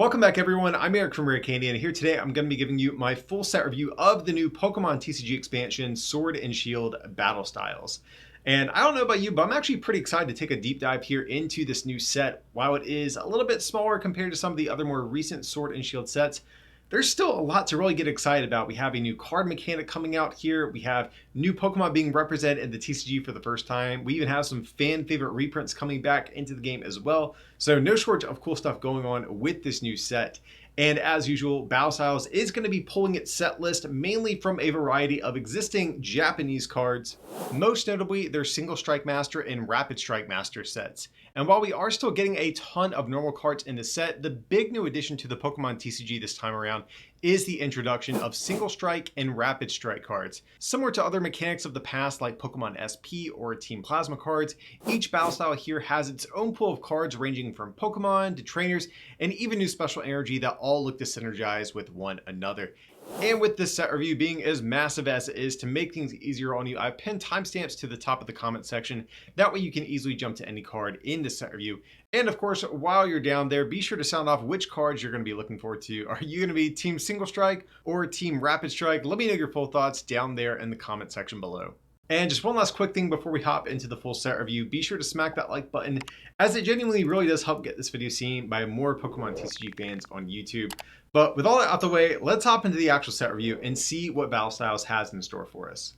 Welcome back everyone, I'm Eric from Rare Candy, and here today I'm going to be giving you my full set review of the new Pokemon TCG expansion, Sword and Shield Battle Styles. And I don't know about you, but I'm actually pretty excited to take a deep dive here into this new set. While it is a little bit smaller compared to some of the other more recent Sword and Shield sets, there's still a lot to really get excited about. We have a new card mechanic coming out here. We have new Pokemon being represented in the TCG for the first time. We even have some fan favorite reprints coming back into the game as well. So no shortage of cool stuff going on with this new set. And as usual, Battle Styles is going to be pulling its set list mainly from a variety of existing Japanese cards, most notably their Single Strike Master and Rapid Strike Master sets. And while we are still getting a ton of normal cards in the set, the big new addition to the Pokemon TCG this time around is the introduction of Single Strike and Rapid Strike cards. Similar to other mechanics of the past like Pokemon SP or Team Plasma cards, each battle style here has its own pool of cards ranging from Pokemon to trainers and even new special energy that all look to synergize with one another. And with this set review being as massive as it is, to make things easier on you, I've pinned timestamps to the top of the comment section. That way you can easily jump to any card in this set review. And of course, while you're down there, be sure to sound off which cards you're going to be looking forward to. Are you going to be Team Single Strike or Team Rapid Strike? Let me know your full thoughts down there in the comment section below. And just one last quick thing before we hop into the full set review, be sure to smack that like button, as it genuinely really does help get this video seen by more Pokemon TCG fans on YouTube. But with all that out the way, let's hop into the actual set review and see what Battle Styles has in store for us.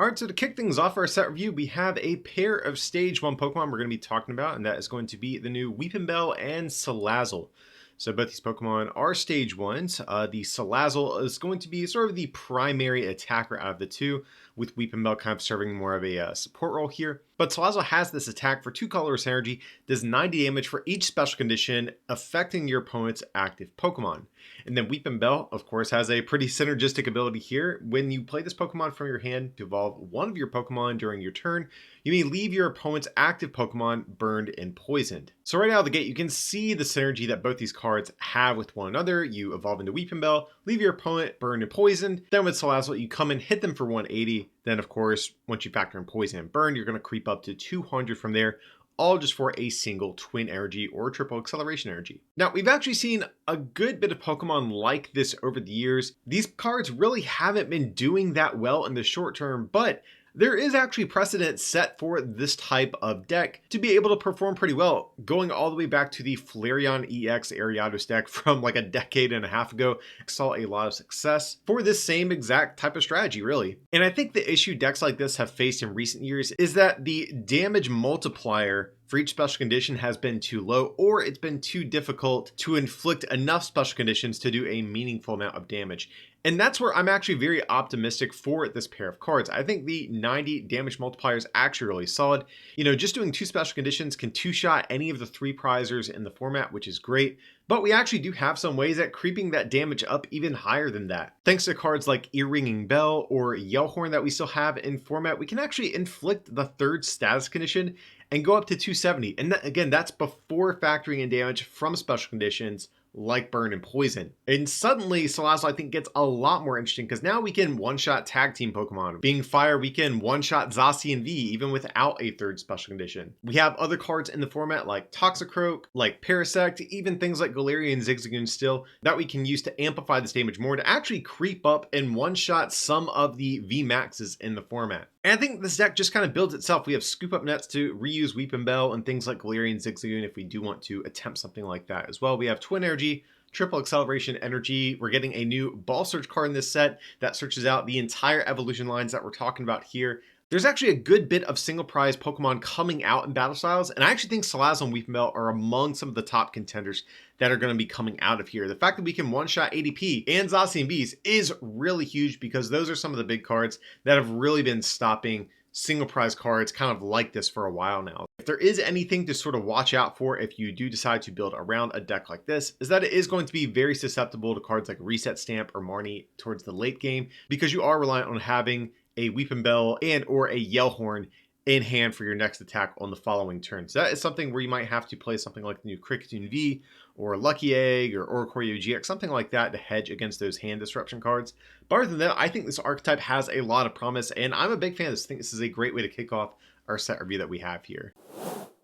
Alright, so to kick things off for our set review, we have a pair of Stage 1 Pokemon we're going to be talking about, and that is going to be the new Weepinbell and Salazzle. So both these Pokemon are Stage 1s. The Salazzle is going to be sort of the primary attacker out of the two, with Weepinbell kind of serving more of a support role here. But Salazzle has this attack for 2 colorless energy, does 90 damage for each special condition affecting your opponent's active Pokemon. And then Weepinbell, of course, has a pretty synergistic ability here. When you play this Pokemon from your hand to evolve one of your Pokemon during your turn, you may leave your opponent's active Pokemon burned and poisoned. So right out of the gate, you can see the synergy that both these cards have with one another. You evolve into Weepinbell, leave your opponent burned and poisoned. Then with Salazzle, you come and hit them for 180. Then, of course, once you factor in poison and burn, you're going to creep up to 200 from there, all just for a single twin energy or triple acceleration energy. Now, we've actually seen a good bit of Pokemon like this over the years. These cards really haven't been doing that well in the short term, but there is actually precedent set for this type of deck to be able to perform pretty well, going all the way back to the Flareon EX Ariados deck from like a decade and a half ago. Saw a lot of success for this same exact type of strategy, really. And I think the issue decks like this have faced in recent years is that the damage multiplier for each special condition has been too low, or it's been too difficult to inflict enough special conditions to do a meaningful amount of damage. And that's where I'm actually very optimistic for this pair of cards. I think the 90 damage multiplier is actually really solid. You know, just doing 2 special conditions can 2-shot any of the 3 prizers in the format, which is great. But we actually do have some ways at creeping that damage up even higher than that. Thanks to cards like Earringing Bell or Yellhorn that we still have in format, we can actually inflict the 3rd status condition and go up to 270. And again, that's before factoring in damage from special conditions like burn and poison. And suddenly Salazzle, I think, gets a lot more interesting because now we can one-shot tag team Pokemon. Being fire, we can one-shot Zacian V even without a 3rd special condition. We have other cards in the format like Toxicroak, like Parasect, even things like Galarian Zigzagoon still that we can use to amplify this damage more to actually creep up and one-shot some of the VMAXs in the format. And I think this deck just kind of builds itself. We have scoop up nets to reuse Weepinbell and things like Galarian Zigzagoon if we do want to attempt something like that as well. We have Twin Energy, Triple Acceleration Energy. We're getting a new Ball Search card in this set that searches out the entire evolution lines that we're talking about here. There's actually a good bit of single prize Pokemon coming out in Battle Styles, and I actually think Salazzle and Weepinbell are among some of the top contenders that are going to be coming out of here. The fact that we can one-shot ADP and Zacian Vs is really huge because those are some of the big cards that have really been stopping single prize cards kind of like this for a while now. If there is anything to sort of watch out for if you do decide to build around a deck like this, is that it is going to be very susceptible to cards like Reset Stamp or Marnie towards the late game, because you are reliant on having a Weepinbell and or a Yellhorn in hand for your next attack on the following turn. So that is something where you might have to play something like the new Cricketoon V or Lucky Egg or Oricorio GX, something like that to hedge against those hand disruption cards. But other than that, I think this archetype has a lot of promise, and I'm a big fan of this. I think this is a great way to kick off our set review that we have here.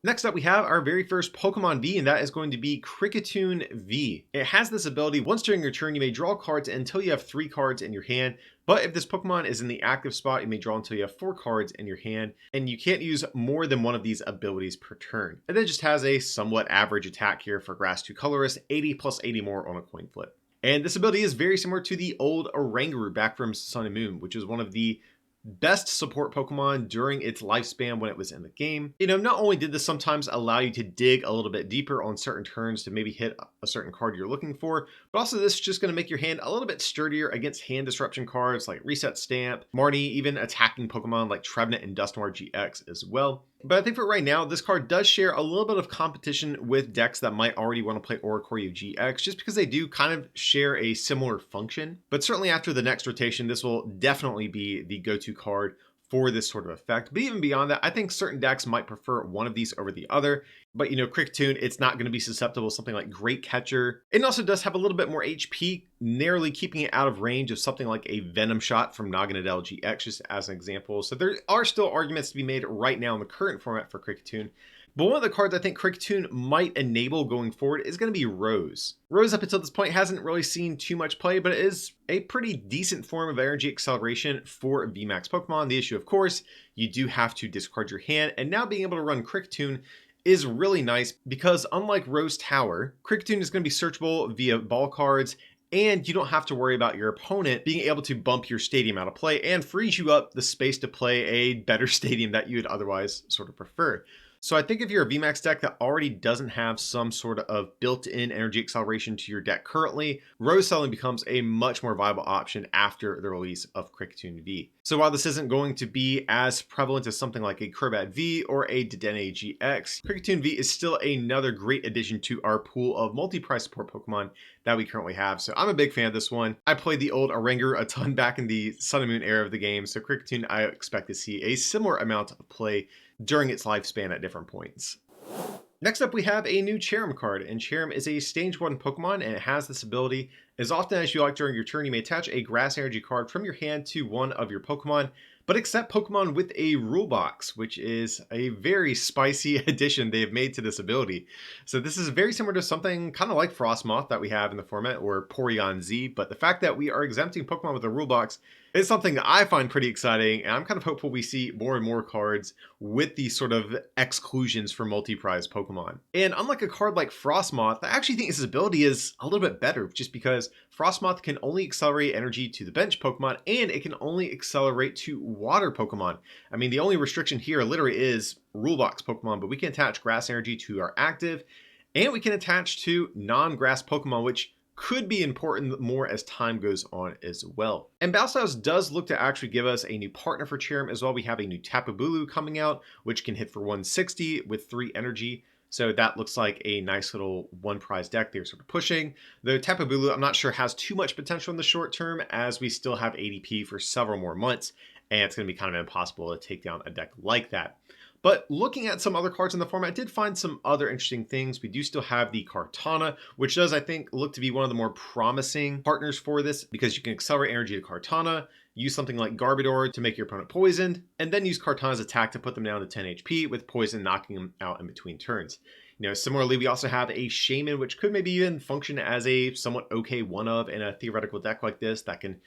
Next up, we have our very first Pokemon V, and that is going to be Cricketoon V. It has this ability, once during your turn, you may draw cards until you have 3 cards in your hand, but if this Pokemon is in the active spot, you may draw until you have 4 cards in your hand, and you can't use more than one of these abilities per turn. And then just has a somewhat average attack here for Grass 2 Colorless, 80 plus 80 more on a coin flip. And this ability is very similar to the old Oranguru back from Sun and Moon, which is one of the best support Pokemon during its lifespan when it was in the game. Not only did this sometimes allow you to dig a little bit deeper on certain turns to maybe hit a certain card you're looking for, but also this is just going to make your hand a little bit sturdier against hand disruption cards like Reset Stamp, Marnie, even attacking Pokemon like Trevenant and Dusknoir GX as well. But I think for right now, this card does share a little bit of competition with decks that might already want to play Oricorio GX, just because they do kind of share a similar function. But certainly after the next rotation, this will definitely be the go-to card for this sort of effect. But even beyond that, I think certain decks might prefer one of these over the other. But Cricketoon, it's not going to be susceptible to something like Great Catcher. It also does have a little bit more HP, narrowly keeping it out of range of something like a Venom Shot from Naganadel GX, just as an example. So there are still arguments to be made right now in the current format for Cricketoon. But one of the cards I think Cricketoon might enable going forward is going to be Rose. Rose up until this point hasn't really seen too much play, but it is a pretty decent form of energy acceleration for VMAX Pokemon. The issue, of course, you do have to discard your hand, and now being able to run Cricketoon is really nice because unlike Rose Tower, Cricketoon is going to be searchable via ball cards, and you don't have to worry about your opponent being able to bump your stadium out of play and frees you up the space to play a better stadium that you would otherwise sort of prefer. So I think if you're a VMAX deck that already doesn't have some sort of built-in energy acceleration to your deck currently, Rose suddenly becomes a much more viable option after the release of Cricketoon V. So while this isn't going to be as prevalent as something like a Crobat V or a Dedenne GX, Cricketoon V is still another great addition to our pool of multi-price support Pokemon that we currently have. So I'm a big fan of this one. I played the old Oranguru a ton back in the Sun and Moon era of the game, so Cricketoon I expect to see a similar amount of play during its lifespan at different points. Next up, we have a new Cherum card, and Cherum is a stage 1 Pokemon, and it has this ability. As often as you like during your turn, you may attach a Grass Energy card from your hand to one of your Pokemon, but accept Pokemon with a rule box, which is a very spicy addition they've made to this ability. So this is very similar to something kind of like Frostmoth that we have in the format, or Porygon Z, but the fact that we are exempting Pokemon with a rule box is something that I find pretty exciting, and I'm kind of hopeful we see more and more cards with these sort of exclusions for multi-prize Pokemon. And unlike a card like Frostmoth, I actually think this ability is a little bit better, just because Frostmoth can only accelerate energy to the bench Pokemon, and it can only accelerate to water Pokemon. I mean, the only restriction here literally is rule box Pokemon, but we can attach Grass Energy to our active, and we can attach to non-grass Pokemon, which could be important more as time goes on as well. And Battle Styles does look to actually give us a new partner for Cherum as well. We have a new Tapu Bulu coming out, which can hit for 160 with 3 energy. So that looks like a nice little one prize deck they're sort of pushing. The Tapu Bulu, I'm not sure has too much potential in the short term, as we still have ADP for several more months, and it's going to be kind of impossible to take down a deck like that. But looking at some other cards in the format, I did find some other interesting things. We do still have the Kartana, which does, I think, look to be one of the more promising partners for this, because you can accelerate energy to Kartana, use something like Garbodor to make your opponent poisoned, and then use Kartana's attack to put them down to 10 HP, with poison knocking them out in between turns. Similarly, we also have a Shaman, which could maybe even function as a somewhat okay one-of in a theoretical deck like this that can,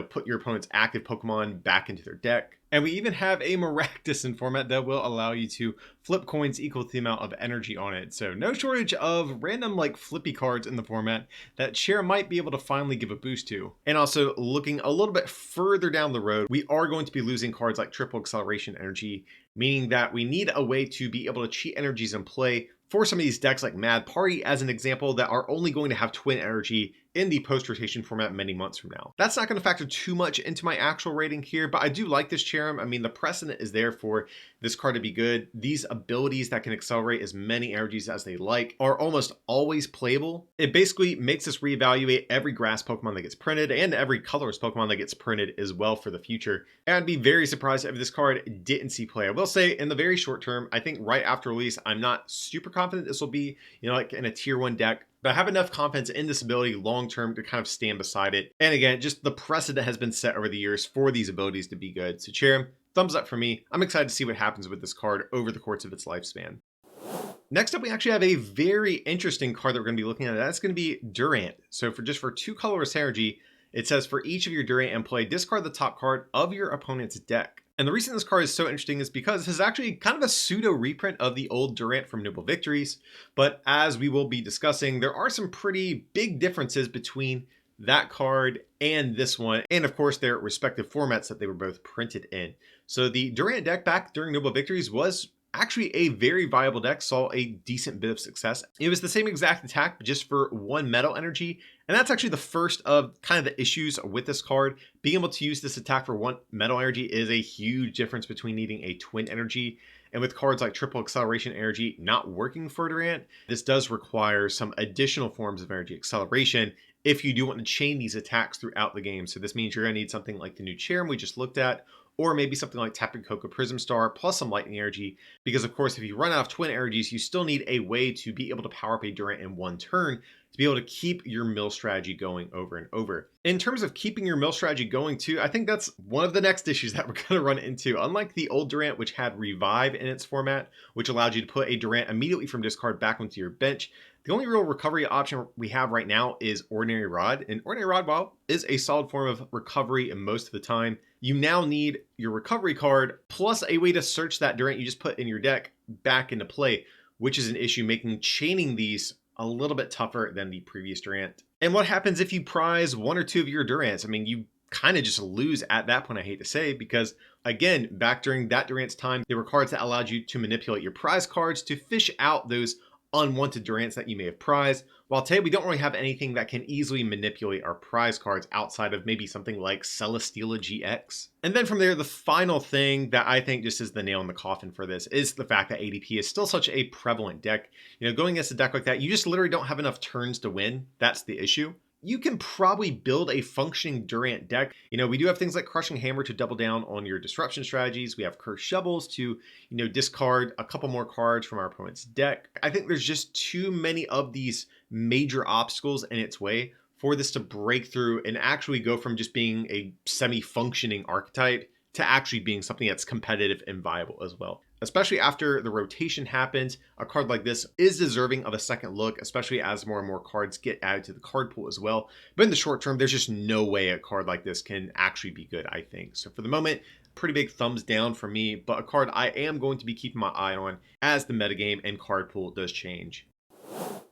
put your opponent's active Pokemon back into their deck. And we even have a Maractus in format that will allow you to flip coins equal to the amount of energy on it. So no shortage of random flippy cards in the format that Cherum might be able to finally give a boost to. And also looking a little bit further down the road, we are going to be losing cards like Triple Acceleration Energy, meaning that we need a way to be able to cheat energies in play for some of these decks like Mad Party, as an example, that are only going to have twin energy in the post-rotation format many months from now. That's not going to factor too much into my actual rating here, but I do like this Cherum. I mean, the precedent is there for this card to be good. These abilities that can accelerate as many energies as they like are almost always playable. It basically makes us reevaluate every grass Pokemon that gets printed and every colorless Pokemon that gets printed as well for the future. And I'd be very surprised if this card didn't see play. I will say in the very short term, I think right after release, I'm not super confident this will be, like in a tier 1 deck, but I have enough confidence in this ability long-term to kind of stand beside it. And again, just the precedent has been set over the years for these abilities to be good. So Cherum, thumbs up for me. I'm excited to see what happens with this card over the course of its lifespan. Next up, we actually have a very interesting card that we're going to be looking at. That's going to be Durant. So for 2 colorless energy, it says for each of your Durant in play, discard the top card of your opponent's deck. And the reason this card is so interesting is because this is actually kind of a pseudo reprint of the old Durant from Noble Victories. But as we will be discussing, there are some pretty big differences between that card and this one, and of course their respective formats that they were both printed in. So the Durant deck back during Noble Victories was actually a very viable deck, saw a decent bit of success. It was the same exact attack, but just for 1 metal energy. And that's actually the first of kind of the issues with this card. Being able to use this attack for 1 metal energy is a huge difference between needing a twin energy. And with cards like triple acceleration energy not working for Durant, this does require some additional forms of energy acceleration if you do want to chain these attacks throughout the game. So this means you're going to need something like the new Cherum we just looked at, or maybe something like Tapu Koko Prism Star plus some lightning energy, because of course if you run out of twin energies, you still need a way to be able to power up a Durant in 1 turn to be able to keep your mill strategy going over and over. In terms of keeping your mill strategy going too, I think that's one of the next issues that we're going to run into. Unlike the old Durant, which had Revive in its format, which allowed you to put a Durant immediately from discard back onto your bench, the only real recovery option we have right now is Ordinary Rod. And Ordinary Rod, while is a solid form of recovery most of the time, you now need your recovery card plus a way to search that Durant you just put in your deck back into play, which is an issue, making chaining these a little bit tougher than the previous Durant. And what happens if you prize 1 or 2 of your Durants? I mean, you kind of just lose at that point, I hate to say, because again, back during that Durant's time, there were cards that allowed you to manipulate your prize cards to fish out those unwanted Durants that you may have prized. While today we don't really have anything that can easily manipulate our prize cards outside of maybe something like Celesteela GX. And then from there, the final thing that I think just is the nail in the coffin for this is the fact that ADP is still such a prevalent deck. You know, going against a deck like that, you just literally don't have enough turns to win. That's the issue. You can probably build a functioning Durant deck. You know, we do have things like Crushing Hammer to double down on your disruption strategies. We have Cursed Shovels to, you know, discard a couple more cards from our opponent's deck. I think there's just too many of these major obstacles in its way for this to break through and actually go from just being a semi-functioning archetype to actually being something that's competitive and viable as well. Especially after the rotation happens, a card like this is deserving of a second look, especially as more and more cards get added to the card pool as well. But in the short term, there's just no way a card like this can actually be good, I think. So for the moment, pretty big thumbs down for me, but a card I am going to be keeping my eye on as the metagame and card pool does change.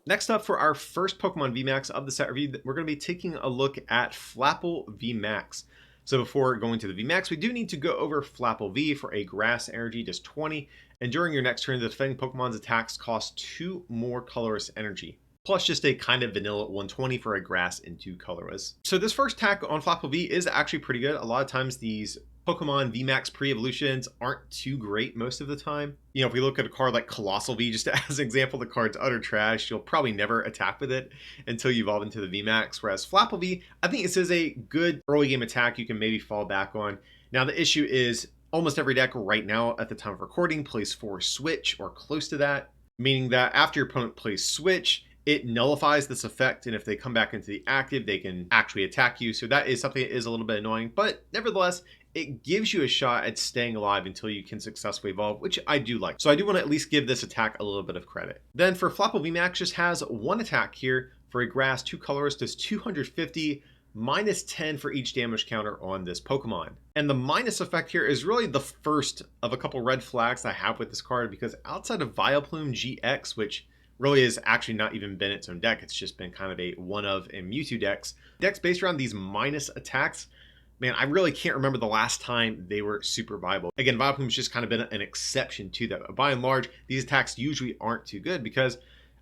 Next up, for our first Pokemon VMAX of the set review, we're going to be taking a look at Flapple VMAX. So before going to the VMAX, we do need to go over Flapple V for a grass energy, just 20. And during your next turn, the defending Pokemon's attacks cost 2 more colorless energy, plus just a kind of vanilla 120 for a grass and 2 colorless. So this first attack on Flapple V is actually pretty good. A lot of times these Pokemon VMAX pre-evolutions aren't too great most of the time. You know, if we look at a card like Colossal V, just as an example, the card's utter trash. You'll probably never attack with it until you evolve into the VMAX. Whereas Flapple V, I think this is a good early game attack you can maybe fall back on. Now the issue is almost every deck right now at the time of recording plays 4 Switch or close to that, meaning that after your opponent plays Switch, it nullifies this effect, and if they come back into the active, they can actually attack you. So that is something that is a little bit annoying, but nevertheless, it gives you a shot at staying alive until you can successfully evolve, which I do like. So I do want to at least give this attack a little bit of credit. Then for Flapple VMAX, just has 1 attack here for a grass, 2 colors, does 250, minus 10 for each damage counter on this Pokemon. And the minus effect here is really the first of a couple red flags I have with this card, because outside of Vileplume GX, which really has actually not even been its own deck, it's just been kind of a one of in Mewtwo decks based around these minus attacks. Man, I really can't remember the last time they were super viable. Again, Vileplume's just kind of been an exception to that. But by and large, these attacks usually aren't too good because,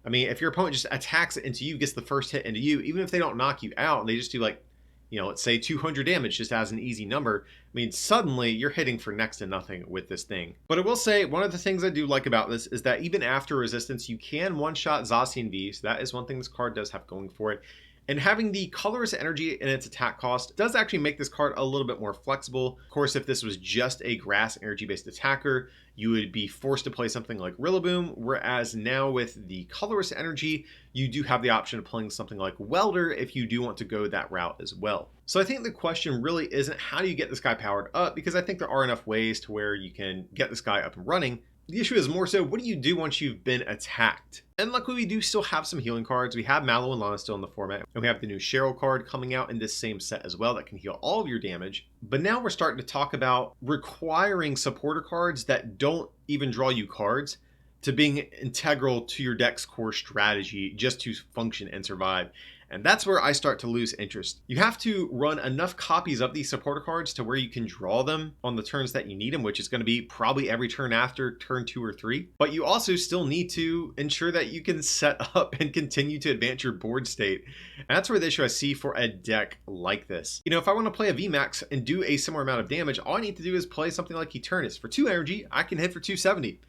I mean, if your opponent just attacks it into you, gets the first hit into you, even if they don't knock you out, and they just do like, you know, let's say 200 damage just as an easy number, I mean, suddenly you're hitting for next to nothing with this thing. But I will say, one of the things I do like about this is that even after resistance, you can one-shot Zacian V, so that is one thing this card does have going for it. And having the colorless energy in its attack cost does actually make this card a little bit more flexible. Of course, if this was just a grass energy-based attacker, you would be forced to play something like Rillaboom, whereas now with the colorless energy, you do have the option of playing something like Welder if you do want to go that route as well. So I think the question really isn't how do you get this guy powered up, because I think there are enough ways to where you can get this guy up and running. The issue is more so, what do you do once you've been attacked? And luckily we do still have some healing cards. We have Mallow and Lana still in the format, and we have the new Cheryl card coming out in this same set as well that can heal all of your damage. But now we're starting to talk about requiring supporter cards that don't even draw you cards to being integral to your deck's core strategy just to function and survive. And that's where I start to lose interest. You have to run enough copies of these supporter cards to where you can draw them on the turns that you need them, which is going to be probably every turn after turn 2 or 3. But you also still need to ensure that you can set up and continue to advance your board state. And that's where the issue I see for a deck like this. You know, if I want to play a VMAX and do a similar amount of damage, all I need to do is play something like Eternus. For 2 energy, I can hit for 270.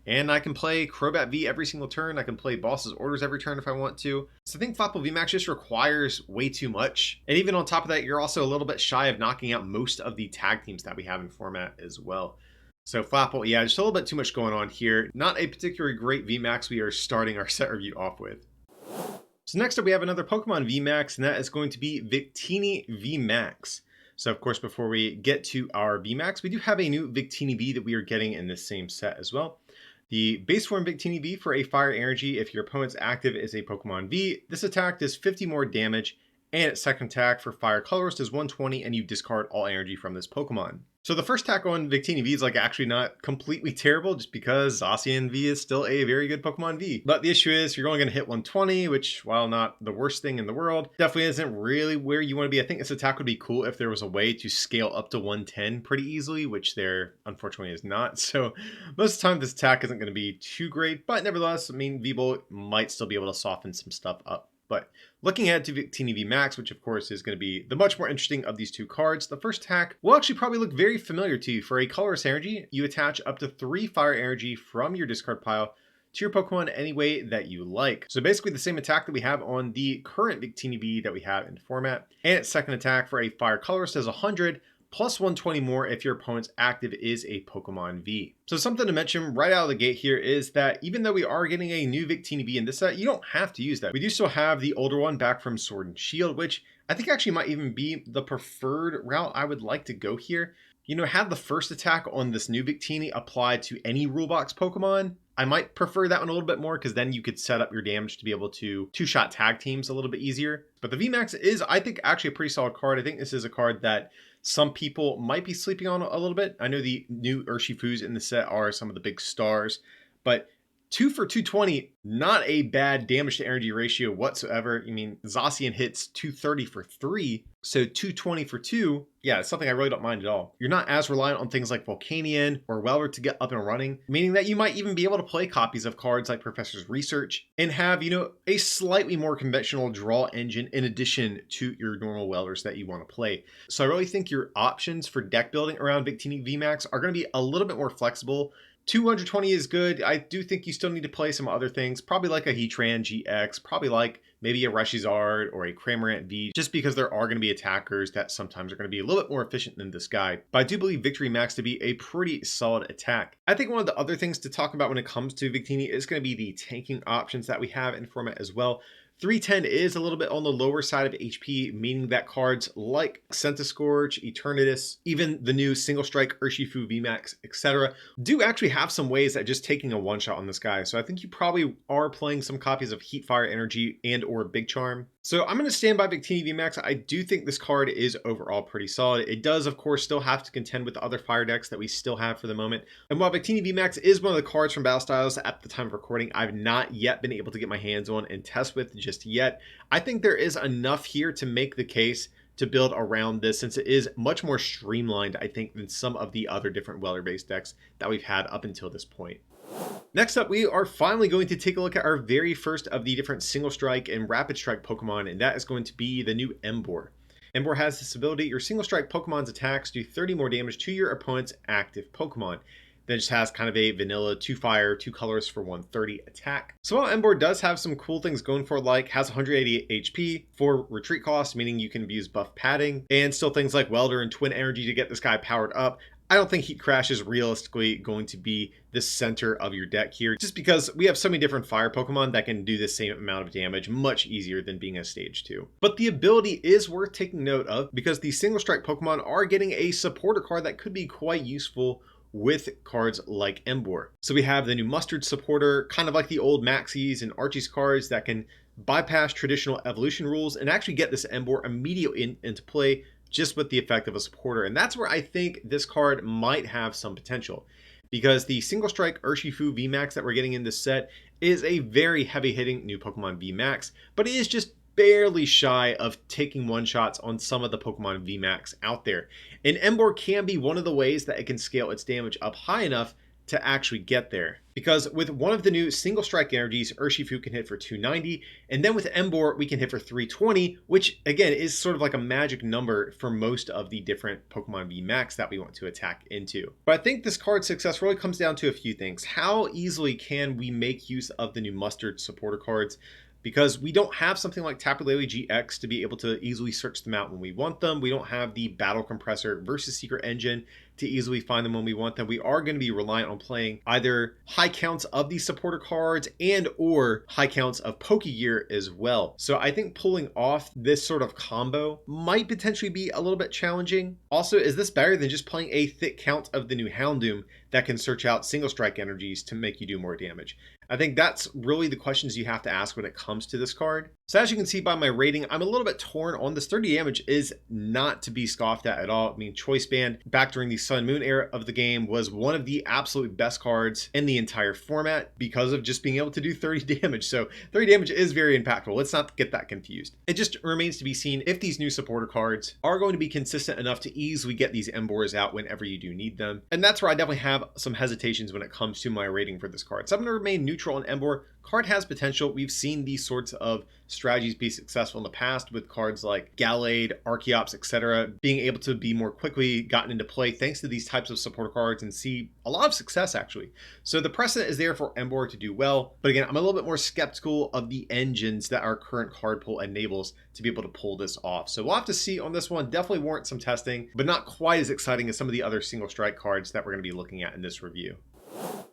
And I can play Crobat V every single turn. I can play Boss's Orders every turn if I want to. So I think Flapple VMAX just requires way too much. And even on top of that, you're also a little bit shy of knocking out most of the tag teams that we have in format as well. So Flapple, yeah, just a little bit too much going on here. Not a particularly great VMAX we are starting our set review off with. So next up, we have another Pokemon VMAX, and that is going to be Victini VMAX. So of course, before we get to our VMAX, we do have a new Victini V that we are getting in this same set as well. The base form Victini V for a fire energy. If your opponent's active is a Pokemon V, this attack does 50 more damage, and its second attack for fire colors does 120, and you discard all energy from this Pokemon. So the first attack on Victini V is like actually not completely terrible, just because Zacian V is still a very good Pokemon V. But the issue is you're only going to hit 120, which, while not the worst thing in the world, definitely isn't really where you want to be. I think this attack would be cool if there was a way to scale up to 110 pretty easily, which there unfortunately is not. So most of the time this attack isn't going to be too great, but nevertheless, I mean, V-Bolt might still be able to soften some stuff up. But looking ahead to Victini VMAX, which of course is going to be the much more interesting of these two cards, the first attack will actually probably look very familiar to you. For a colorless energy, you attach up to 3 fire energy from your discard pile to your Pokemon any way that you like. So basically the same attack that we have on the current Victini V that we have in format. And its second attack for a fire colorless does 100, plus 120 more if your opponent's active is a Pokemon V. So something to mention right out of the gate here is that even though we are getting a new Victini V in this set, you don't have to use that. We do still have the older one back from Sword and Shield, which I think actually might even be the preferred route I would like to go here. You know, have the first attack on this new Victini applied to any rule box Pokemon. I might prefer that one a little bit more because then you could set up your damage to be able to two-shot tag teams a little bit easier. But the VMAX is, I think, actually a pretty solid card. I think this is a card that some people might be sleeping on a little bit. I know the new Urshifus in the set are some of the big stars, but 2 for 220, not a bad damage to energy ratio whatsoever. I mean, Zacian hits 230 for 3, so 220 for 2. Yeah, it's something I really don't mind at all. You're not as reliant on things like Volcanion or Welder to get up and running, meaning that you might even be able to play copies of cards like Professor's Research and have, you know, a slightly more conventional draw engine in addition to your normal Welders that you want to play. So I really think your options for deck building around Victini VMAX are going to be a little bit more flexible. 220 is good. I do think you still need to play some other things, probably like a Heatran GX, probably like maybe a Reshizard or a Cramorant V, just because there are going to be attackers that sometimes are going to be a little bit more efficient than this guy. But I do believe Victory Max to be a pretty solid attack. I think one of the other things to talk about when it comes to Victini is going to be the tanking options that we have in format as well. 310 is a little bit on the lower side of HP, meaning that cards like Centiskorch, Eternatus, even the new Single Strike Urshifu VMAX, etc., do actually have some ways at just taking a one-shot on this guy. So I think you probably are playing some copies of Heat Fire Energy and or Big Charm. So I'm going to stand by Victini VMAX. I do think this card is overall pretty solid. It does, of course, still have to contend with the other fire decks that we still have for the moment. And while Victini VMAX is one of the cards from Battle Styles at the time of recording, I've not yet been able to get my hands on and test with just yet. I think there is enough here to make the case to build around this, since it is much more streamlined, I think, than some of the other different Welder-based decks that we've had up until this point. Next up, we are finally going to take a look at our very first of the different Single Strike and Rapid Strike Pokemon, and that is going to be the new Emboar. Emboar has this ability: your Single Strike Pokemon's attacks do 30 more damage to your opponent's active Pokemon. Then it just has kind of a vanilla 2 fire, 2 colors for 130 attack. So while Emboar does have some cool things going for it, like has 188 HP for retreat cost, meaning you can abuse buff padding, and still things like Welder and Twin Energy to get this guy powered up, I don't think Heat Crash is realistically going to be the center of your deck here, just because we have so many different fire Pokemon that can do the same amount of damage much easier than being a stage 2. But the ability is worth taking note of, because the Single Strike Pokemon are getting a supporter card that could be quite useful with cards like Emboar. So we have the new Mustard supporter, kind of like the old Maxis and Archie's cards that can bypass traditional evolution rules and actually get this Emboar immediately into play just with the effect of a supporter. And that's where I think this card might have some potential, because the single strike Urshifu VMAX that we're getting in this set is a very heavy hitting new Pokemon VMAX, but it is just barely shy of taking one shots on some of the Pokemon VMAX out there. And Emboar can be one of the ways that it can scale its damage up high enough to actually get there. Because with one of the new single strike energies, Urshifu can hit for 290, and then with Emboar, we can hit for 320, which again is sort of like a magic number for most of the different Pokemon VMAX that we want to attack into. But I think this card's success really comes down to a few things. How easily can we make use of the new Mustard supporter cards? Because we don't have something like Tapu Koko GX to be able to easily search them out when we want them. We don't have the Battle Compressor versus Secret Engine to easily find them when we want them. We are going to be reliant on playing either high counts of these supporter cards and or high counts of Pokegear as well. So I think pulling off this sort of combo might potentially be a little bit challenging. Also, is this better than just playing a thick count of the new Houndoom that can search out single strike energies to make you do more damage? I think that's really the questions you have to ask when it comes to this card. So as you can see by my rating, I'm a little bit torn on this. 30 damage is not to be scoffed at all. I mean, Choice Band back during the Sun Moon era of the game was one of the absolute best cards in the entire format because of just being able to do 30 damage. So 30 damage is very impactful. Let's not get that confused. It just remains to be seen if these new supporter cards are going to be consistent enough to easily get these Emboars out whenever you do need them. And that's where I definitely have some hesitations when it comes to my rating for this card. So I'm going to remain neutral on Emboar. Card has potential. We've seen these sorts of strategies be successful in the past with cards like Gallade, Archeops, etc. being able to be more quickly gotten into play thanks to these types of supporter cards and see a lot of success actually. So the precedent is there for Emboar to do well, but again, I'm a little bit more skeptical of the engines that our current card pool enables to be able to pull this off. So we'll have to see on this one. Definitely warrant some testing, but not quite as exciting as some of the other single strike cards that we're going to be looking at in this review.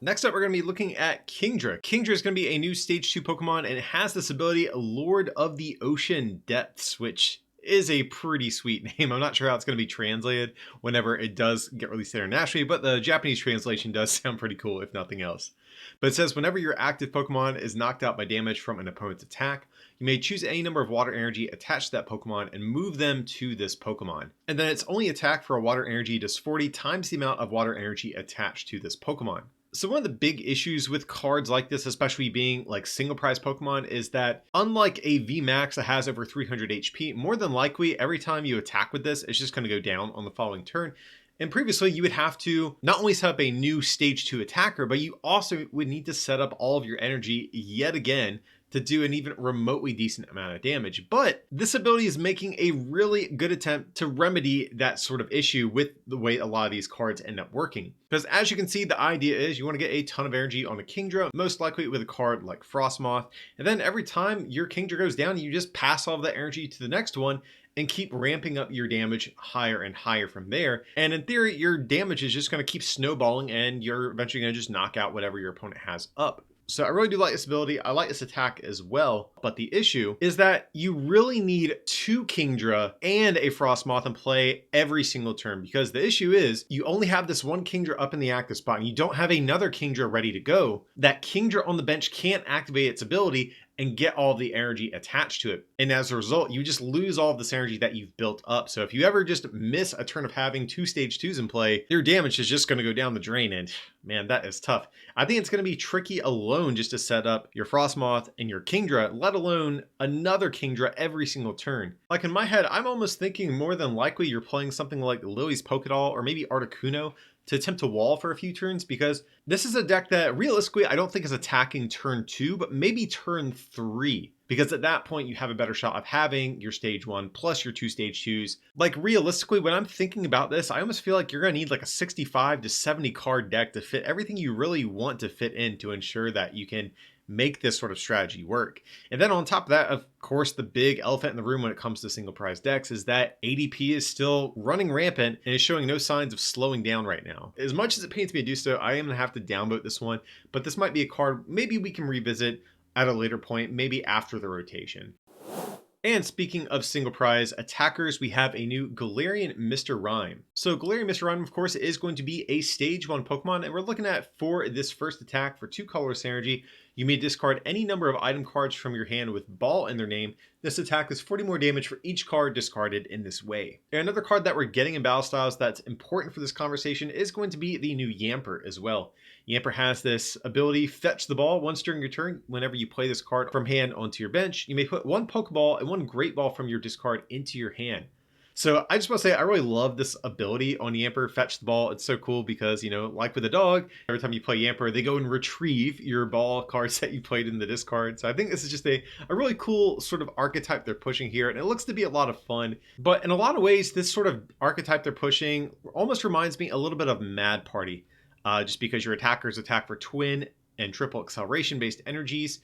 Next up, we're going to be looking at Kingdra. Kingdra is going to be a new Stage 2 Pokemon, and it has this ability, Lord of the Ocean Depths, which is a pretty sweet name. I'm not sure how it's going to be translated whenever it does get released internationally, but the Japanese translation does sound pretty cool, if nothing else. But it says, whenever your active Pokemon is knocked out by damage from an opponent's attack, you may choose any number of water energy attached to that Pokemon and move them to this Pokemon. And then its only attack for a water energy does 40 times the amount of water energy attached to this Pokemon. So one of the big issues with cards like this, especially being like single prize Pokemon, is that unlike a VMAX that has over 300 HP, more than likely every time you attack with this, it's just going to go down on the following turn. And previously, you would have to not only set up a new Stage 2 attacker, but you also would need to set up all of your energy yet again to do an even remotely decent amount of damage. But this ability is making a really good attempt to remedy that sort of issue with the way a lot of these cards end up working. Because as you can see, the idea is you want to get a ton of energy on a Kingdra, most likely with a card like Frostmoth. And then every time your Kingdra goes down, you just pass all of that energy to the next one and keep ramping up your damage higher and higher from there. And in theory, your damage is just going to keep snowballing and you're eventually going to just knock out whatever your opponent has up. So I really do like this ability. I like this attack as well. But the issue is that you really need two Kingdra and a Frostmoth in play every single turn, because the issue is you only have this one Kingdra up in the active spot and you don't have another Kingdra ready to go. That Kingdra on the bench can't activate its ability and get all the energy attached to it. And as a result, you just lose all of this energy that you've built up. So if you ever just miss a turn of having two Stage 2s in play, your damage is just going to go down the drain. And man, that is tough. I think it's going to be tricky alone just to set up your Frostmoth and your Kingdra, let alone another Kingdra every single turn. Like in my head, I'm almost thinking more than likely you're playing something like Lily's Pokédoll or maybe Articuno to attempt to wall for a few turns, because this is a deck that realistically I don't think is attacking turn 2, but maybe turn 3. Because at that point you have a better shot of having your Stage 1 plus your two Stage 2s. Like realistically, when I'm thinking about this, I almost feel like you're going to need like a 65 to 70 card deck to fit everything you really want to fit in to ensure that you can make this sort of strategy work. And then on top of that, of course, the big elephant in the room when it comes to single prize decks is that ADP is still running rampant and is showing no signs of slowing down right now. As much as it pains me to do so, I am going to have to downvote this one, but this might be a card maybe we can revisit at a later point, maybe after the rotation. And speaking of single prize attackers, we have a new Galarian Mr. Rime. So Galarian Mr. Rime, of course, is going to be a stage 1 Pokemon, and we're looking at, for this first attack, for 2 colorless energy, you may discard any number of item cards from your hand with ball in their name. This attack is 40 more damage for each card discarded in this way. And another card that we're getting in Battle Styles that's important for this conversation is going to be the new Yamper as well. Yamper has this ability, fetch the ball. Once during your turn, whenever you play this card from hand onto your bench, you may put 1 Pokeball and 1 Great Ball from your discard into your hand. So I just want to say, I really love this ability on Yamper, fetch the ball. It's so cool because, you know, like with a dog, every time you play Yamper, they go and retrieve your ball cards that you played in the discard. So I think this is just a really cool sort of archetype they're pushing here, and it looks to be a lot of fun. But in a lot of ways, this sort of archetype they're pushing almost reminds me a little bit of Mad Party. Just because your attackers attack for twin and triple acceleration based energies.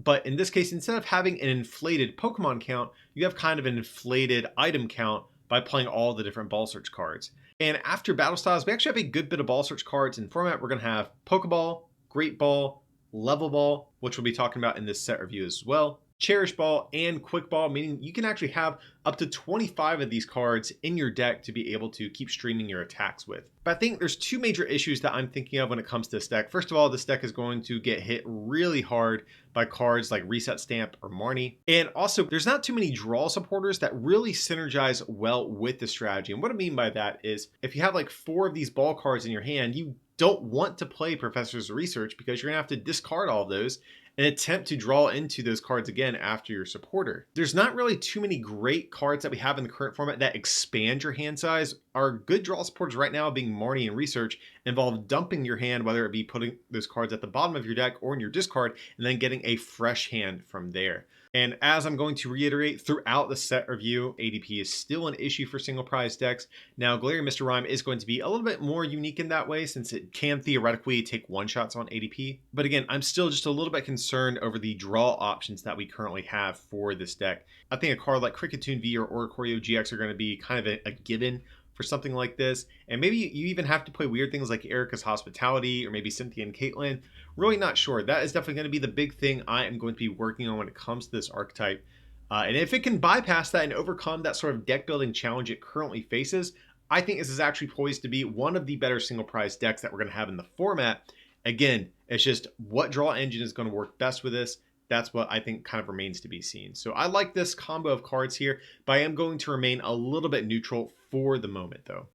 But in this case, instead of having an inflated Pokemon count, you have kind of an inflated item count by playing all the different Ball Search cards. And after Battle Styles, we actually have a good bit of Ball Search cards in format. We're going to have Pokeball, Great Ball, Level Ball, which we'll be talking about in this set review as well, Cherish Ball, and Quick Ball, meaning you can actually have up to 25 of these cards in your deck to be able to keep streaming your attacks with. But I think there's 2 major issues that I'm thinking of when it comes to this deck. First of all, this deck is going to get hit really hard by cards like Reset Stamp or Marnie. And also, there's not too many draw supporters that really synergize well with the strategy. And what I mean by that is, if you have like 4 of these ball cards in your hand, you don't want to play Professor's Research because you're going to have to discard all of those and attempt to draw into those cards again after your supporter. There's not really too many great cards that we have in the current format that expand your hand size. Our good draw supporters right now, being Marnie and Research, involve dumping your hand, whether it be putting those cards at the bottom of your deck or in your discard, and then getting a fresh hand from there. And as I'm going to reiterate throughout the set review, ADP is still an issue for single prize decks. Now, Galarian Mr. Rime is going to be a little bit more unique in that way, since it can theoretically take one-shots on ADP. But again, I'm still just a little bit concerned over the draw options that we currently have for this deck. I think a card like Cricketoon V or Oricorio GX are going to be kind of a given for something like this. And maybe you even have to play weird things like Erica's Hospitality or maybe Cynthia and Caitlin. Really not sure. That is definitely going to be the big thing I am going to be working on when it comes to this archetype. And if it can bypass that and overcome that sort of deck building challenge it currently faces, I think this is actually poised to be one of the better single prize decks that we're going to have in the format. Again, it's just what draw engine is going to work best with this. That's what I think kind of remains to be seen. So I like this combo of cards here, but I am going to remain a little bit neutral for the moment though.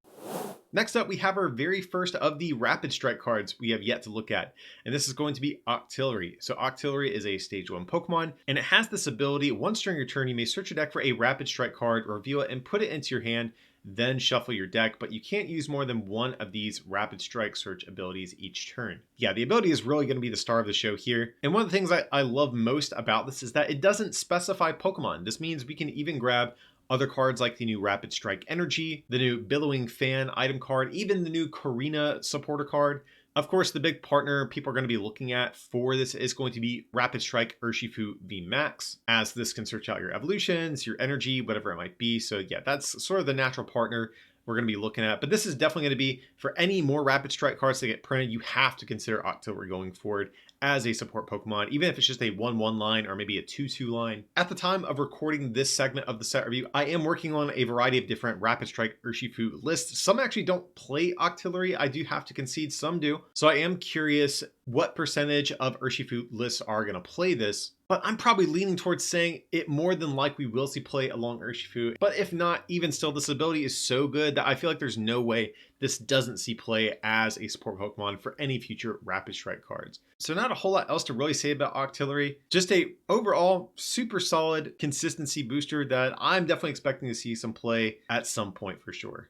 Next up, we have our very first of the Rapid Strike cards we have yet to look at, and this is going to be Octillery. So Octillery is a Stage 1 Pokemon, and it has this ability, once during your turn, you may search your deck for a Rapid Strike card, reveal it, and put it into your hand, then shuffle your deck, but you can't use more than one of these Rapid Strike search abilities each turn. Yeah, the ability is really going to be the star of the show here, and one of the things I love most about this is that it doesn't specify Pokemon. This means we can even grab other cards like the new Rapid Strike Energy, the new Billowing Fan item card, even the new Karina supporter card. Of course, the big partner people are going to be looking at for this is going to be Rapid Strike Urshifu VMAX, as this can search out your evolutions, your energy, whatever it might be. So yeah, that's sort of the natural partner we're going to be looking at. But this is definitely going to be, for any more Rapid Strike cards that get printed, you have to consider Octillery going forward as a support Pokemon, even if it's just a 1-1 line or maybe a 2-2 line. At the time of recording this segment of the set review, I am working on a variety of different Rapid Strike Urshifu lists. Some actually don't play Octillery. I do have to concede some do. So I am curious what percentage of Urshifu lists are going to play this. But I'm probably leaning towards saying it more than likely will see play along Urshifu. But if not, even still, this ability is so good that I feel like there's no way this doesn't see play as a support Pokemon for any future Rapid Strike cards. So not a whole lot else to really say about Octillery. Just a overall super solid consistency booster that I'm definitely expecting to see some play at some point for sure.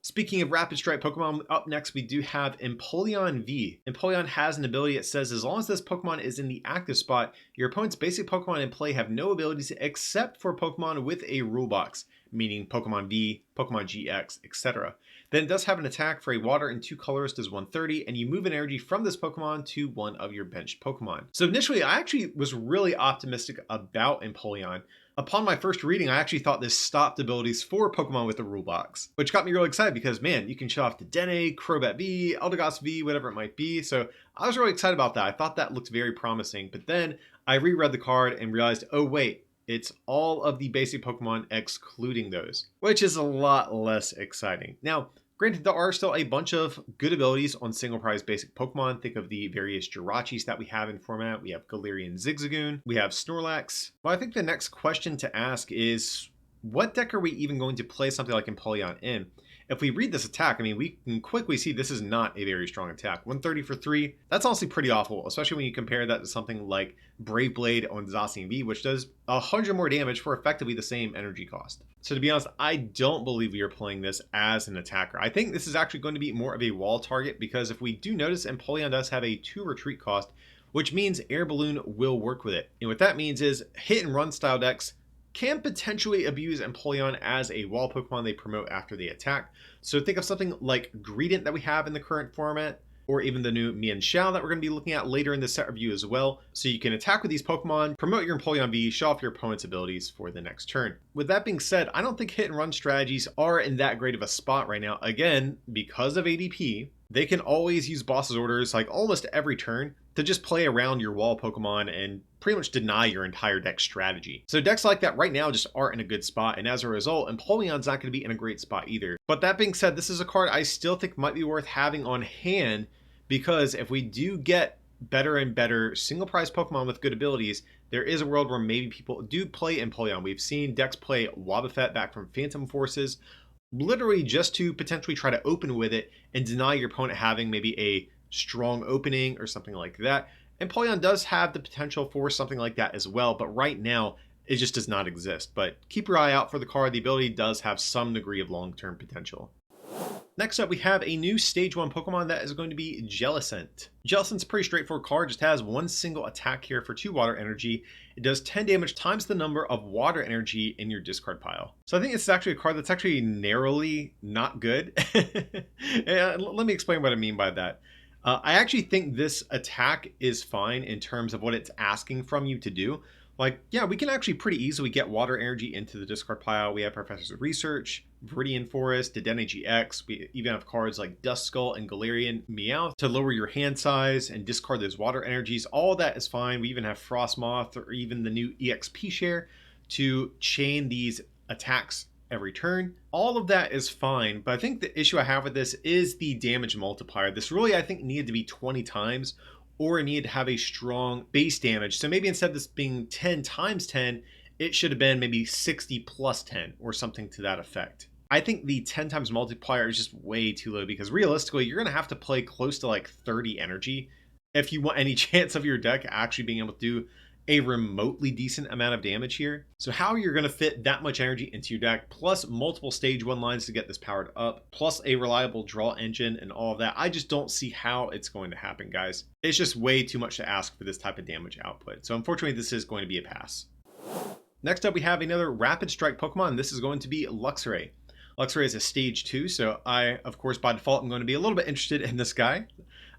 Speaking of Rapid Strike Pokemon, up next we do have Empoleon V. Empoleon has an ability that says as long as this Pokemon is in the active spot, your opponent's basic Pokemon in play have no abilities except for Pokemon with a rule box, meaning Pokemon V, Pokemon GX, etc. Then it does have an attack for a water and 2 colors, does 130, and you move an energy from this Pokemon to one of your benched Pokemon. So initially, I actually was really optimistic about Empoleon. Upon my first reading, I actually thought this stopped abilities for Pokemon with the rule box, which got me really excited because, man, you can show off Dedenne, Crobat V, Eldegoss V, whatever it might be. So I was really excited about that. I thought that looked very promising, but then I reread the card and realized, oh wait, It's all of the basic Pokemon excluding those, which is a lot less exciting. Now, granted, there are still a bunch of good abilities on single prize basic Pokemon. Think of the various Jirachis that we have in format. We have Galarian Zigzagoon, we have Snorlax. Well, I think the next question to ask is, what deck are we even going to play something like Empoleon in? If we read this attack, I mean, we can quickly see this is not a very strong attack. 130 for 3, that's honestly pretty awful, especially when you compare that to something like Brave Blade on Zacian V, which does 100 more damage for effectively the same energy cost. So to be honest, I don't believe we are playing this as an attacker. I think this is actually going to be more of a wall target, because if we do notice, Empoleon does have a 2 retreat cost, which means Air Balloon will work with it. And what that means is hit and run style decks can potentially abuse Empoleon as a wall Pokemon they promote after they attack. So think of something like Greedent that we have in the current format, or even the new Mienshao that we're going to be looking at later in the set review as well. So you can attack with these Pokemon, promote your Empoleon V, show off your opponent's abilities for the next turn. With that being said, I don't think hit and run strategies are in that great of a spot right now. Again, because of ADP, they can always use boss's orders like almost every turn to just play around your wall Pokemon and pretty much deny your entire deck strategy. So decks like that right now just aren't in a good spot, and as a result, Empoleon's not going to be in a great spot either. But that being said, this is a card I still think might be worth having on hand, because if we do get better and better single prize Pokemon with good abilities, there is a world where maybe people do play Empoleon. We've seen decks play Wobbuffet back from Phantom Forces, literally just to potentially try to open with it and deny your opponent having maybe a strong opening or something like that. Empoleon does have the potential for something like that as well, but right now it just does not exist. But keep your eye out for the card. The ability does have some degree of long-term potential. Next up, we have a new Stage 1 Pokemon that is going to be Jellicent. Jellicent's a pretty straightforward card, just has one single attack here for 2 water energy. It does 10 damage times the number of water energy in your discard pile. So I think it's actually a card that's actually narrowly not good. Let me explain what I mean by that. I actually think this attack is fine in terms of what it's asking from you to do. Like, yeah, we can actually pretty easily get water energy into the discard pile. We have Professor's Research, Viridian Forest, Dedenne GX. We even have cards like Duskull and Galarian Meow to lower your hand size and discard those water energies. All that is fine. We even have Frostmoth or even the new EXP share to chain these attacks every turn. All of that is fine, but I think the issue I have with this is the damage multiplier. This really, I think, needed to be 20 times, or it needed to have a strong base damage. So maybe instead of this being 10 times 10, it should have been maybe 60 plus 10 or something to that effect. I think the 10 times multiplier is just way too low, because realistically, you're going to have to play close to like 30 energy if you want any chance of your deck actually being able to do a remotely decent amount of damage here. So how you're going to fit that much energy into your deck, plus multiple stage 1 lines to get this powered up, plus a reliable draw engine and all of that, I just don't see how it's going to happen, guys. It's just way too much to ask for this type of damage output. So unfortunately, this is going to be a pass. Next up, we have another Rapid Strike Pokemon. This is going to be Luxray. Luxray is a stage 2, so I, of course, by default, am going to be a little bit interested in this guy.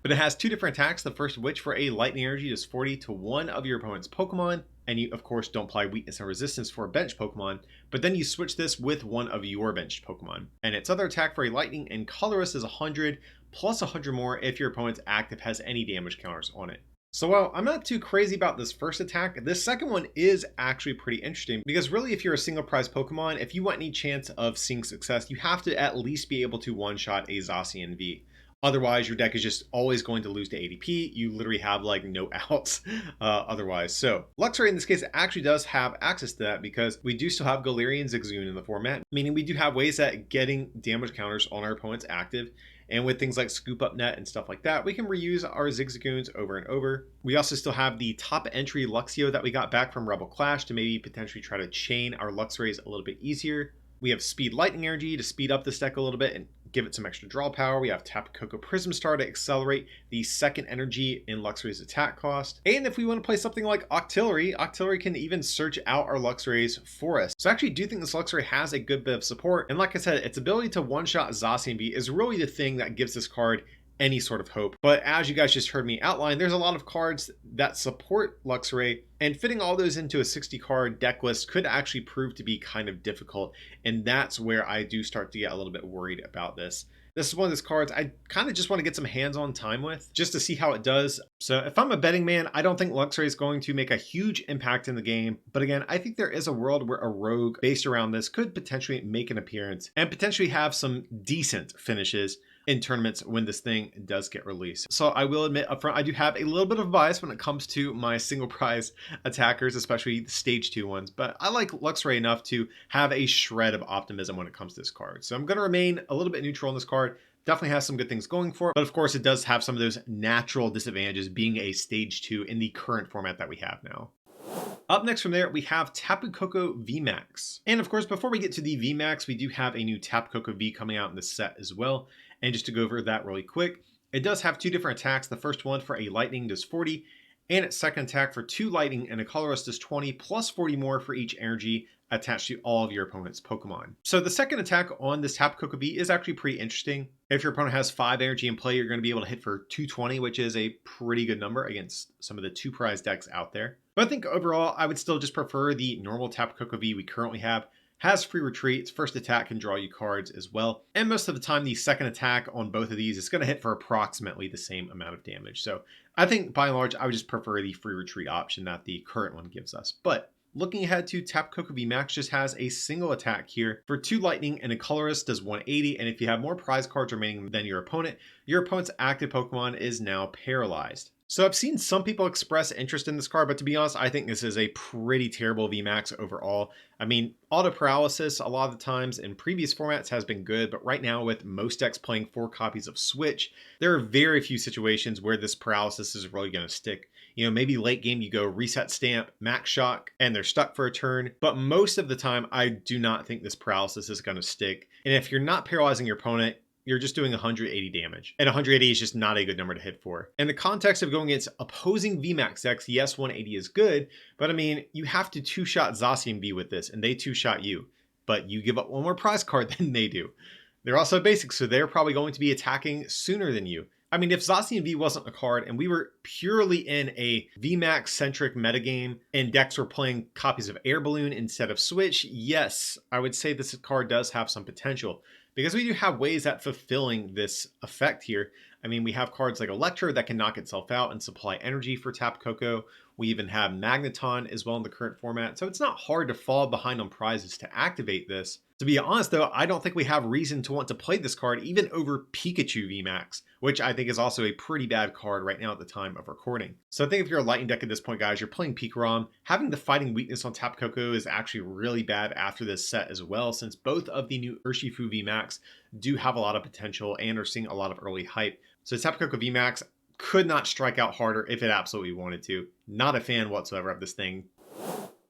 But it has 2 different attacks, the first of which for a lightning energy does 40 to one of your opponent's Pokemon, and you of course don't apply weakness and resistance for a bench Pokemon, but then you switch this with one of your benched Pokemon. And its other attack for a lightning and colorless is 100 plus 100 more if your opponent's active has any damage counters on it. So while I'm not too crazy about this first attack, this second one is actually pretty interesting, because really if you're a single prize Pokemon, if you want any chance of seeing success, you have to at least be able to one-shot a Zacian V. Otherwise, your deck is just always going to lose to ADP. You literally have like no outs otherwise. So Luxray in this case actually does have access to that, because we do still have Galarian Zigzagoon in the format, meaning we do have ways at getting damage counters on our opponent's active. And with things like Scoop Up Net and stuff like that, we can reuse our Zigzagoons over and over. We also still have the top entry Luxio that we got back from Rebel Clash to maybe potentially try to chain our Luxrays a little bit easier. We have Speed Lightning Energy to speed up this deck a little bit and give it some extra draw power. We have Tapu Koko Prism Star to accelerate the second energy in Luxray's attack cost. And if we want to play something like Octillery, Octillery can even search out our Luxrays for us. So I actually do think this Luxray has a good bit of support. And like I said, its ability to one-shot Zacian V is really the thing that gives this card any sort of hope. But as you guys just heard me outline, there's a lot of cards that support Luxray, and fitting all those into a 60 card deck list could actually prove to be kind of difficult. And that's where I do start to get a little bit worried about this. This is one of those cards I kind of just want to get some hands-on time with, just to see how it does. So if I'm a betting man, I don't think Luxray is going to make a huge impact in the game. But again, I think there is a world where a rogue based around this could potentially make an appearance and potentially have some decent finishes in tournaments when this thing does get released. So I will admit upfront, I do have a little bit of bias when it comes to my single prize attackers, especially the stage 2 ones, but I like Luxray enough to have a shred of optimism when it comes to this card. So I'm going to remain a little bit neutral on this card. Definitely has some good things going for it, but of course it does have some of those natural disadvantages being a stage 2 in the current format that we have now. Up next from there, we have Tapu Koko VMAX. And of course, before we get to the VMAX, we do have a new Tapu Koko V coming out in this set as well. And just to go over that really quick, it does have 2 different attacks. The first one for a lightning does 40, and its second attack for 2 lightning and a colorless does 20, plus 40 more for each energy attached to all of your opponent's Pokemon. So the second attack on this Tapu Koko V is actually pretty interesting. If your opponent has 5 energy in play, you're going to be able to hit for 220, which is a pretty good number against some of the 2 prize decks out there. But I think overall, I would still just prefer the normal Tapu Koko V we currently have. Has free retreat, its first attack can draw you cards as well. And most of the time, the second attack on both of these is going to hit for approximately the same amount of damage. So I think by and large, I would just prefer the free retreat option that the current one gives us. But looking ahead to Tapu Koko VMAX just has a single attack here for 2 lightning and a colorless does 180. And if you have more prize cards remaining than your opponent's active Pokemon is now paralyzed. So I've seen some people express interest in this card, but to be honest, I think this is a pretty terrible VMAX overall. I mean, auto paralysis a lot of the times in previous formats has been good, but right now with most decks playing 4 copies of Switch, there are very few situations where this paralysis is really going to stick. You know, maybe late game you go reset stamp, max shock, and they're stuck for a turn. But most of the time, I do not think this paralysis is going to stick. And if you're not paralyzing your opponent, you're just doing 180 damage. And 180 is just not a good number to hit for. In the context of going against opposing VMAX decks, yes, 180 is good, but I mean, you have to 2-shot Zacian V with this, and they 2-shot you. But you give up 1 more prize card than they do. They're also basic, so they're probably going to be attacking sooner than you. I mean, if Zacian V wasn't a card and we were purely in a VMAX-centric metagame and decks were playing copies of Air Balloon instead of Switch, yes, I would say this card does have some potential. Because we do have ways at fulfilling this effect here. I mean, we have cards like Electro that can knock itself out and supply energy for Tapu Koko. We even have Magneton as well in the current format. So it's not hard to fall behind on prizes to activate this. To be honest though, I don't think we have reason to want to play this card even over Pikachu VMAX, which I think is also a pretty bad card right now at the time of recording. So I think if you're a Lightning deck at this point, guys, you're playing Pikarom. Having the fighting weakness on Tapu Koko is actually really bad after this set as well, since both of the new Urshifu VMAX do have a lot of potential and are seeing a lot of early hype. So Tapu Koko VMAX could not strike out harder if it absolutely wanted to. Not a fan whatsoever of this thing.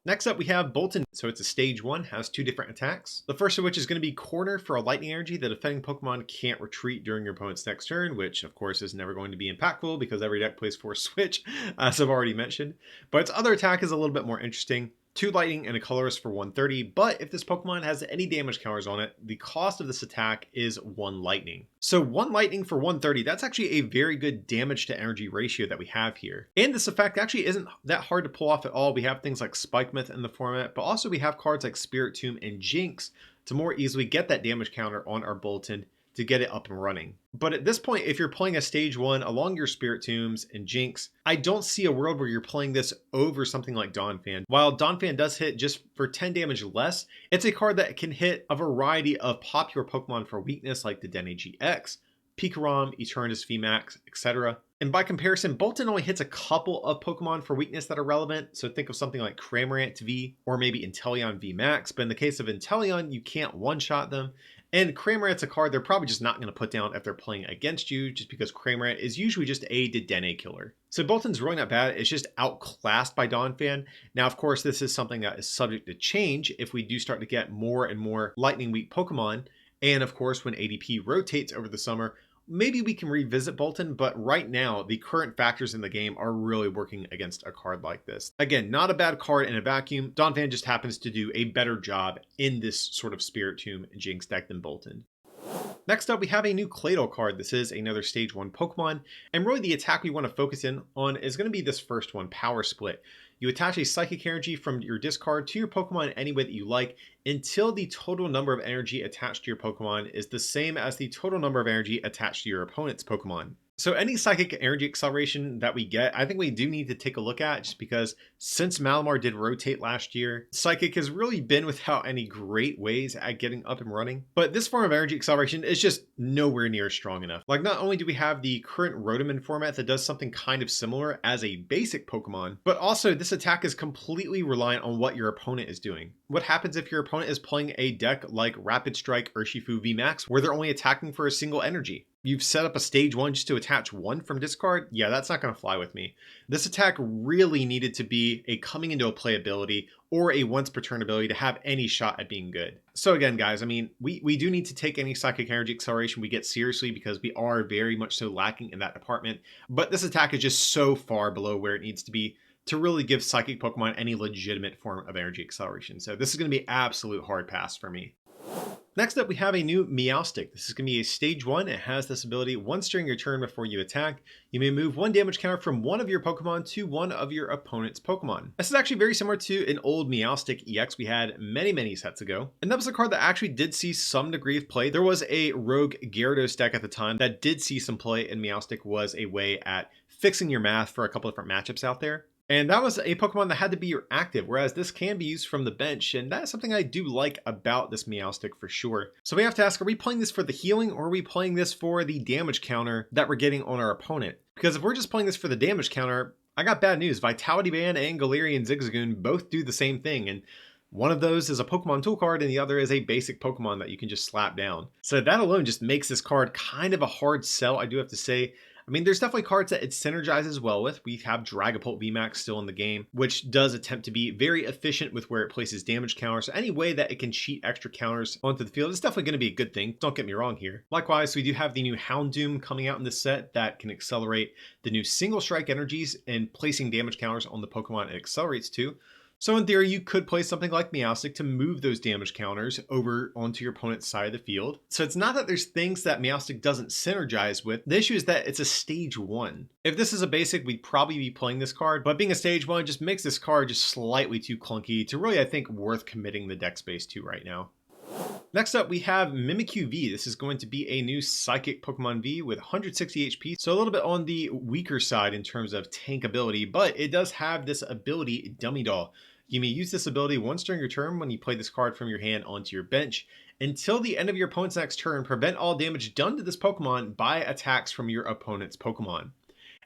Next up, we have Bolton. So it's a stage 1, has 2 different attacks. The first of which is going to be Corner for a lightning energy. The defending Pokemon can't retreat during your opponent's next turn, which of course is never going to be impactful because every deck plays for Switch, as I've already mentioned. But its other attack is a little bit more interesting. 2 lightning and a colorless for 130, but if this Pokemon has any damage counters on it, the cost of this attack is 1 lightning. So 1 lightning for 130, that's actually a very good damage to energy ratio that we have here. And this effect actually isn't that hard to pull off at all. We have things like Spikemuth in the format, but also we have cards like Spiritomb and Jinx to more easily get that damage counter on our Bolton to get it up and running. But at this point, if you're playing a stage 1 along your Spiritombs and Jinx, I don't see a world where you're playing this over something like Donphan. While Donphan does hit just for 10 damage less, it's a card that can hit a variety of popular Pokemon for weakness like the Dedenne GX, Pikarom, Eternatus VMAX, etc. And by comparison, Bolton only hits a couple of Pokemon for weakness that are relevant. So think of something like Cramorant V or maybe Empoleon VMAX. But in the case of Empoleon, you can't one-shot them. And Cramorant's a card they're probably just not going to put down if they're playing against you, just because Cramorant is usually just a Dedenne killer. So Bolton's really not bad. It's just outclassed by Donphan. Now, of course, this is something that is subject to change if we do start to get more and more lightning weak Pokemon. And of course, when ADP rotates over the summer, maybe we can revisit Bolton, but right now, the current factors in the game are really working against a card like this. Again, not a bad card in a vacuum. Donphan just happens to do a better job in this sort of Spiritomb Jinx deck than Bolton. Next up, we have a new Clado card. This is another Stage 1 Pokemon, and really the attack we want to focus in on is going to be this first one, Power Split. You attach a Psychic Energy from your discard to your Pokemon any way that you like until the total number of energy attached to your Pokemon is the same as the total number of energy attached to your opponent's Pokemon. So any Psychic Energy acceleration that we get, I think we do need to take a look at, just because since Malamar did rotate last year, Psychic has really been without any great ways at getting up and running. But this form of energy acceleration is just nowhere near strong enough. Like, not only do we have the current Rotoman format that does something kind of similar as a basic Pokemon, but also this attack is completely reliant on what your opponent is doing. What happens if your opponent is playing a deck like Rapid Strike Urshifu VMAX, where they're only attacking for a single energy? You've set up a stage 1 just to attach 1 from discard? Yeah, that's not going to fly with me. This attack really needed to be a coming into a play ability or a once per turn ability to have any shot at being good. So again, guys, I mean, we do need to take any Psychic Energy acceleration we get seriously, because we are very much so lacking in that department. But this attack is just so far below where it needs to be to really give Psychic Pokemon any legitimate form of energy acceleration. So this is going to be absolute hard pass for me. Next up, we have a new Meowstic. This is going to be a Stage 1. It has this ability: once during your turn before you attack, you may move 1 damage counter from one of your Pokemon to one of your opponent's Pokemon. This is actually very similar to an old Meowstic EX we had many sets ago. And that was a card that actually did see some degree of play. There was a Rogue Gyarados deck at the time that did see some play, and Meowstic was a way at fixing your math for a couple different matchups out there. And that was a Pokemon that had to be your active, whereas this can be used from the bench, and that is something I do like about this Meowstic for sure. So we have to ask, are we playing this for the healing, or are we playing this for the damage counter that we're getting on our opponent? Because if we're just playing this for the damage counter, I got bad news. Vitality Band and Galarian Zigzagoon both do the same thing, and one of those is a Pokemon tool card and the other is a basic Pokemon that you can just slap down. So that alone just makes this card kind of a hard sell, I do have to say. I mean, there's definitely cards that it synergizes well with. We have Dragapult VMAX still in the game, which does attempt to be very efficient with where it places damage counters. So any way that it can cheat extra counters onto the field is definitely going to be a good thing. Don't get me wrong here. Likewise, we do have the new Houndoom coming out in this set that can accelerate the new single strike energies, and placing damage counters on the Pokemon it accelerates to. So in theory, you could play something like Meowstic to move those damage counters over onto your opponent's side of the field. So it's not that there's things that Meowstic doesn't synergize with. The issue is that it's a Stage 1. If this is a basic, we'd probably be playing this card, but being a Stage 1 just makes this card just slightly too clunky to really, I think, worth committing the deck space to right now. Next up, we have Mimikyu V. This is going to be a new Psychic Pokemon V with 160 HP, so a little bit on the weaker side in terms of tank ability, but it does have this ability, Dummy Doll. You may use this ability once during your turn when you play this card from your hand onto your bench. Until the end of your opponent's next turn, prevent all damage done to this Pokemon by attacks from your opponent's Pokemon.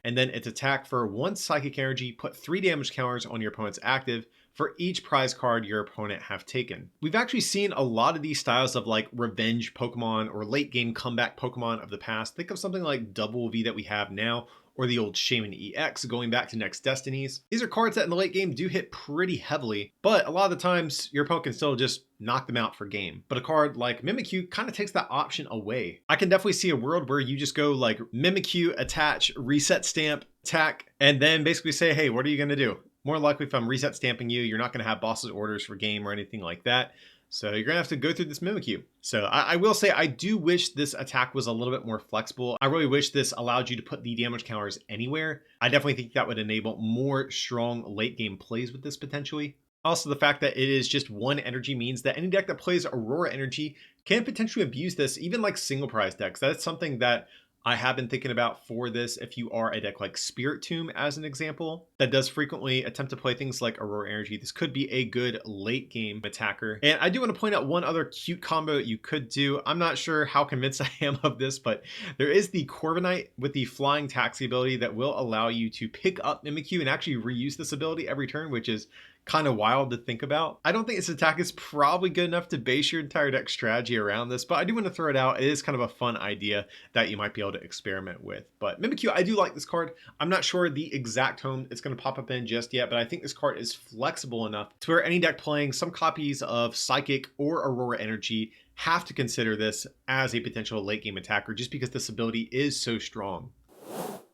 And then its attack for 1 Psychic Energy, put 3 damage counters on your opponent's active for each prize card your opponent have taken. We've actually seen a lot of these styles of like revenge Pokemon or late game comeback Pokemon of the past. Think of something like Double V that we have now, or the old Shaman EX going back to Next Destinies. These are cards that in the late game do hit pretty heavily, but a lot of the times your opponent can still just knock them out for game. But a card like Mimikyu kind of takes that option away. I can definitely see a world where you just go like Mimikyu, attach, reset stamp, attack, and then basically say, hey, what are you going to do? More likely, if I'm reset stamping you, you're not going to have boss's orders for game or anything like that. So you're going to have to go through this Mimikyu. So I will say, I do wish this attack was a little bit more flexible. I really wish this allowed you to put the damage counters anywhere. I definitely think that would enable more strong late game plays with this potentially. Also, the fact that it is just 1 energy means that any deck that plays Aurora Energy can potentially abuse this, even like single prize decks. That's something that I have been thinking about for this. If you are a deck like Spiritomb, as an example, that does frequently attempt to play things like Aurora Energy, this could be a good late game attacker. And I do want to point out one other cute combo that you could do. I'm not sure how convinced I am of this, but there is the Corviknight with the Flying Taxi ability that will allow you to pick up Mimikyu and actually reuse this ability every turn, which is kind of wild to think about. I don't think this attack is probably good enough to base your entire deck strategy around this, but I do want to throw it out. It is kind of a fun idea that you might be able to experiment with. But Mimikyu, I do like this card. I'm not sure the exact home it's going to pop up in just yet, but I think this card is flexible enough to where any deck playing some copies of Psychic or Aurora Energy have to consider this as a potential late game attacker, just because this ability is so strong.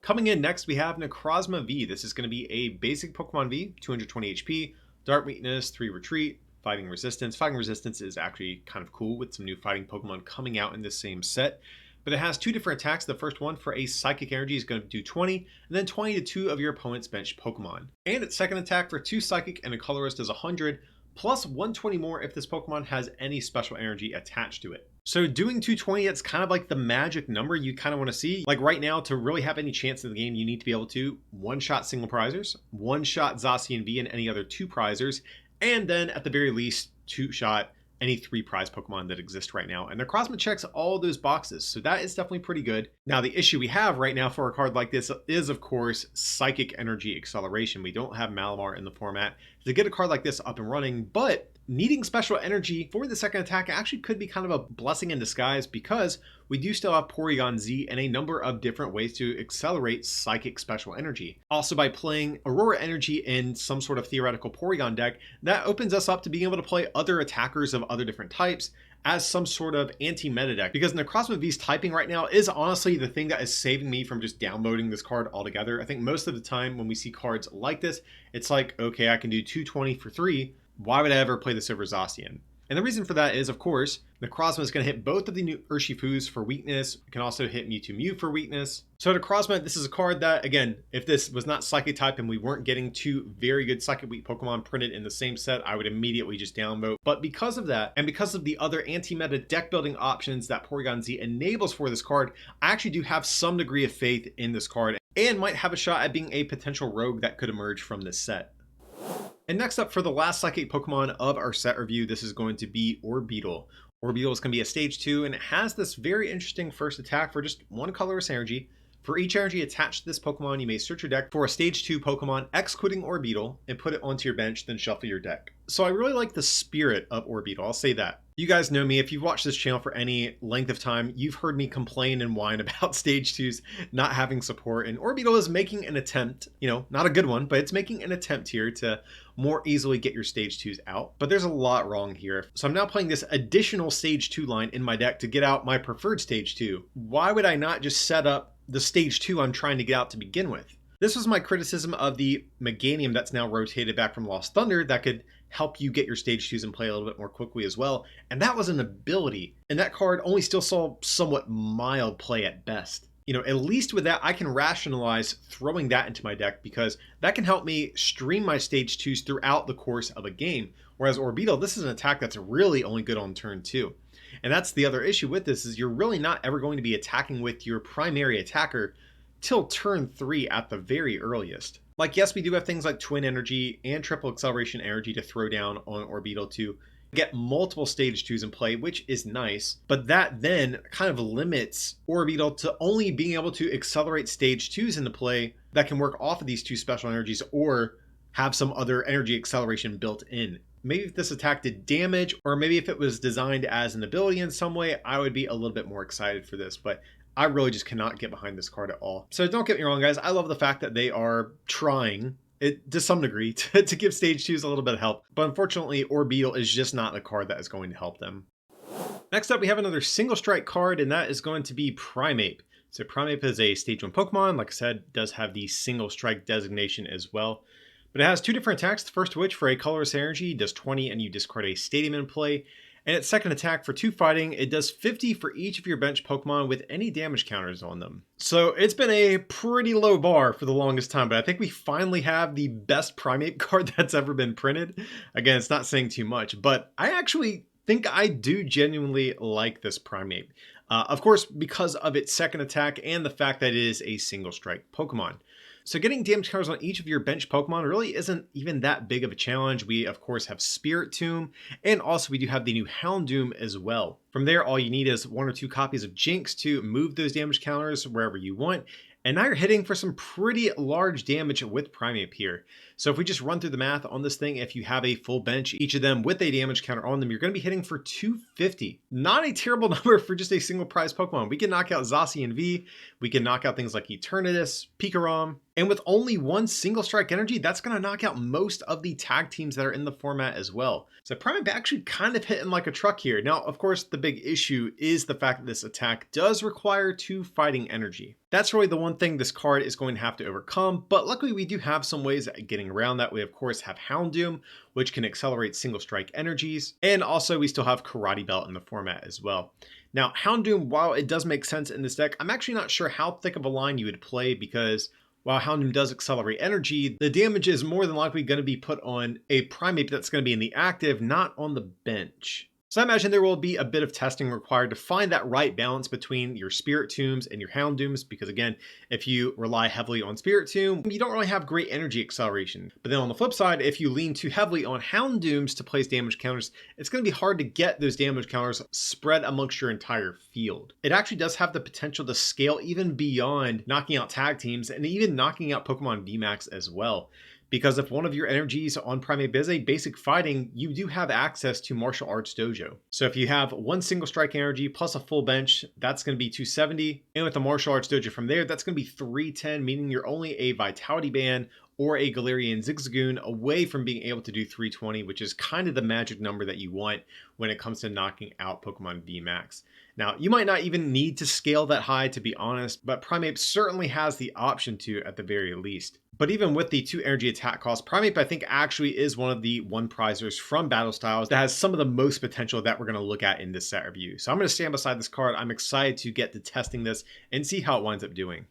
Coming in next, we have Necrozma V. This is going to be a basic Pokemon V, 220 HP, Dark Weakness, 3 Retreat, Fighting Resistance. Fighting Resistance is actually kind of cool with some new fighting Pokemon coming out in the same set. But it has two different attacks. The first one for a Psychic Energy is going to do 20, and then 20 to 2 of your opponent's bench Pokemon. And its second attack for 2 Psychic and a Colorless does 100, plus 120 more if this Pokemon has any special energy attached to it. So doing 220, it's kind of like the magic number you kind of want to see. Like right now, to really have any chance in the game, you need to be able to one-shot single prizers, one-shot Zacian V and any other 2 prizers, and then at the very least, 2-shot any 3 prize Pokemon that exist right now. And Necrozma checks all those boxes, so that is definitely pretty good. Now, the issue we have right now for a card like this is, of course, Psychic Energy Acceleration. We don't have Malamar in the format to get a card like this up and running, but needing special energy for the second attack actually could be kind of a blessing in disguise, because we do still have Porygon Z and a number of different ways to accelerate psychic special energy. Also, by playing Aurora Energy in some sort of theoretical Porygon deck, that opens us up to being able to play other attackers of other different types as some sort of anti-meta deck, because Necrozma V's typing right now is honestly the thing that is saving me from just downloading this card altogether. I think most of the time when we see cards like this, it's like, okay, I can do 220 for 3. Why would I ever play this over Zacian? And the reason for that is, of course, Necrozma is going to hit both of the new Urshifus for weakness. It can also hit Mewtwo Mew for weakness. So Necrozma, this is a card that, again, if this was not Psychic type and we weren't getting 2 very good Psychic weak Pokemon printed in the same set, I would immediately just downvote. But because of that, and because of the other anti-meta deck building options that Porygon Z enables for this card, I actually do have some degree of faith in this card and might have a shot at being a potential rogue that could emerge from this set. And next up, for the last Psychic Pokemon of our set review, this is going to be Orbeetle. Orbeetle is going to be a stage 2, and it has this very interesting first attack for just 1 colorless energy. For each energy attached to this Pokemon, you may search your deck for a stage 2 Pokemon, excluding Orbeetle, and put it onto your bench, then shuffle your deck. So I really like the spirit of Orbeetle, I'll say that. You guys know me, if you've watched this channel for any length of time, you've heard me complain and whine about stage 2s not having support, and Orbeetle is making an attempt, you know, not a good one, but it's making an attempt here to more easily get your stage 2s out. But there's a lot wrong here. So I'm now playing this additional stage 2 line in my deck to get out my preferred stage 2. Why would I not just set up the stage 2 I'm trying to get out to begin with? This was my criticism of the Meganium that's now rotated back from Lost Thunder that could help you get your stage 2s and play a little bit more quickly as well. And that was an ability. And that card only still saw somewhat mild play at best. You know, at least with that, I can rationalize throwing that into my deck, because that can help me stream my stage 2s throughout the course of a game. Whereas Orbeetle, this is an attack that's really only good on turn 2. And that's the other issue with this, is you're really not ever going to be attacking with your primary attacker till turn 3 at the very earliest. Like, yes, we do have things like Twin Energy and Triple Acceleration Energy to throw down on Orbeetle to get multiple stage 2s in play, which is nice, but that then kind of limits Orbeetle to only being able to accelerate stage 2s into play that can work off of these 2 special energies or have some other energy acceleration built in. Maybe if this attack did damage, or maybe if it was designed as an ability in some way, I would be a little bit more excited for this, but I really just cannot get behind this card at all. So don't get me wrong, guys. I love the fact that they are trying it to some degree to give stage 2s a little bit of help. But unfortunately, Orbeetle is just not a card that is going to help them. Next up, we have another single strike card, and that is going to be Primeape. So Primeape is a stage 1 Pokemon. Like I said, does have the single strike designation as well. But it has 2 different attacks. The first of which, for a colorless energy, does 20 and you discard a Stadium in play. And its second attack, for 2 fighting, it does 50 for each of your bench Pokemon with any damage counters on them. So it's been a pretty low bar for the longest time, but I think we finally have the best Primeape card that's ever been printed. Again, it's not saying too much, but I actually think I do genuinely like this Primeape. Of course, because of its second attack and the fact that it is a single strike Pokemon. So getting damage counters on each of your bench Pokemon really isn't even that big of a challenge. We, of course, have Spiritomb, and also we do have the new Houndoom as well. From there, all you need is 1 or 2 copies of Jinx to move those damage counters wherever you want. And now you're hitting for some pretty large damage with Primeape here. So if we just run through the math on this thing, if you have a full bench, each of them with a damage counter on them, you're going to be hitting for 250. Not a terrible number for just a single prize Pokemon. We can knock out Zacian V, we can knock out things like Eternatus, Pikarom, And with only one single strike energy, that's going to knock out most of the tag teams that are in the format as well. So Primeape actually kind of hitting like a truck here. Now, of course, the big issue is the fact that this attack does require 2 fighting energy. That's really the one thing this card is going to have to overcome, but luckily we do have some ways at getting around that. We of course have Houndoom, which can accelerate single strike energies, and also we still have Karate Belt in the format as well. Now, Houndoom, while it does make sense in this deck, I'm actually not sure how thick of a line you would play, because while Houndoom does accelerate energy, the damage is more than likely going to be put on a Primeape that's going to be in the active, not on the bench. So I imagine there will be a bit of testing required to find that right balance between your Spiritombs and your Houndooms, because again, if you rely heavily on Spiritomb, you don't really have great energy acceleration. But then on the flip side, if you lean too heavily on Houndooms to place damage counters, it's going to be hard to get those damage counters spread amongst your entire field. It actually does have the potential to scale even beyond knocking out tag teams and even knocking out Pokemon VMAX as well. Because if one of your energies on Primeape is a basic fighting, you do have access to Martial Arts Dojo. So if you have one single strike energy plus a full bench, that's going to be 270. And with the Martial Arts Dojo from there, that's going to be 310, meaning you're only a Vitality Band or a Galarian Zigzagoon away from being able to do 320, which is kind of the magic number that you want when it comes to knocking out Pokemon VMAX. Now, you might not even need to scale that high, to be honest, but Primeape certainly has the option to at the very least. But even with the 2 energy attack cost, Primeape I think actually is one of the one prizers from Battle Styles that has some of the most potential that we're going to look at in this set review. So I'm going to stand beside this card. I'm excited to get to testing this and see how it winds up doing.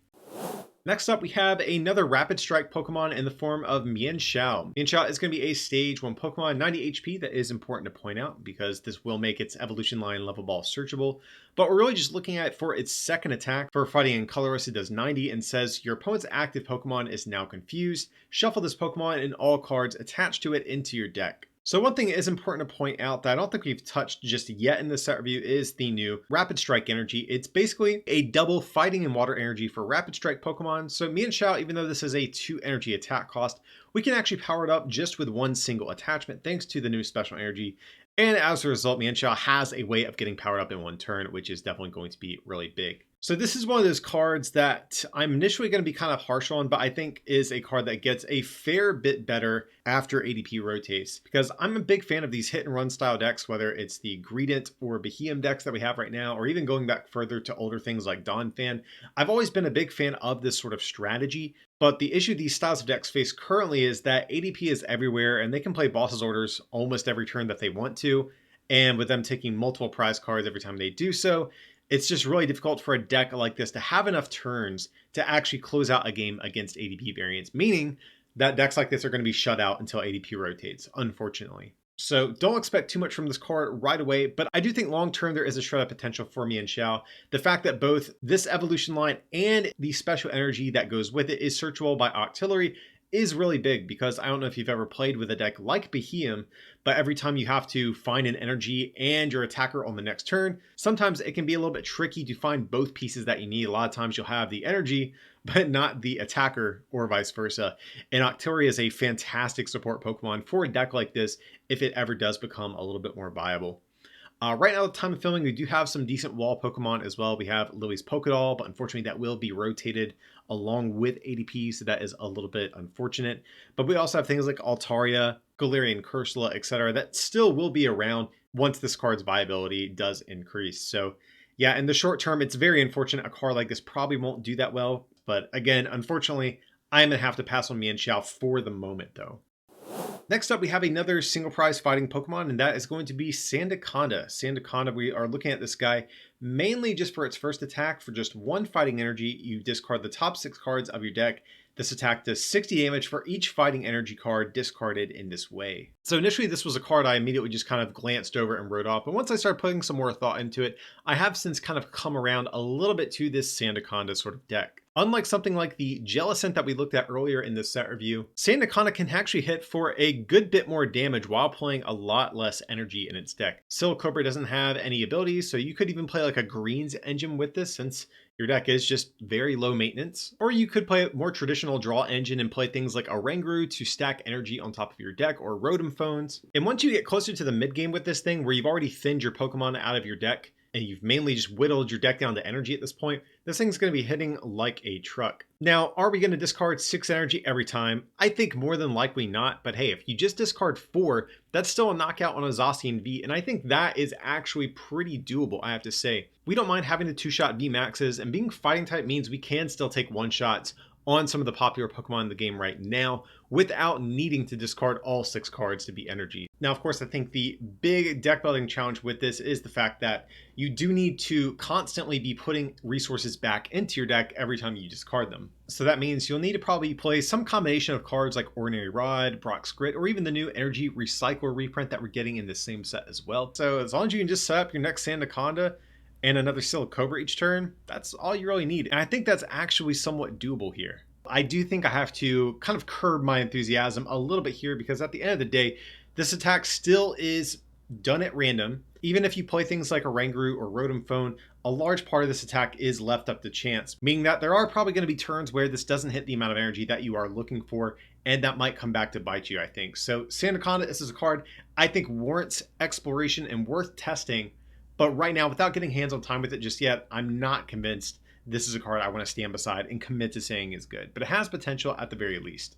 Next up, we have another Rapid Strike Pokemon in the form of Mienshao. Mienshao is going to be a Stage 1 Pokemon, 90 HP. That is important to point out because this will make its evolution line level ball searchable. But we're really just looking at for its second attack. For fighting in colorless, it does 90 and says your opponent's active Pokemon is now confused. Shuffle this Pokemon and all cards attached to it into your deck. So one thing is important to point out that I don't think we've touched just yet in this set review is the new Rapid Strike energy. It's basically a double fighting and water energy for Rapid Strike Pokemon. So Mienshao, even though this is a 2 energy attack cost, we can actually power it up just with one single attachment thanks to the new special energy. And as a result, Mienshao has a way of getting powered up in one turn, which is definitely going to be really big. So this is one of those cards that I'm initially going to be kind of harsh on, but I think is a card that gets a fair bit better after ADP rotates, because I'm a big fan of these hit and run style decks, whether it's the Greedent or Behemoth decks that we have right now, or even going back further to older things like Donphan. I've always been a big fan of this sort of strategy, but the issue these styles of decks face currently is that ADP is everywhere and they can play bosses orders almost every turn that they want to. And with them taking multiple prize cards every time they do so, it's just really difficult for a deck like this to have enough turns to actually close out a game against ADP variants, meaning that decks like this are going to be shut out until ADP rotates, unfortunately. So don't expect too much from this card right away, but I do think long-term there is a shred of potential for Mienshao. The fact that both this evolution line and the special energy that goes with it is searchable by Octillery is really big, because I don't know if you've ever played with a deck like Behemoth, but every time you have to find an energy and your attacker on the next turn, sometimes it can be a little bit tricky to find both pieces that you need. A lot of times you'll have the energy, but not the attacker, or vice versa. And Octillery is a fantastic support Pokemon for a deck like this if it ever does become a little bit more viable. Right now, at the time of filming, we do have some decent wall Pokemon as well. We have Lily's Pokédoll, but unfortunately that will be rotated along with ADP, so that is a little bit unfortunate. But we also have things like Altaria, Galarian Cursula, etc. that still will be around once this card's viability does increase. So yeah, in the short term, it's very unfortunate. A card like this probably won't do that well. But again, unfortunately, I'm going to have to pass on Mienshao for the moment though. Next up, we have another single prize fighting Pokemon, and that is going to be Sandaconda. Sandaconda, we are looking at this guy mainly just for its first attack. For just 1 fighting energy, you discard the top 6 cards of your deck. This attack does 60 damage for each fighting energy card discarded in this way. So initially, this was a card I immediately just kind of glanced over and wrote off. But once I started putting some more thought into it, I have since kind of come around a little bit to this Sandaconda sort of deck. Unlike something like the Jellicent that we looked at earlier in this set review, Sandaconda can actually hit for a good bit more damage while playing a lot less energy in its deck. Silicobra doesn't have any abilities, so you could even play like a Greens engine with this, since your deck is just very low maintenance. Or you could play a more traditional draw engine and play things like a Oranguru to stack energy on top of your deck, or Rotom Phones. And once you get closer to the mid game with this thing, where you've already thinned your Pokemon out of your deck, and you've mainly just whittled your deck down to energy at this point, This thing's going to be hitting like a truck. Now, are we going to discard 6 energy every time? I think more than likely not, but hey, if you just discard 4, that's still a knockout on a Zacian V, and I think that is actually pretty doable, I have to say. We don't mind having the 2-shot VMAXs, and being fighting type means we can still take 1-shots on some of the popular Pokemon in the game right now without needing to discard all 6 cards to be energy. Now, of course, I think the big deck building challenge with this is the fact that you do need to constantly be putting resources back into your deck every time you discard them. So that means you'll need to probably play some combination of cards like Ordinary Rod, Brock's Grit, or even the new Energy Recycler reprint that we're getting in the same set as well. So as long as you can just set up your next Sandaconda and another Silicobra each turn, that's all you really need. And I think that's actually somewhat doable here. I do think I have to kind of curb my enthusiasm a little bit here because at the end of the day, this attack still is done at random. Even if you play things like a Oranguru or Rotom Phone, a large part of this attack is left up to chance, meaning that there are probably going to be turns where this doesn't hit the amount of energy that you are looking for, and that might come back to bite you, I think. So Sandaconda, this is a card I think warrants exploration and worth testing, but right now, without getting hands-on time with it just yet, I'm not convinced this is a card I want to stand beside and commit to saying is good, but it has potential at the very least.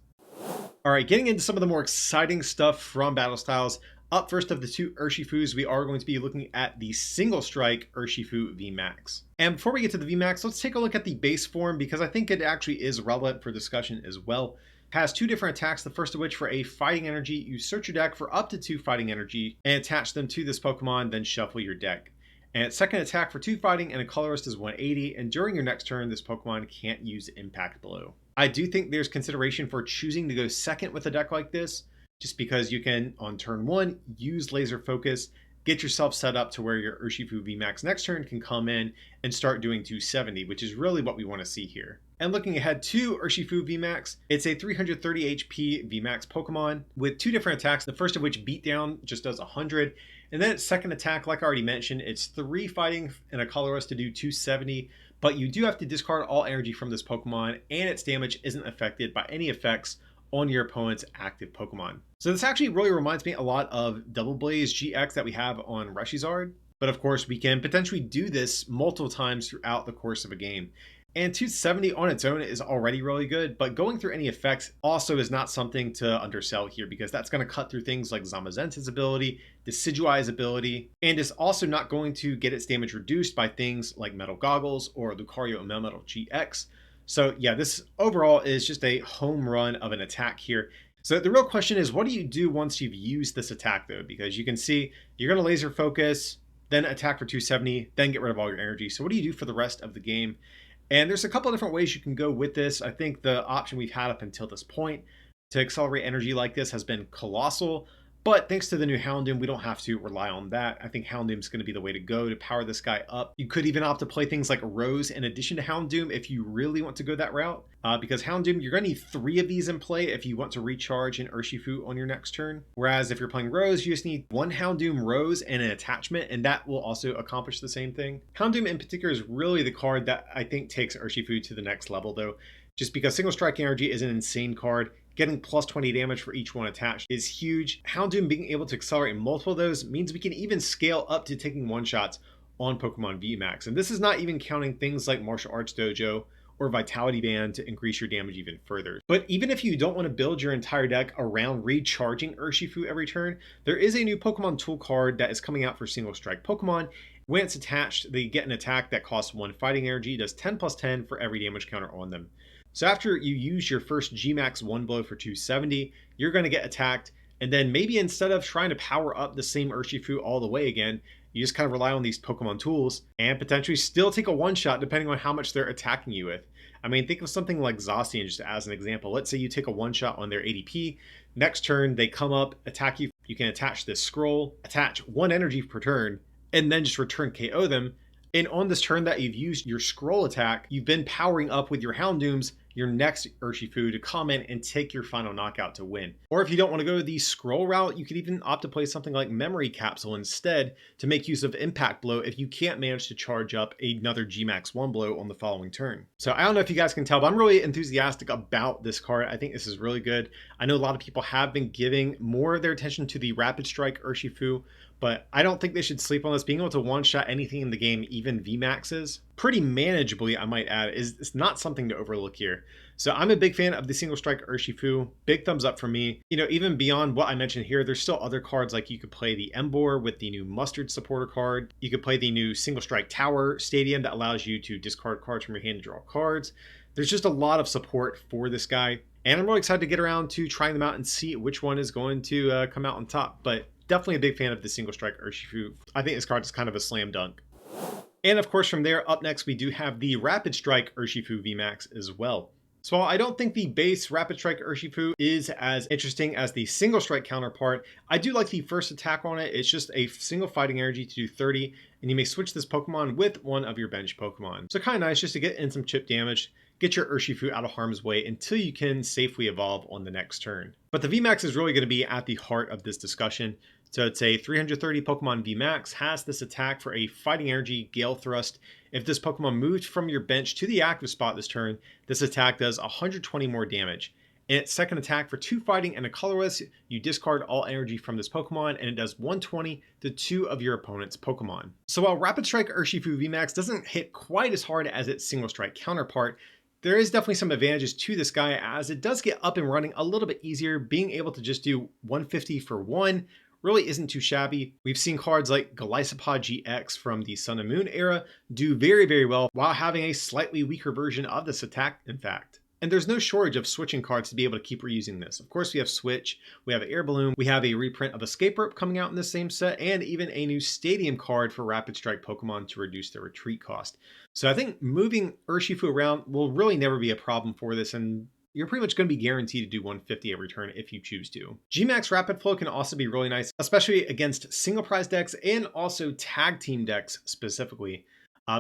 All right, getting into some of the more exciting stuff from Battle Styles. Up first of the 2 Urshifus, we are going to be looking at the single strike Urshifu VMAX. And before we get to the VMAX, let's take a look at the base form because I think it actually is relevant for discussion as well. It has 2 different attacks, the first of which for a fighting energy, you search your deck for up to 2 fighting energy and attach them to this Pokemon, then shuffle your deck. And its second attack for 2 fighting and a colorless is 180, and during your next turn, this Pokemon can't use Impact Blow. I do think there's consideration for choosing to go second with a deck like this, just because you can, on turn 1, use Laser Focus, get yourself set up to where your Urshifu VMAX next turn can come in and start doing 270, which is really what we want to see here. And looking ahead to Urshifu VMAX, it's a 330 HP VMAX Pokemon with 2 different attacks, the first of which Beatdown just does 100, and then its second attack, like I already mentioned, it's 3 fighting and a colorless to do 270, but you do have to discard all energy from this Pokemon, and its damage isn't affected by any effects on your opponent's active Pokemon. So this actually really reminds me a lot of Double Blaze GX that we have on Reshizard, but of course we can potentially do this multiple times throughout the course of a game. And 270 on its own is already really good, but going through any effects also is not something to undersell here because that's going to cut through things like Zamazenta's ability, Decidueye's ability, and is also not going to get its damage reduced by things like Metal Goggles or Lucario and Melmetal GX. So yeah, this overall is just a home run of an attack here. So the real question is, what do you do once you've used this attack though? Because you can see you're going to laser focus, then attack for 270, then get rid of all your energy. So what do you do for the rest of the game? And there's a couple of different ways you can go with this. I think the option we've had up until this point to accelerate energy like this has been Colossal, but thanks to the new Houndoom, we don't have to rely on that. I think Houndoom's going to be the way to go to power this guy up. You could even opt to play things like Rose in addition to Houndoom if you really want to go that route, because Houndoom, you're going to need 3 of these in play if you want to recharge an Urshifu on your next turn. Whereas if you're playing Rose, you just need 1 Houndoom Rose and an attachment, and that will also accomplish the same thing. Houndoom in particular is really the card that I think takes Urshifu to the next level though, just because Single Strike Energy is an insane card. Getting plus 20 damage for each one attached is huge. Houndoom being able to accelerate multiple of those means we can even scale up to taking 1-shots on Pokemon VMAX. And this is not even counting things like Martial Arts Dojo or Vitality Band to increase your damage even further. But even if you don't want to build your entire deck around recharging Urshifu every turn, there is a new Pokemon Tool card that is coming out for Single Strike Pokemon. When it's attached, they get an attack that costs 1 fighting energy, does 10 plus 10 for every damage counter on them. So after you use your first Gmax 1 blow for 270, you're going to get attacked, and then maybe instead of trying to power up the same Urshifu all the way again, you just kind of rely on these Pokemon tools and potentially still take a 1-shot depending on how much they're attacking you with. I mean, think of something like Zacian just as an example. Let's say you take a 1-shot on their ADP. Next turn, they come up, attack you. You can attach this scroll, attach 1 energy per turn, and then just return KO them. And on this turn that you've used your scroll attack, you've been powering up with your Houndooms your next Urshifu to come in and take your final knockout to win. Or if you don't want to go the scroll route, you could even opt to play something like Memory Capsule instead to make use of Impact Blow if you can't manage to charge up another Gmax 1 blow on the following turn. So I don't know if you guys can tell, but I'm really enthusiastic about this card. I think this is really good. I know a lot of people have been giving more of their attention to the Rapid Strike Urshifu, but I don't think they should sleep on this. Being able to 1-shot anything in the game, even VMAXs, pretty manageably, I might add, is not something to overlook here. So I'm a big fan of the single strike Urshifu. Big thumbs up for me. You know, even beyond what I mentioned here, there's still other cards, like you could play the Emboar with the new Mustard supporter card. You could play the new single strike Tower Stadium that allows you to discard cards from your hand to draw cards. There's just a lot of support for this guy. And I'm really excited to get around to trying them out and see which one is going to come out on top. But definitely a big fan of the single strike Urshifu. I think this card is kind of a slam dunk. And of course, from there, up next, we do have the Rapid Strike Urshifu VMAX as well. So while I don't think the base Rapid Strike Urshifu is as interesting as the single strike counterpart, I do like the first attack on it. It's just a single fighting energy to do 30, and you may switch this Pokemon with one of your bench Pokemon. So kind of nice just to get in some chip damage, get your Urshifu out of harm's way until you can safely evolve on the next turn. But the VMAX is really going to be at the heart of this discussion. So it's a 330 Pokemon VMAX, has this attack for a fighting energy Gale Thrust. If this Pokemon moved from your bench to the active spot this turn, this attack does 120 more damage. In its second attack, for 2 fighting and a colorless, you discard all energy from this Pokemon, and it does 120 to 2 of your opponent's Pokemon. So while Rapid Strike Urshifu VMAX doesn't hit quite as hard as its single strike counterpart, there is definitely some advantages to this guy, as it does get up and running a little bit easier. Being able to just do 150 for 1 really isn't too shabby. We've seen cards like Golisopod GX from the Sun and Moon era do very, very well while having a slightly weaker version of this attack, in fact. And there's no shortage of switching cards to be able to keep reusing this. Of course, we have Switch, we have Air Balloon, we have a reprint of Escape Rope coming out in the same set, and even a new Stadium card for Rapid Strike Pokemon to reduce their retreat cost. So I think moving Urshifu around will really never be a problem for this, and you're pretty much going to be guaranteed to do 150 every turn if you choose to. Gmax Rapid Flow can also be really nice, especially against single prize decks and also tag team decks specifically.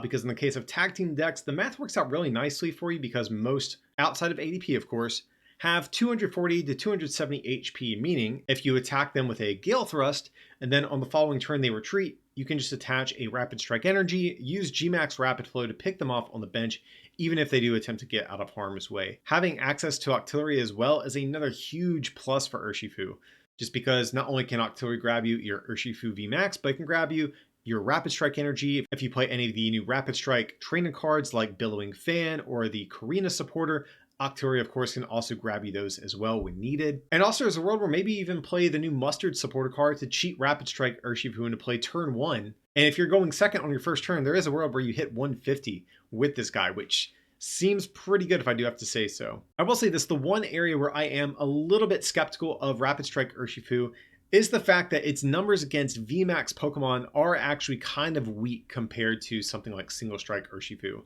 Because in the case of tag team decks, the math works out really nicely for you because most, outside of ADP of course, have 240 to 270 HP, meaning if you attack them with a Gale Thrust and then on the following turn they retreat, you can just attach a Rapid Strike energy, use Gmax Rapid Flow to pick them off on the bench, even if they do attempt to get out of harm's way. Having access to Octillery as well is another huge plus for Urshifu, just because not only can Octillery grab you your Urshifu VMAX, but it can grab you your Rapid Strike energy. If you play any of the new Rapid Strike training cards like Billowing Fan or the Karina supporter, Octillery, of course, can also grab you those as well when needed. And also there's a world where maybe even play the new Mustard supporter card to cheat Rapid Strike Urshifu into play turn 1. And if you're going second on your first turn, there is a world where you hit 150 with this guy, which seems pretty good if I do have to say so. I will say this, the one area where I am a little bit skeptical of Rapid Strike Urshifu is the fact that its numbers against VMAX Pokemon are actually kind of weak compared to something like Single Strike Urshifu.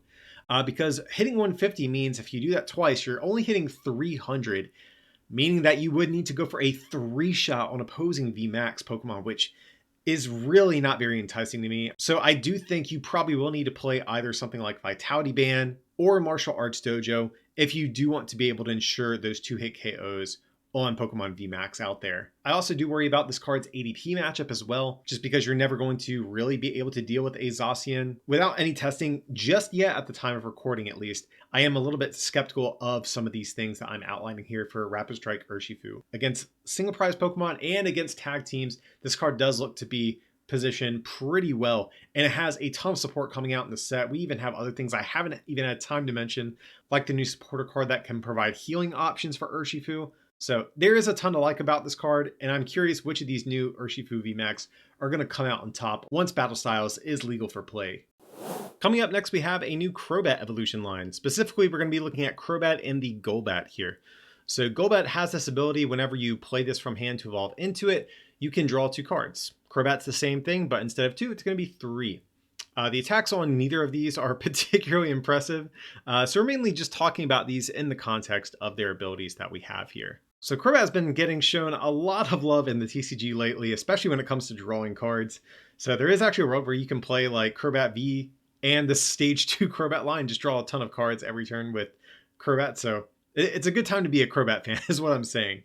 Because hitting 150 means if you do that twice, you're only hitting 300, meaning that you would need to go for a 3-shot on opposing VMAX Pokemon, which is really not very enticing to me. So I do think you probably will need to play either something like Vitality Band or Martial Arts Dojo if you do want to be able to ensure those 2-hit KOs on Pokemon VMAX out there. I also do worry about this card's ADP matchup as well, just because you're never going to really be able to deal with a Zacian without any testing just yet at the time of recording at least. I am a little bit skeptical of some of these things that I'm outlining here for Rapid Strike Urshifu. Against single prize Pokemon and against tag teams, this card does look to be positioned pretty well, and it has a ton of support coming out in the set. We even have other things I haven't even had time to mention, like the new supporter card that can provide healing options for Urshifu. So there is a ton to like about this card, and I'm curious which of these new Urshifu VMAX are going to come out on top once Battle Styles is legal for play. Coming up next, we have a new Crobat evolution line. Specifically, we're going to be looking at Crobat and the Golbat here. So Golbat has this ability whenever you play this from hand to evolve into it, you can draw 2 cards. Crobat's the same thing, but instead of 2, it's going to be 3. The attacks on neither of these are particularly impressive, so we're mainly just talking about these in the context of their abilities that we have here. So Crobat has been getting shown a lot of love in the TCG lately, especially when it comes to drawing cards. So there is actually a world where you can play like Crobat V and the Stage 2 Crobat line, just draw a ton of cards every turn with Crobat. So it's a good time to be a Crobat fan is what I'm saying.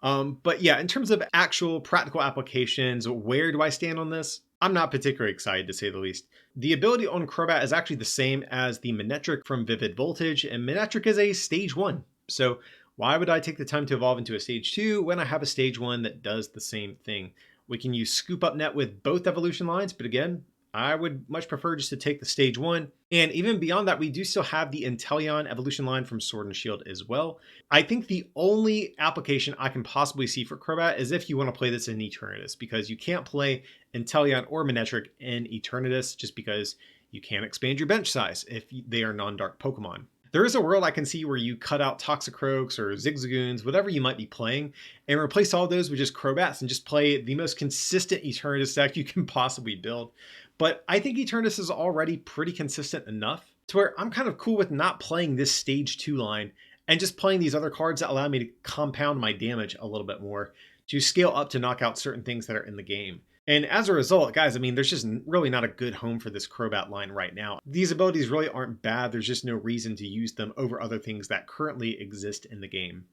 But yeah, in terms of actual practical applications, where do I stand on this? I'm not particularly excited, to say the least. The ability on Crobat is actually the same as the Manectric from Vivid Voltage, and Manectric is a Stage 1. So why would I take the time to evolve into a Stage 2 when I have a Stage 1 that does the same thing? We can use Scoop Up Net with both evolution lines, but again, I would much prefer just to take the stage 1. And even beyond that, we do still have the Inteleon evolution line from Sword and Shield as well. I think the only application I can possibly see for Crobat is if you want to play this in Eternatus, because you can't play Inteleon or Manectric in Eternatus just because you can't expand your bench size if they are non-dark Pokemon. There is a world I can see where you cut out Toxicroaks or Zigzagoons, whatever you might be playing, and replace all those with just Crobats and just play the most consistent Eternatus deck you can possibly build. But I think Eternatus is already pretty consistent enough to where I'm kind of cool with not playing this stage 2 line and just playing these other cards that allow me to compound my damage a little bit more to scale up to knock out certain things that are in the game. And as a result, guys, I mean, there's just really not a good home for this Crobat line right now. These abilities really aren't bad. There's just no reason to use them over other things that currently exist in the game.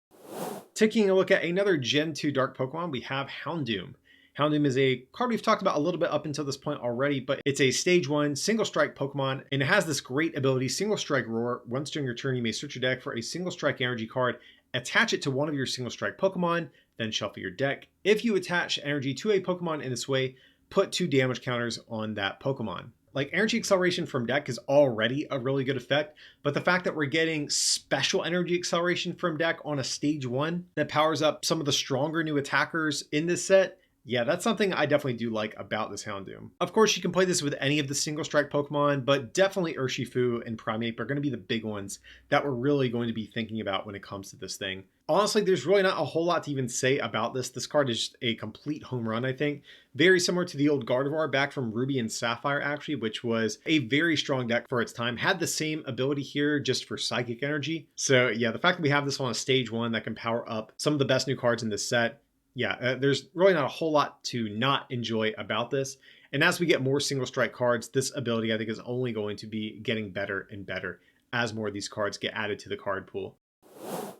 Taking a look at another Gen 2 Dark Pokemon, we have Houndoom. Houndoom is a card we've talked about a little bit up until this point already, but it's a stage 1 single strike Pokemon, and it has this great ability, Single Strike Roar. Once during your turn, you may search your deck for a single strike energy card, attach it to one of your single strike Pokemon, then shuffle your deck. If you attach energy to a Pokemon in this way, put 2 damage counters on that Pokemon. Like, energy acceleration from deck is already a really good effect, but the fact that we're getting special energy acceleration from deck on a stage 1 that powers up some of the stronger new attackers in this set, yeah, that's something I definitely do like about this Houndoom. Of course, you can play this with any of the single strike Pokemon, but definitely Urshifu and Primeape are going to be the big ones that we're really going to be thinking about when it comes to this thing. Honestly, there's really not a whole lot to even say about this. This card is just a complete home run, I think. Very similar to the old Gardevoir back from Ruby and Sapphire, actually, which was a very strong deck for its time. Had the same ability here just for Psychic Energy. So yeah, the fact that we have this on a stage 1 that can power up some of the best new cards in this set, yeah, there's really not a whole lot to not enjoy about this. And as we get more single strike cards, this ability I think is only going to be getting better and better as more of these cards get added to the card pool.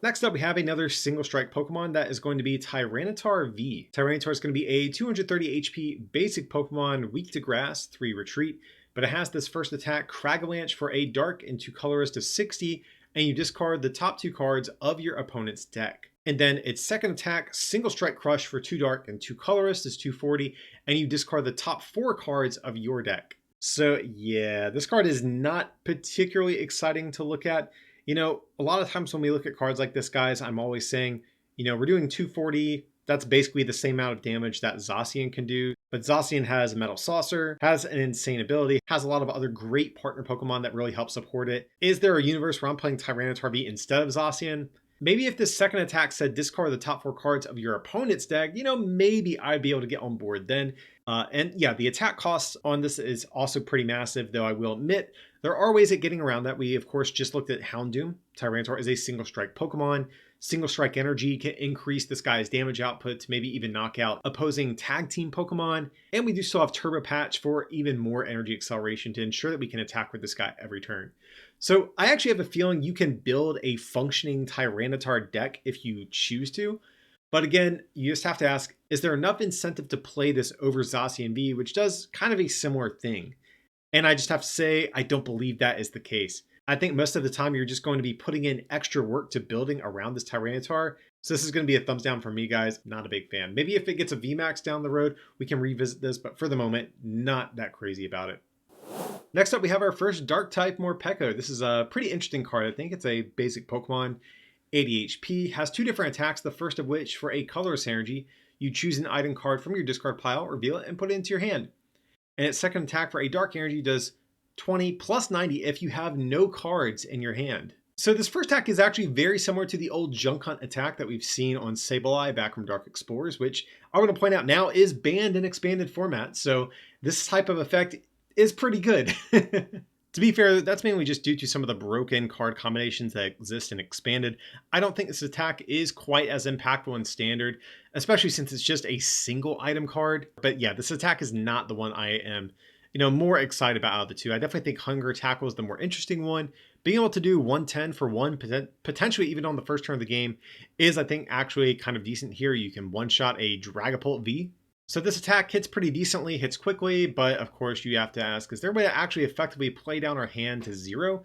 Next up, we have another single strike Pokemon that is going to be Tyranitar V. Tyranitar is going to be a 230 HP basic Pokemon, weak to grass, 3 retreat, but it has this first attack, Cragalanche, for a dark and 2 colorless to 60, and you discard the top 2 cards of your opponent's deck. And then its second attack, Single Strike Crush, for 2 dark and 2 colorless is 240, and you discard the top 4 cards of your deck. So yeah, this card is not particularly exciting to look at. You know, a lot of times when we look at cards like this, guys, I'm always saying, you know, we're doing 240. That's basically the same amount of damage that Zacian can do. But Zacian has Metal Saucer, has an insane ability, has a lot of other great partner Pokemon that really help support it. Is there a universe where I'm playing Tyranitar V instead of Zacian? Maybe if this second attack said discard the top 4 cards of your opponent's deck, you know, maybe I'd be able to get on board then. And yeah, the attack cost on this is also pretty massive, though I will admit there are ways at getting around that. We, of course, just looked at Houndoom. Tyranitar is a single strike Pokemon. Single strike energy can increase this guy's damage output to maybe even knock out opposing tag team Pokemon. And we do still have Turbo Patch for even more energy acceleration to ensure that we can attack with this guy every turn. So I actually have a feeling you can build a functioning Tyranitar deck if you choose to. But again, you just have to ask, is there enough incentive to play this over Zacian V, which does kind of a similar thing? And I just have to say, I don't believe that is the case. I think most of the time you're just going to be putting in extra work to building around this Tyranitar. So this is going to be a thumbs down for me, guys. Not a big fan. Maybe if it gets a VMAX down the road, we can revisit this. But for the moment, not that crazy about it. Next up, we have our first Dark type Morpeko. This is a pretty interesting card. I think it's a basic Pokemon. 80 HP, has 2 different attacks, the first of which, for a colorless energy, you choose an item card from your discard pile, reveal it, and put it into your hand. And its second attack for a dark energy does 20 plus 90 if you have no cards in your hand. So this first attack is actually very similar to the old Junk Hunt attack that we've seen on Sableye back from Dark Explorers, which I want to point out now is banned in expanded format. So this type of effect is pretty good. To be fair, that's mainly just due to some of the broken card combinations that exist in Expanded. I don't think this attack is quite as impactful in Standard, especially since it's just a single item card. But yeah, this attack is not the one I am, more excited about out of the two. I definitely think Hunger Tackle is the more interesting one. Being able to do 110 for 1, potentially even on the first turn of the game, is, I think, actually kind of decent here. You can one-shot a Dragapult V. So this attack hits pretty decently, hits quickly, but of course you have to ask, is there a way to actually effectively play down our hand to 0?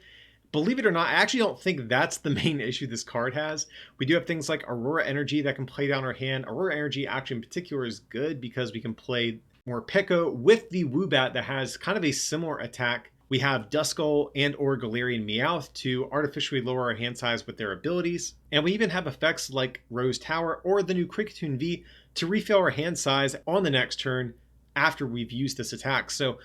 Believe it or not, I actually don't think that's the main issue this card has. We do have things like Aurora Energy that can play down our hand. Aurora Energy actually in particular is good because we can play Morpeko with the Woobat that has kind of a similar attack. We have Duskull and or Galarian Meowth to artificially lower our hand size with their abilities. And we even have effects like Rose Tower or the new Cricketoon V to refill our hand size on the next turn after we've used this attack. So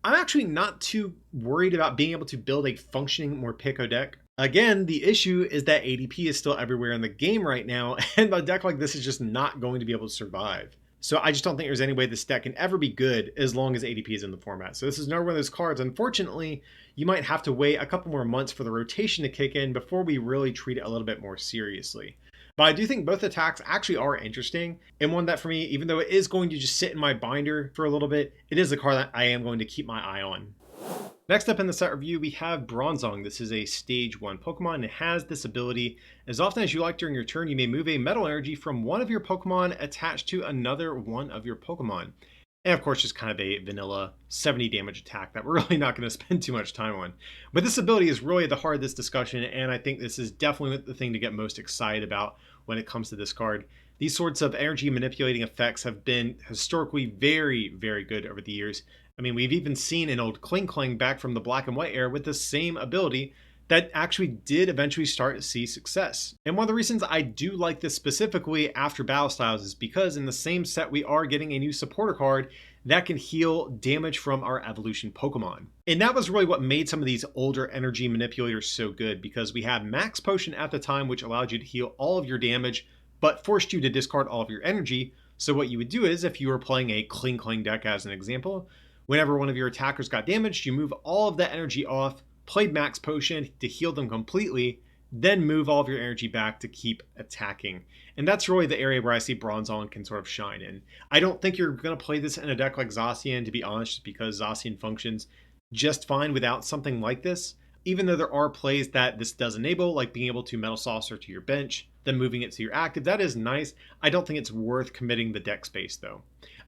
I'm actually not too worried about being able to build a functioning Morpeko deck. Again, the issue is that ADP is still everywhere in the game right now, and a deck like this is just not going to be able to survive. So I just don't think there's any way this deck can ever be good as long as ADP is in the format. So this is another one of those cards. Unfortunately, you might have to wait a couple more months for the rotation to kick in before we really treat it a little bit more seriously. But I do think both attacks actually are interesting, and one that for me, even though it is going to just sit in my binder for a little bit, it is a card that I am going to keep my eye on. Next up in the set review, we have Bronzong. This is a stage 1 Pokemon, and it has this ability. As often as you like during your turn, you may move a metal energy from one of your Pokemon attached to another one of your Pokemon. And of course, just kind of a vanilla 70 damage attack that we're really not going to spend too much time on. But this ability is really the heart of this discussion, and I think this is definitely the thing to get most excited about when it comes to this card. These sorts of energy manipulating effects have been historically very, very good over the years. I mean, we've even seen an old Kling back from the Black and White era with the same ability that actually did eventually start to see success. And one of the reasons I do like this specifically after Battle Styles is because in the same set we are getting a new supporter card that can heal damage from our evolution Pokemon. And that was really what made some of these older energy manipulators so good, because we had Max Potion at the time, which allowed you to heal all of your damage, but forced you to discard all of your energy. So what you would do is, if you were playing a Kling deck as an example, whenever one of your attackers got damaged, you move all of that energy off, played Max Potion to heal them completely, then move all of your energy back to keep attacking. And that's really the area where I see Bronzong can sort of shine in. I don't think you're going to play this in a deck like Zacian, to be honest, because Zacian functions just fine without something like this. Even though there are plays that this does enable, like being able to Metal Saucer to your bench, then moving it to your active, that is nice. I don't think it's worth committing the deck space though.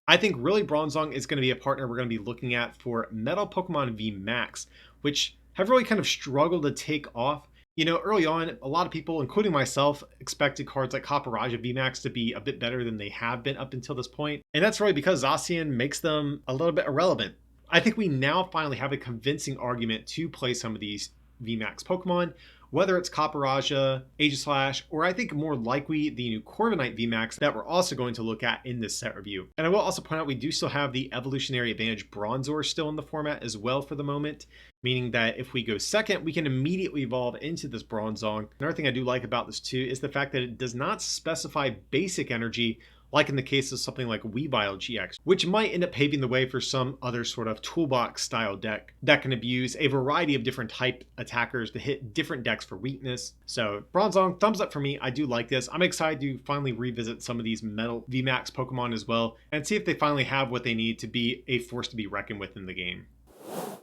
I think really Bronzong is going to be a partner we're going to be looking at for Metal Pokemon VMAX, which have really kind of struggled to take off. You know, early on, a lot of people, including myself, expected cards like Copperajah VMAX to be a bit better than they have been up until this point. And that's really because Zacian makes them a little bit irrelevant. I think we now finally have a convincing argument to play some of these VMAX Pokemon, whether it's Copperajah, Aegislash, or I think more likely the new Corviknight VMAX that we're also going to look at in this set review. And I will also point out we do still have the Evolutionary Advantage Bronzor still in the format as well for the moment, meaning that if we go second, we can immediately evolve into this Bronzong. Another thing I do like about this too is the fact that it does not specify basic energy, like in the case of something like Weavile GX, which might end up paving the way for some other sort of toolbox style deck that can abuse a variety of different type attackers to hit different decks for weakness. So Bronzong, thumbs up for me. I do like this. I'm excited to finally revisit some of these Metal VMAX Pokemon as well and see if they finally have what they need to be a force to be reckoned with in the game.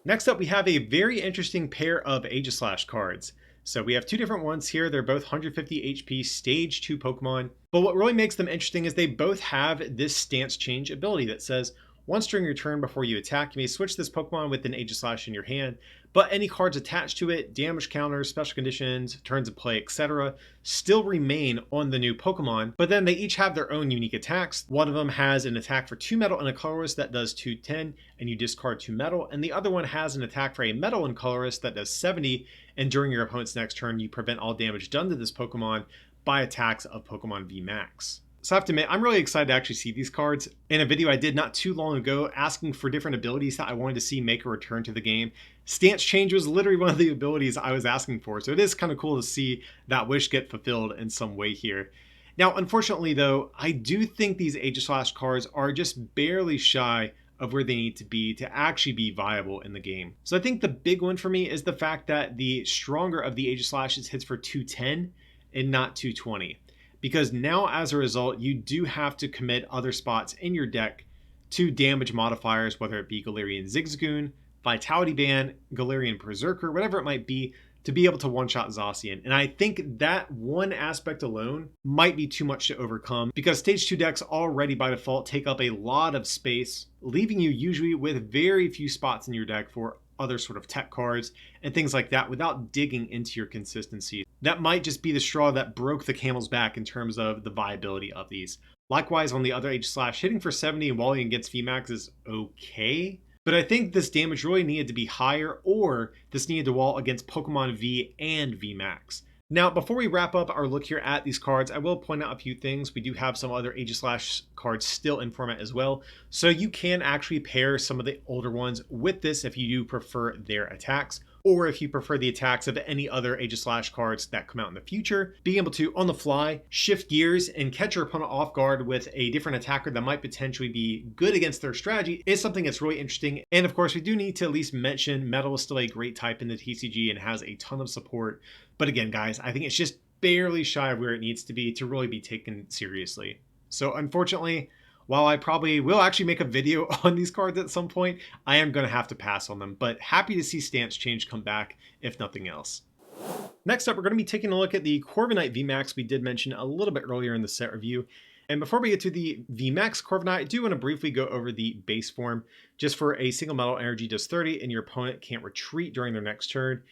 Next up, we have a very interesting pair of Aegislash cards. So we have two different ones here. They're both 150 HP stage 2 Pokemon. But what really makes them interesting is they both have this stance change ability that says, once during your turn before you attack, you may switch this Pokemon with an Aegislash in your hand, but any cards attached to it, damage counters, special conditions, turns of play, etc., still remain on the new Pokemon, but then they each have their own unique attacks. One of them has an attack for 2 metal and a colorless that does 210, and you discard 2 metal, and the other one has an attack for a metal and colorless that does 70, and during your opponent's next turn, you prevent all damage done to this Pokemon by attacks of Pokemon VMAX. So I have to admit, I'm really excited to actually see these cards. In a video I did not too long ago asking for different abilities that I wanted to see make a return to the game, Stance Change was literally one of the abilities I was asking for. So it is kind of cool to see that wish get fulfilled in some way here. Now, unfortunately though, I do think these Aegislash cards are just barely shy of where they need to be to actually be viable in the game. So I think the big one for me is the fact that the stronger of the Aegislashes hits for 210 and not 220. Because now as a result, you do have to commit other spots in your deck to damage modifiers, whether it be Galarian Zigzagoon, Vitality Band, Galarian Berserker, whatever it might be, to be able to one-shot Zacian. And I think that one aspect alone might be too much to overcome, because stage 2 decks already by default take up a lot of space, leaving you usually with very few spots in your deck for other sort of tech cards and things like that without digging into your consistency. That might just be the straw that broke the camel's back in terms of the viability of these. Likewise, on the other Aegislash, hitting for 70 and walling against VMAX is okay. But I think this damage really needed to be higher, or this needed to wall against Pokemon V and VMAX. Now, before we wrap up our look here at these cards, I will point out a few things. We do have some other Aegislash cards still in format as well, so you can actually pair some of the older ones with this if you do prefer their attacks, or if you prefer the attacks of any other Aegislash cards that come out in the future. Being able to, on the fly, shift gears and catch your opponent off guard with a different attacker that might potentially be good against their strategy is something that's really interesting. And of course, we do need to at least mention Metal is still a great type in the TCG and has a ton of support. But again, guys, I think it's just barely shy of where it needs to be to really be taken seriously. So unfortunately, while I probably will actually make a video on these cards at some point, I am going to have to pass on them, but happy to see Stance Change come back, if nothing else. Next up, we're going to be taking a look at the Corviknight VMAX we did mention a little bit earlier in the set review. And before we get to the VMAX Corviknight, I do want to briefly go over the base form. Just for a single metal energy does 30, and your opponent can't retreat during their next turn.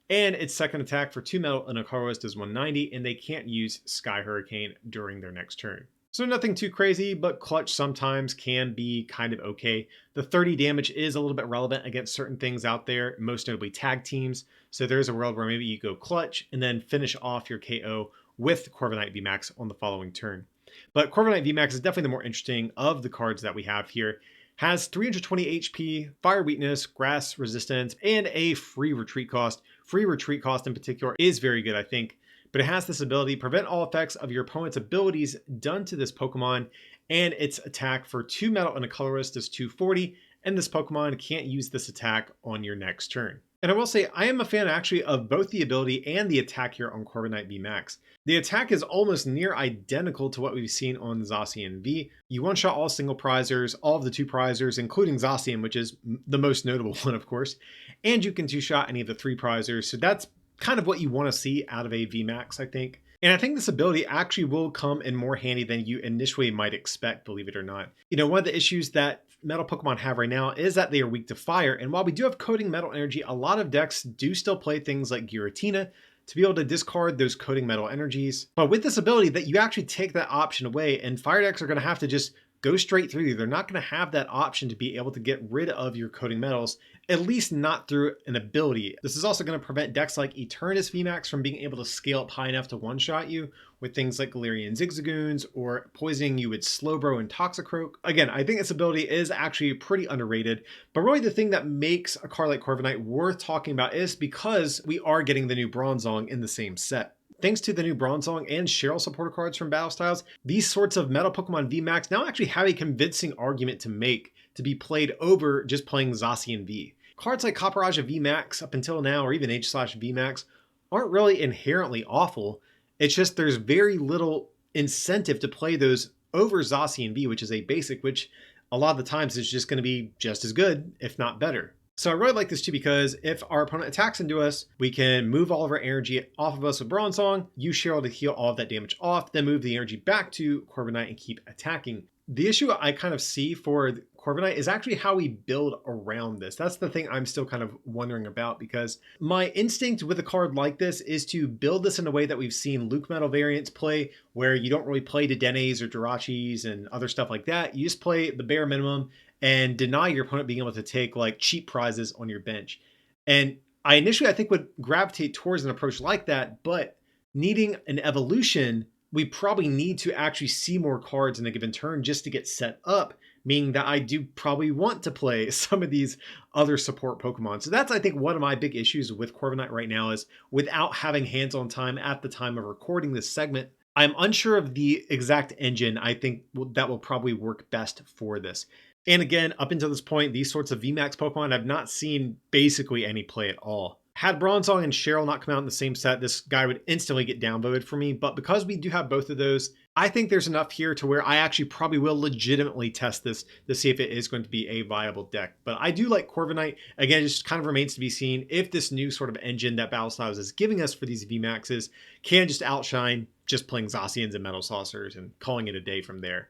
And its second attack for 2 metal and a colorless does 190, and they can't use Sky Hurricane during their next turn. So nothing too crazy, but clutch sometimes can be kind of okay. The 30 damage is a little bit relevant against certain things out there, most notably tag teams. So there's a world where maybe you go clutch and then finish off your KO with Corviknight VMAX on the following turn. But Corviknight VMAX is definitely the more interesting of the cards that we have here. Has 320 HP, fire weakness, grass resistance, and a free retreat cost. Free retreat cost in particular is very good, I think. But it has this ability, prevent all effects of your opponent's abilities done to this Pokemon, and its attack for 2 metal and a colorless does 240, and this Pokemon can't use this attack on your next turn. And I will say, I am a fan actually of both the ability and the attack here on Corviknight VMAX. The attack is almost near identical to what we've seen on Zacian V. You one-shot all single prizers, all of the 2 prizers, including Zacian, which is the most notable one, of course. And you can 2-shot any of the 3 prizers, so that's kind of what you want to see out of a VMAX, I think. And I think this ability actually will come in more handy than you initially might expect, believe it or not. You know, one of the issues that metal Pokemon have right now is that they are weak to fire, and while we do have Coating Metal energy, a lot of decks do still play things like Giratina to be able to discard those Coating Metal energies. But with this ability, that you actually take that option away, and fire decks are going to have to just go straight through you. They're not going to have that option to be able to get rid of your Coating Metals, at least not through an ability. This is also going to prevent decks like Eternus VMAX from being able to scale up high enough to one-shot you with things like Galarian Zigzagoons or poisoning you with Slowbro and Toxicroak. Again, I think this ability is actually pretty underrated, but really the thing that makes a card like Corviknight worth talking about is because we are getting the new Bronzong in the same set. Thanks to the new Bronzong and Cheryl supporter cards from Battle Styles, these sorts of Metal Pokemon VMAX now actually have a convincing argument to make to be played over just playing Zacian V. Cards like Copperajah VMAX up until now, or even Aegislash VMAX, aren't really inherently awful. It's just there's very little incentive to play those over Zacian V, which is a basic, which a lot of the times is just going to be just as good, if not better. So I really like this too because if our opponent attacks into us, we can move all of our energy off of us with Bronzong, use Cheryl to heal all of that damage off, then move the energy back to Corviknight and keep attacking. The issue I kind of see for Corviknight is actually how we build around this. That's the thing I'm still kind of wondering about, because my instinct with a card like this is to build this in a way that we've seen Luke Metal variants play, where you don't really play Dedennes or Jirachis and other stuff like that. You just play the bare minimum and deny your opponent being able to take like cheap prizes on your bench. And I initially, I think, would gravitate towards an approach like that, but needing an evolution, we probably need to actually see more cards in a given turn just to get set up, meaning that I do probably want to play some of these other support Pokemon. So that's, I think, one of my big issues with Corviknight right now is without having hands-on time at the time of recording this segment, I'm unsure of the exact engine I think that will probably work best for this. And again, up until this point, these sorts of VMAX Pokemon have not seen basically any play at all. Had Bronzong and Cheryl not come out in the same set, this guy would instantly get downvoted for me. But because we do have both of those, I think there's enough here to where I actually probably will legitimately test this to see if it is going to be a viable deck. But I do like Corviknight. Again, it just kind of remains to be seen if this new sort of engine that Battle Styles is giving us for these VMAXs can just outshine just playing Zacians and Metal Saucers and calling it a day from there.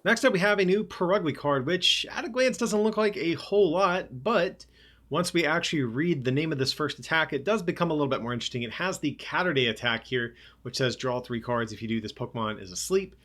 Next up, we have a new Perugly card, which at a glance doesn't look like a whole lot, but once we actually read the name of this first attack, it does become a little bit more interesting. It has the Catterday attack here, which says draw 3 cards if you do this Pokemon is asleep.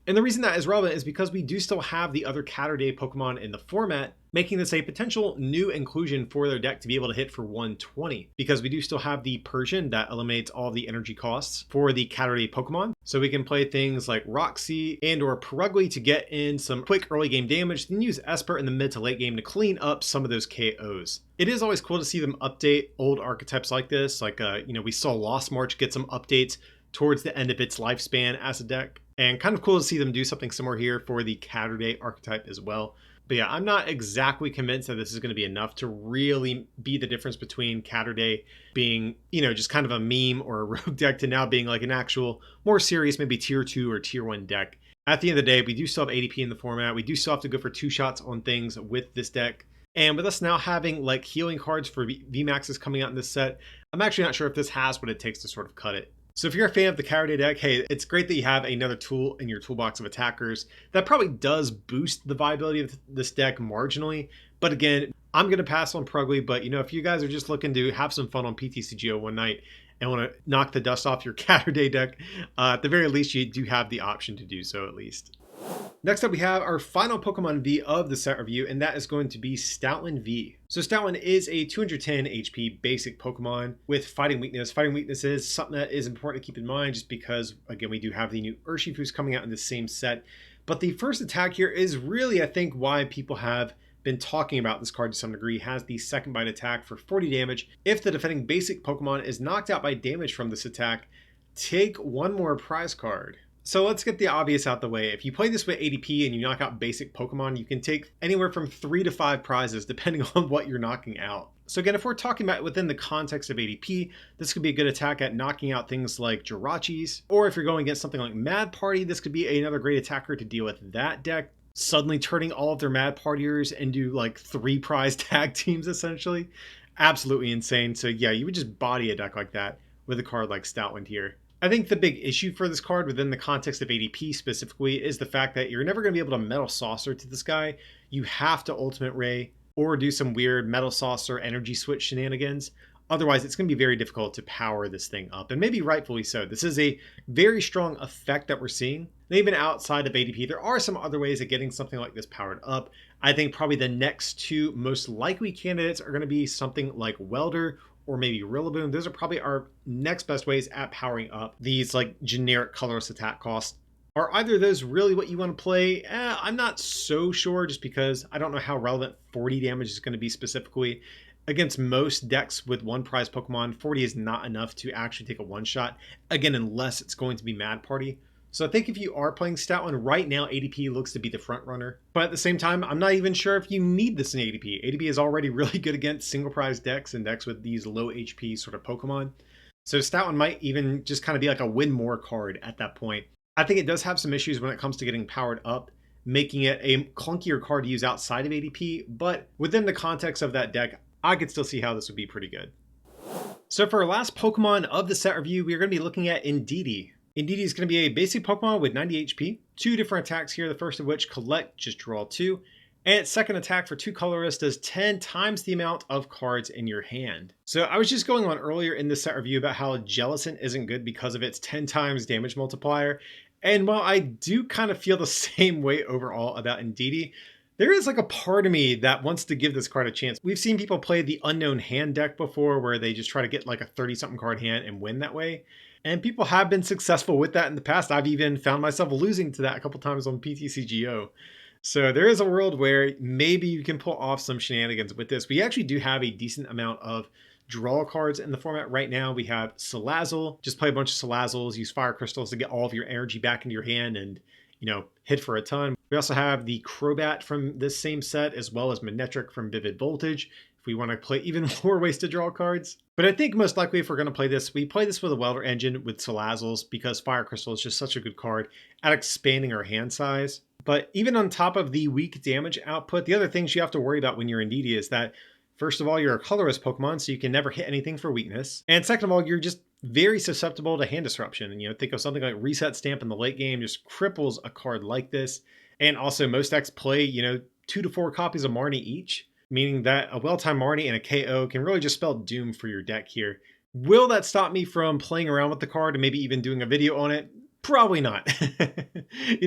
And the reason that is relevant is because we do still have the other Saturday Pokemon in the format, making this a potential new inclusion for their deck to be able to hit for 120. Because we do still have the Persian that eliminates all the energy costs for the Saturday Pokemon. So we can play things like Roxy and or Perugly to get in some quick early game damage, then use Esper in the mid to late game to clean up some of those KOs. It is always cool to see them update old archetypes like this. Like, we saw Lost March get some updates towards the end of its lifespan as a deck. And kind of cool to see them do something similar here for the Saturday archetype as well. But yeah, I'm not exactly convinced that this is going to be enough to really be the difference between Saturday being, just kind of a meme or a rogue deck to now being like an actual more serious, maybe tier 2 or tier 1 deck. At the end of the day, we do still have ADP in the format. We do still have to go for 2 shots on things with this deck. And with us now having like healing cards for VMAXs coming out in this set, I'm actually not sure if this has what it takes to sort of cut it. So if you're a fan of the Saturday deck, hey, it's great that you have another tool in your toolbox of attackers. That probably does boost the viability of this deck marginally. But again, I'm going to pass on Perugly, but if you guys are just looking to have some fun on PTCGO one night and want to knock the dust off your Saturday deck, at the very least, you do have the option to do so at least. Next up, we have our final Pokemon V of the set review, and that is going to be Stoutland V. So Stoutland is a 210 HP basic Pokemon with fighting weakness. Fighting weakness is something that is important to keep in mind just because, again, we do have the new Urshifus coming out in the same set. But the first attack here is really, I think, why people have been talking about this card to some degree. It has the second bite attack for 40 damage. If the defending basic Pokemon is knocked out by damage from this attack, take one more prize card. So let's get the obvious out the way. If you play this with ADP and you knock out basic Pokemon, you can take anywhere from 3 to 5 prizes depending on what you're knocking out. So again, if we're talking about within the context of ADP, this could be a good attack at knocking out things like Jirachis. Or if you're going against something like Mad Party, this could be another great attacker to deal with that deck. Suddenly turning all of their Mad Partiers into like 3 prize tag teams essentially. Absolutely insane. So yeah, you would just body a deck like that with a card like Stoutland here. I think the big issue for this card within the context of ADP specifically is the fact that you're never going to be able to Metal Saucer to this guy. You have to Ultimate Ray or do some weird Metal Saucer energy switch shenanigans. Otherwise, it's going to be very difficult to power this thing up, and maybe rightfully so. This is a very strong effect that we're seeing. And even outside of ADP, there are some other ways of getting something like this powered up. I think probably the next 2 most likely candidates are going to be something like Welder or maybe Rillaboom. Those are probably our next best ways at powering up these like generic colorless attack costs. Are either of those really what you want to play? I'm not so sure, just because I don't know how relevant 40 damage is going to be specifically. Against most decks with 1 prize Pokemon, 40 is not enough to actually take a one-shot. Again, unless it's going to be Mad Party. So I think if you are playing Stoutland right now, ADP looks to be the front runner. But at the same time, I'm not even sure if you need this in ADP. ADP is already really good against single prize decks and decks with these low HP sort of Pokemon. So Stoutland might even just kind of be like a win more card at that point. I think it does have some issues when it comes to getting powered up, making it a clunkier card to use outside of ADP. But within the context of that deck, I could still see how this would be pretty good. So for our last Pokemon of the set review, we are going to be looking at Indeedy. Indeedy is going to be a basic Pokemon with 90 HP, 2 different attacks here, the first of which collect, just draw 2, and its second attack for 2 colorless does 10 times the amount of cards in your hand. So I was just going on earlier in this set review about how Jellicent isn't good because of its 10 times damage multiplier, and while I do kind of feel the same way overall about Indeedy, there is like a part of me that wants to give this card a chance. We've seen people play the Unknown Hand deck before where they just try to get like a 30-something card hand and win that way. And people have been successful with that in the past. I've even found myself losing to that a couple times on PTCGO. So there is a world where maybe you can pull off some shenanigans with this. We actually do have a decent amount of draw cards in the format right now. We have Salazzle. Just play a bunch of Salazzles, use Fire Crystals to get all of your energy back into your hand and, hit for a ton. We also have the Crobat from this same set, as well as Manectric from Vivid Voltage, if we want to play even more ways to draw cards. But I think most likely if we're going to play this, we play this with a Welder Engine with Salazzles, because Fire Crystal is just such a good card at expanding our hand size. But even on top of the weak damage output, the other things you have to worry about when you're Indeedy is that, first of all, you're a colorless Pokemon, so you can never hit anything for weakness. And second of all, you're just very susceptible to hand disruption. And think of something like Reset Stamp in the late game just cripples a card like this. And also most decks play, 2 to 4 copies of Marnie each, meaning that a well-timed Marnie and a KO can really just spell doom for your deck here. Will that stop me from playing around with the card and maybe even doing a video on it? Probably not.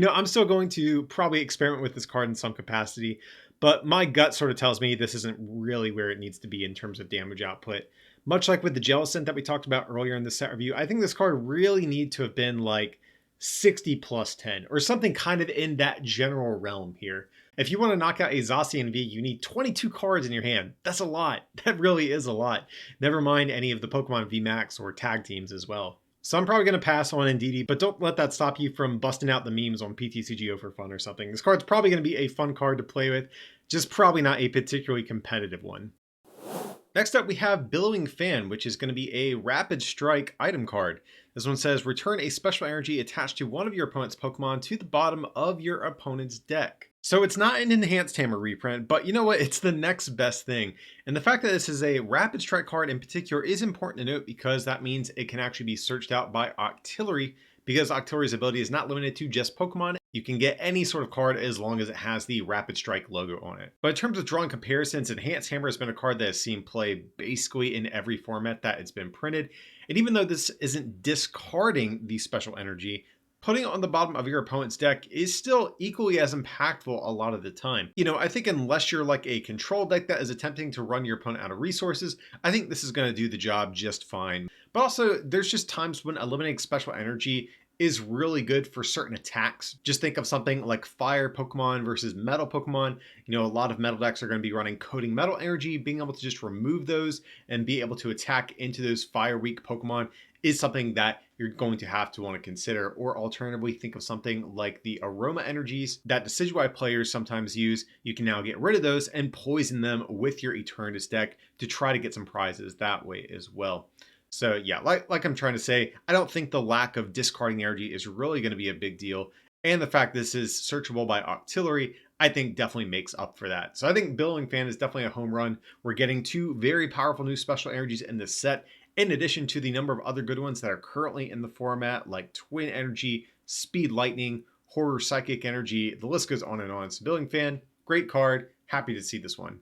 I'm still going to probably experiment with this card in some capacity, but my gut sort of tells me this isn't really where it needs to be in terms of damage output. Much like with the Jellicent that we talked about earlier in the set review, I think this card really need to have been like 60 plus 10 or something kind of in that general realm here. If you want to knock out a Zacian V, you need 22 cards in your hand. That's a lot. That really is a lot. Never mind any of the Pokemon VMAX or tag teams as well. So I'm probably going to pass on Indeedy, but don't let that stop you from busting out the memes on PTCGO for fun or something. This card's probably going to be a fun card to play with, just probably not a particularly competitive one. Next up, we have Billowing Fan, which is going to be a Rapid Strike item card. This one says, return a special energy attached to one of your opponent's Pokemon to the bottom of your opponent's deck. So it's not an Enhanced Hammer reprint, but you know what? It's the next best thing. And the fact that this is a Rapid Strike card in particular is important to note because that means it can actually be searched out by Octillery, because Octillery's ability is not limited to just Pokemon. You can get any sort of card as long as it has the Rapid Strike logo on it. But in terms of drawing comparisons, Enhanced Hammer has been a card that has seen play basically in every format that it's been printed. And even though this isn't discarding the special energy, putting it on the bottom of your opponent's deck is still equally as impactful a lot of the time. I think unless you're like a control deck that is attempting to run your opponent out of resources, I think this is going to do the job just fine. But also, there's just times when eliminating special energy is really good for certain attacks. Just think of something like fire Pokemon versus metal Pokemon. A lot of metal decks are going to be running Coding Metal Energy. Being able to just remove those and be able to attack into those fire weak Pokemon is something that you're going to have to want to consider. Or alternatively, think of something like the Aroma Energies that Decidueye players sometimes use. You can now get rid of those and poison them with your Eternatus deck to try to get some prizes that way as well. So yeah, like I'm trying to say, I don't think the lack of discarding energy is really going to be a big deal. And the fact this is searchable by Octillery, I think definitely makes up for that. So I think Billowing Fan is definitely a home run. We're getting two very powerful new special energies in this set, in addition to the number of other good ones that are currently in the format, like Twin Energy, Speed Lightning, Horror Psychic Energy. The list goes on and on. So Billowing Fan, great card. Happy to see this one.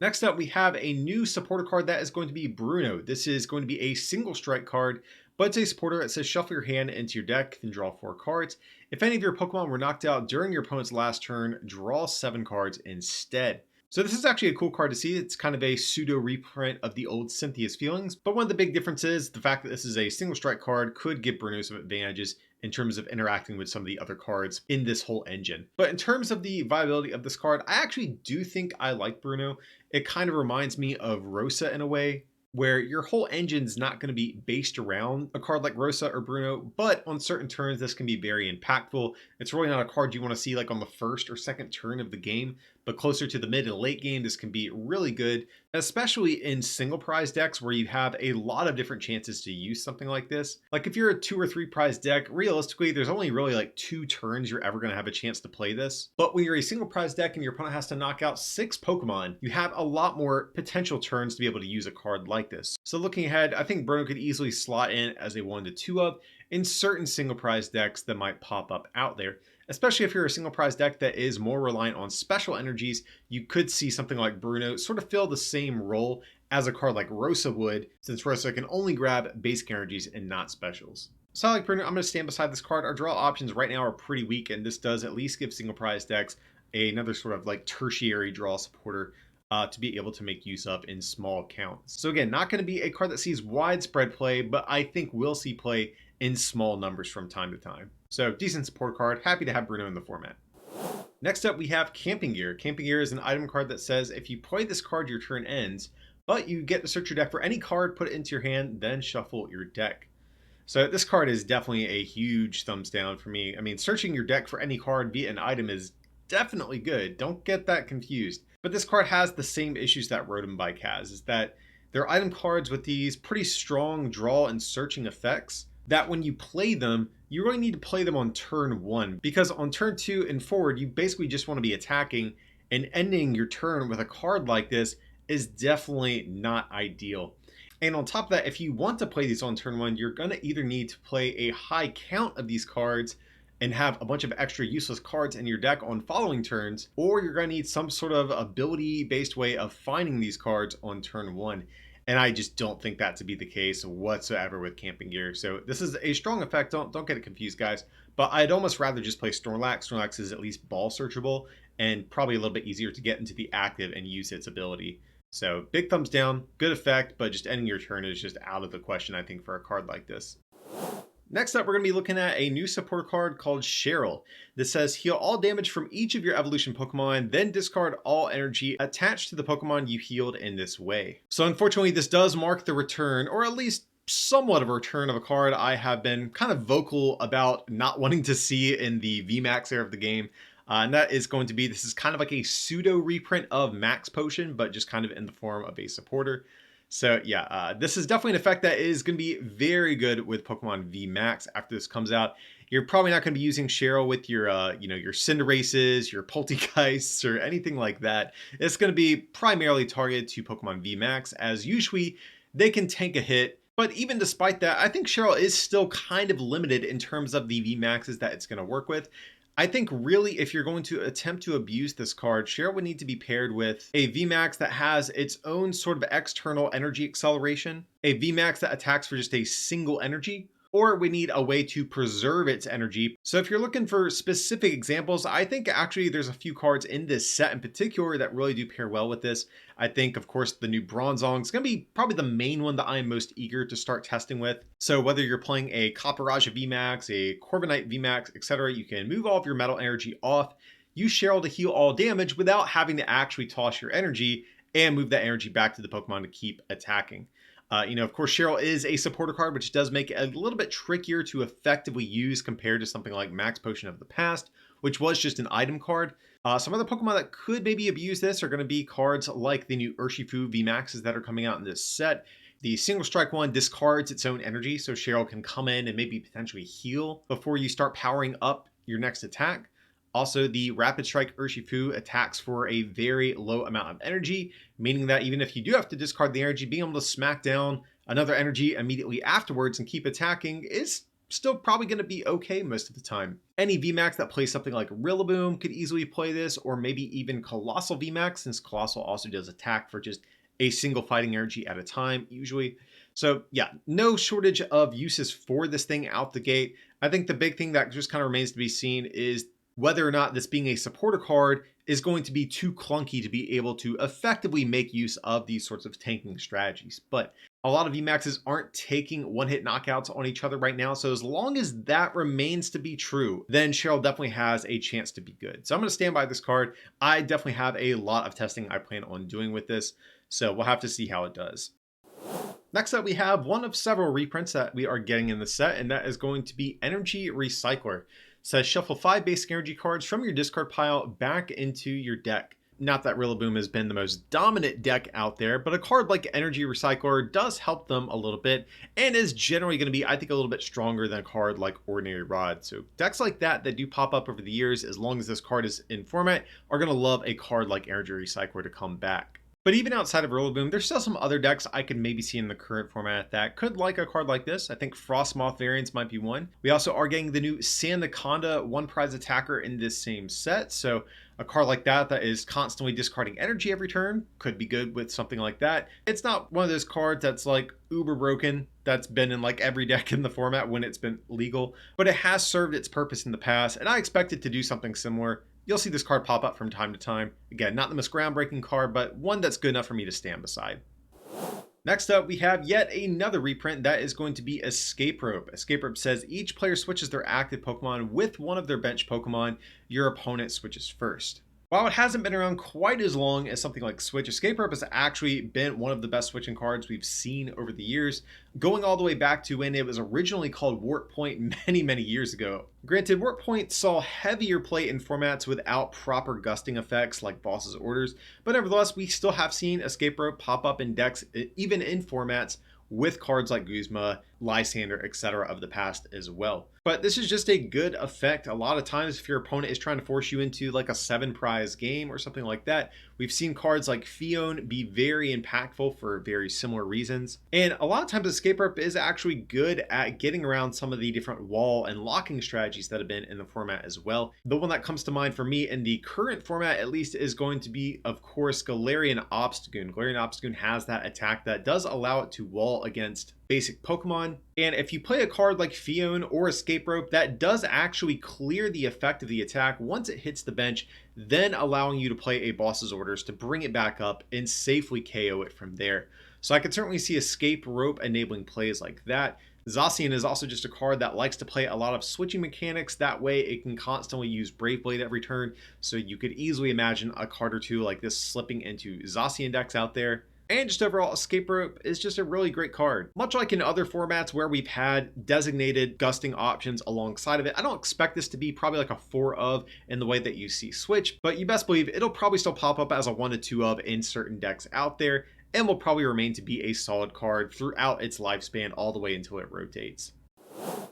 Next up, we have a new supporter card that is going to be Bruno. This is going to be a single strike card, but it's a supporter that says shuffle your hand into your deck, then draw 4 cards. If any of your Pokemon were knocked out during your opponent's last turn, draw 7 cards instead. So this is actually a cool card to see. It's kind of a pseudo reprint of the old Cynthia's Feelings, but one of the big differences, the fact that this is a single strike card could give Bruno some advantages in terms of interacting with some of the other cards in this whole engine. But in terms of the viability of this card, I actually do think I like Bruno. It kind of reminds me of Rosa in a way, where your whole engine's not going to be based around a card like Rosa or Bruno, but on certain turns this can be very impactful. It's really not a card you want to see like on the first or second turn of the game, but closer to the mid and late game this can be really good, especially in single prize decks where you have a lot of different chances to use something like this. Like if you're a 2 or 3 prize deck, realistically there's only really like 2 turns you're ever going to have a chance to play this. But when you're a single prize deck and your opponent has to knock out 6 Pokemon, you have a lot more potential turns to be able to use a card like this. So looking ahead, I think Bruno could easily slot in as a 1 to 2 of in certain single prize decks that might pop up out there. Especially if you're a single prize deck that is more reliant on special energies, you could see something like Bruno sort of fill the same role as a card like Rosa would, since Rosa can only grab basic energies and not specials. So I like Bruno. I'm going to stand beside this card. Our draw options right now are pretty weak, and this does at least give single prize decks another sort of like tertiary draw supporter to be able to make use of in small counts. So again, not going to be a card that sees widespread play, but I think will see play in small numbers from time to time. So decent support card. Happy to have Bruno in the format. Next up, we have Camping Gear. Camping Gear is an item card that says if you play this card, your turn ends, but you get to search your deck for any card, put it into your hand, then shuffle your deck. So this card is definitely a huge thumbs down for me. I mean, searching your deck for any card via an item is definitely good. Don't get that confused. But this card has the same issues that Rotom Bike has, is that they're item cards with these pretty strong draw and searching effects that when you play them, you really need to play them on turn 1, because on turn 2 and forward, you basically just want to be attacking, and ending your turn with a card like this is definitely not ideal. And on top of that, if you want to play these on turn 1, you're going to either need to play a high count of these cards and have a bunch of extra useless cards in your deck on following turns, or you're going to need some sort of ability-based way of finding these cards on turn 1. And I just don't think that to be the case whatsoever with Camping Gear. So this is a strong effect. Don't get it confused, guys. But I'd almost rather just play Snorlax. Snorlax is at least ball searchable and probably a little bit easier to get into the active and use its ability. So big thumbs down, good effect, but just ending your turn is just out of the question, I think, for a card like this. Next up, we're going to be looking at a new support card called Cheryl. This says heal all damage from each of your evolution Pokemon, then discard all energy attached to the Pokemon you healed in this way. So unfortunately, this does mark the return, or at least somewhat of a return of a card I have been kind of vocal about not wanting to see in the VMAX era of the game. And that is going to be, this is kind of like a pseudo reprint of Max Potion, but just kind of in the form of a supporter. So yeah, this is definitely an effect that is going to be very good with Pokemon VMAX after this comes out. You're probably not going to be using Cheryl with your, your Cinderaces, your Poltergeists, or anything like that. It's going to be primarily targeted to Pokemon VMAX, as usually they can tank a hit. But even despite that, I think Cheryl is still kind of limited in terms of the VMAXs that it's going to work with. I think really if you're going to attempt to abuse this card, Cheryl would need to be paired with a VMAX that has its own sort of external energy acceleration, a VMAX that attacks for just a single energy, or we need a way to preserve its energy. So if you're looking for specific examples, I think actually there's a few cards in this set in particular that really do pair well with this. I think, of course, the new Bronzong is going to be probably the main one that I am most eager to start testing with. So whether you're playing a Copperajah VMAX, a Corviknight VMAX, etc., you can move all of your metal energy off, use Cheryl to heal all damage without having to actually toss your energy and move that energy back to the Pokemon to keep attacking. Of course, Cheryl is a supporter card, which does make it a little bit trickier to effectively use compared to something like Max Potion of the past, which was just an item card. Some other Pokemon that could maybe abuse this are going to be cards like the new Urshifu VMAXs that are coming out in this set. The single strike one discards its own energy, so Cheryl can come in and maybe potentially heal before you start powering up your next attack. Also, the Rapid Strike Urshifu attacks for a very low amount of energy, meaning that even if you do have to discard the energy, being able to smack down another energy immediately afterwards and keep attacking is still probably going to be okay most of the time. Any VMAX that plays something like Rillaboom could easily play this, or maybe even Colossal VMAX, since Colossal also does attack for just a single fighting energy at a time, usually. So yeah, no shortage of uses for this thing out the gate. I think the big thing that just kind of remains to be seen is whether or not this being a supporter card is going to be too clunky to be able to effectively make use of these sorts of tanking strategies. But a lot of VMAXs aren't taking one-hit knockouts on each other right now, so as long as that remains to be true, then Cheryl definitely has a chance to be good. So I'm going to stand by this card. I definitely have a lot of testing I plan on doing with this, so we'll have to see how it does. Next up, we have one of several reprints that we are getting in the set, and that is going to be Energy Recycler. Says shuffle 5 basic energy cards from your discard pile back into your deck. Not that Rillaboom has been the most dominant deck out there, but a card like Energy Recycler does help them a little bit and is generally going to be, I think, a little bit stronger than a card like Ordinary Rod. So decks like that do pop up over the years, as long as this card is in format, are going to love a card like Energy Recycler to come back. But even outside of Rillaboom, there's still some other decks I could maybe see in the current format that could like a card like this. I think Frostmoth variants might be one. We also are getting the new Sandaconda one prize attacker in this same set. So a card like that is constantly discarding energy every turn could be good with something like that. It's not one of those cards that's like uber broken, that's been in like every deck in the format when it's been legal, but it has served its purpose in the past, and I expect it to do something similar. You'll see this card pop up from time to time. Again, not the most groundbreaking card, but one that's good enough for me to stand beside. Next up, we have yet another reprint that is going to be Escape Rope. Escape Rope says each player switches their active Pokemon with one of their bench Pokemon. Your opponent switches first. While it hasn't been around quite as long as something like Switch, Escape Rope has actually been one of the best switching cards we've seen over the years, going all the way back to when it was originally called Warp Point many years ago. Granted, Warp Point saw heavier play in formats without proper gusting effects like Boss's Orders, but nevertheless, we still have seen Escape Rope pop up in decks, even in formats with cards like Guzma, Lysander, etc. of the past as well. But this is just a good effect. A lot of times if your opponent is trying to force you into like a 7 prize game or something like that, we've seen cards like Fion be very impactful for very similar reasons. And a lot of times Escape Rope is actually good at getting around some of the different wall and locking strategies that have been in the format as well. The one that comes to mind for me in the current format at least is going to be, of course, Galarian Obstagoon. Galarian Obstagoon has that attack that does allow it to wall against basic Pokemon. And if you play a card like Fion or Escape Rope, that does actually clear the effect of the attack once it hits the bench, then allowing you to play a boss's orders to bring it back up and safely KO it from there. So I could certainly see Escape Rope enabling plays like that. Zacian is also just a card that likes to play a lot of switching mechanics. That way it can constantly use Brave Blade every turn. So you could easily imagine a card or two like this slipping into Zacian decks out there. And just overall, Escape Rope is just a really great card. Much like in other formats where we've had designated gusting options alongside of it, I don't expect this to be probably like a 4 of in the way that you see Switch, but you best believe it'll probably still pop up as a 1 to 2 of in certain decks out there, and will probably remain to be a solid card throughout its lifespan all the way until it rotates.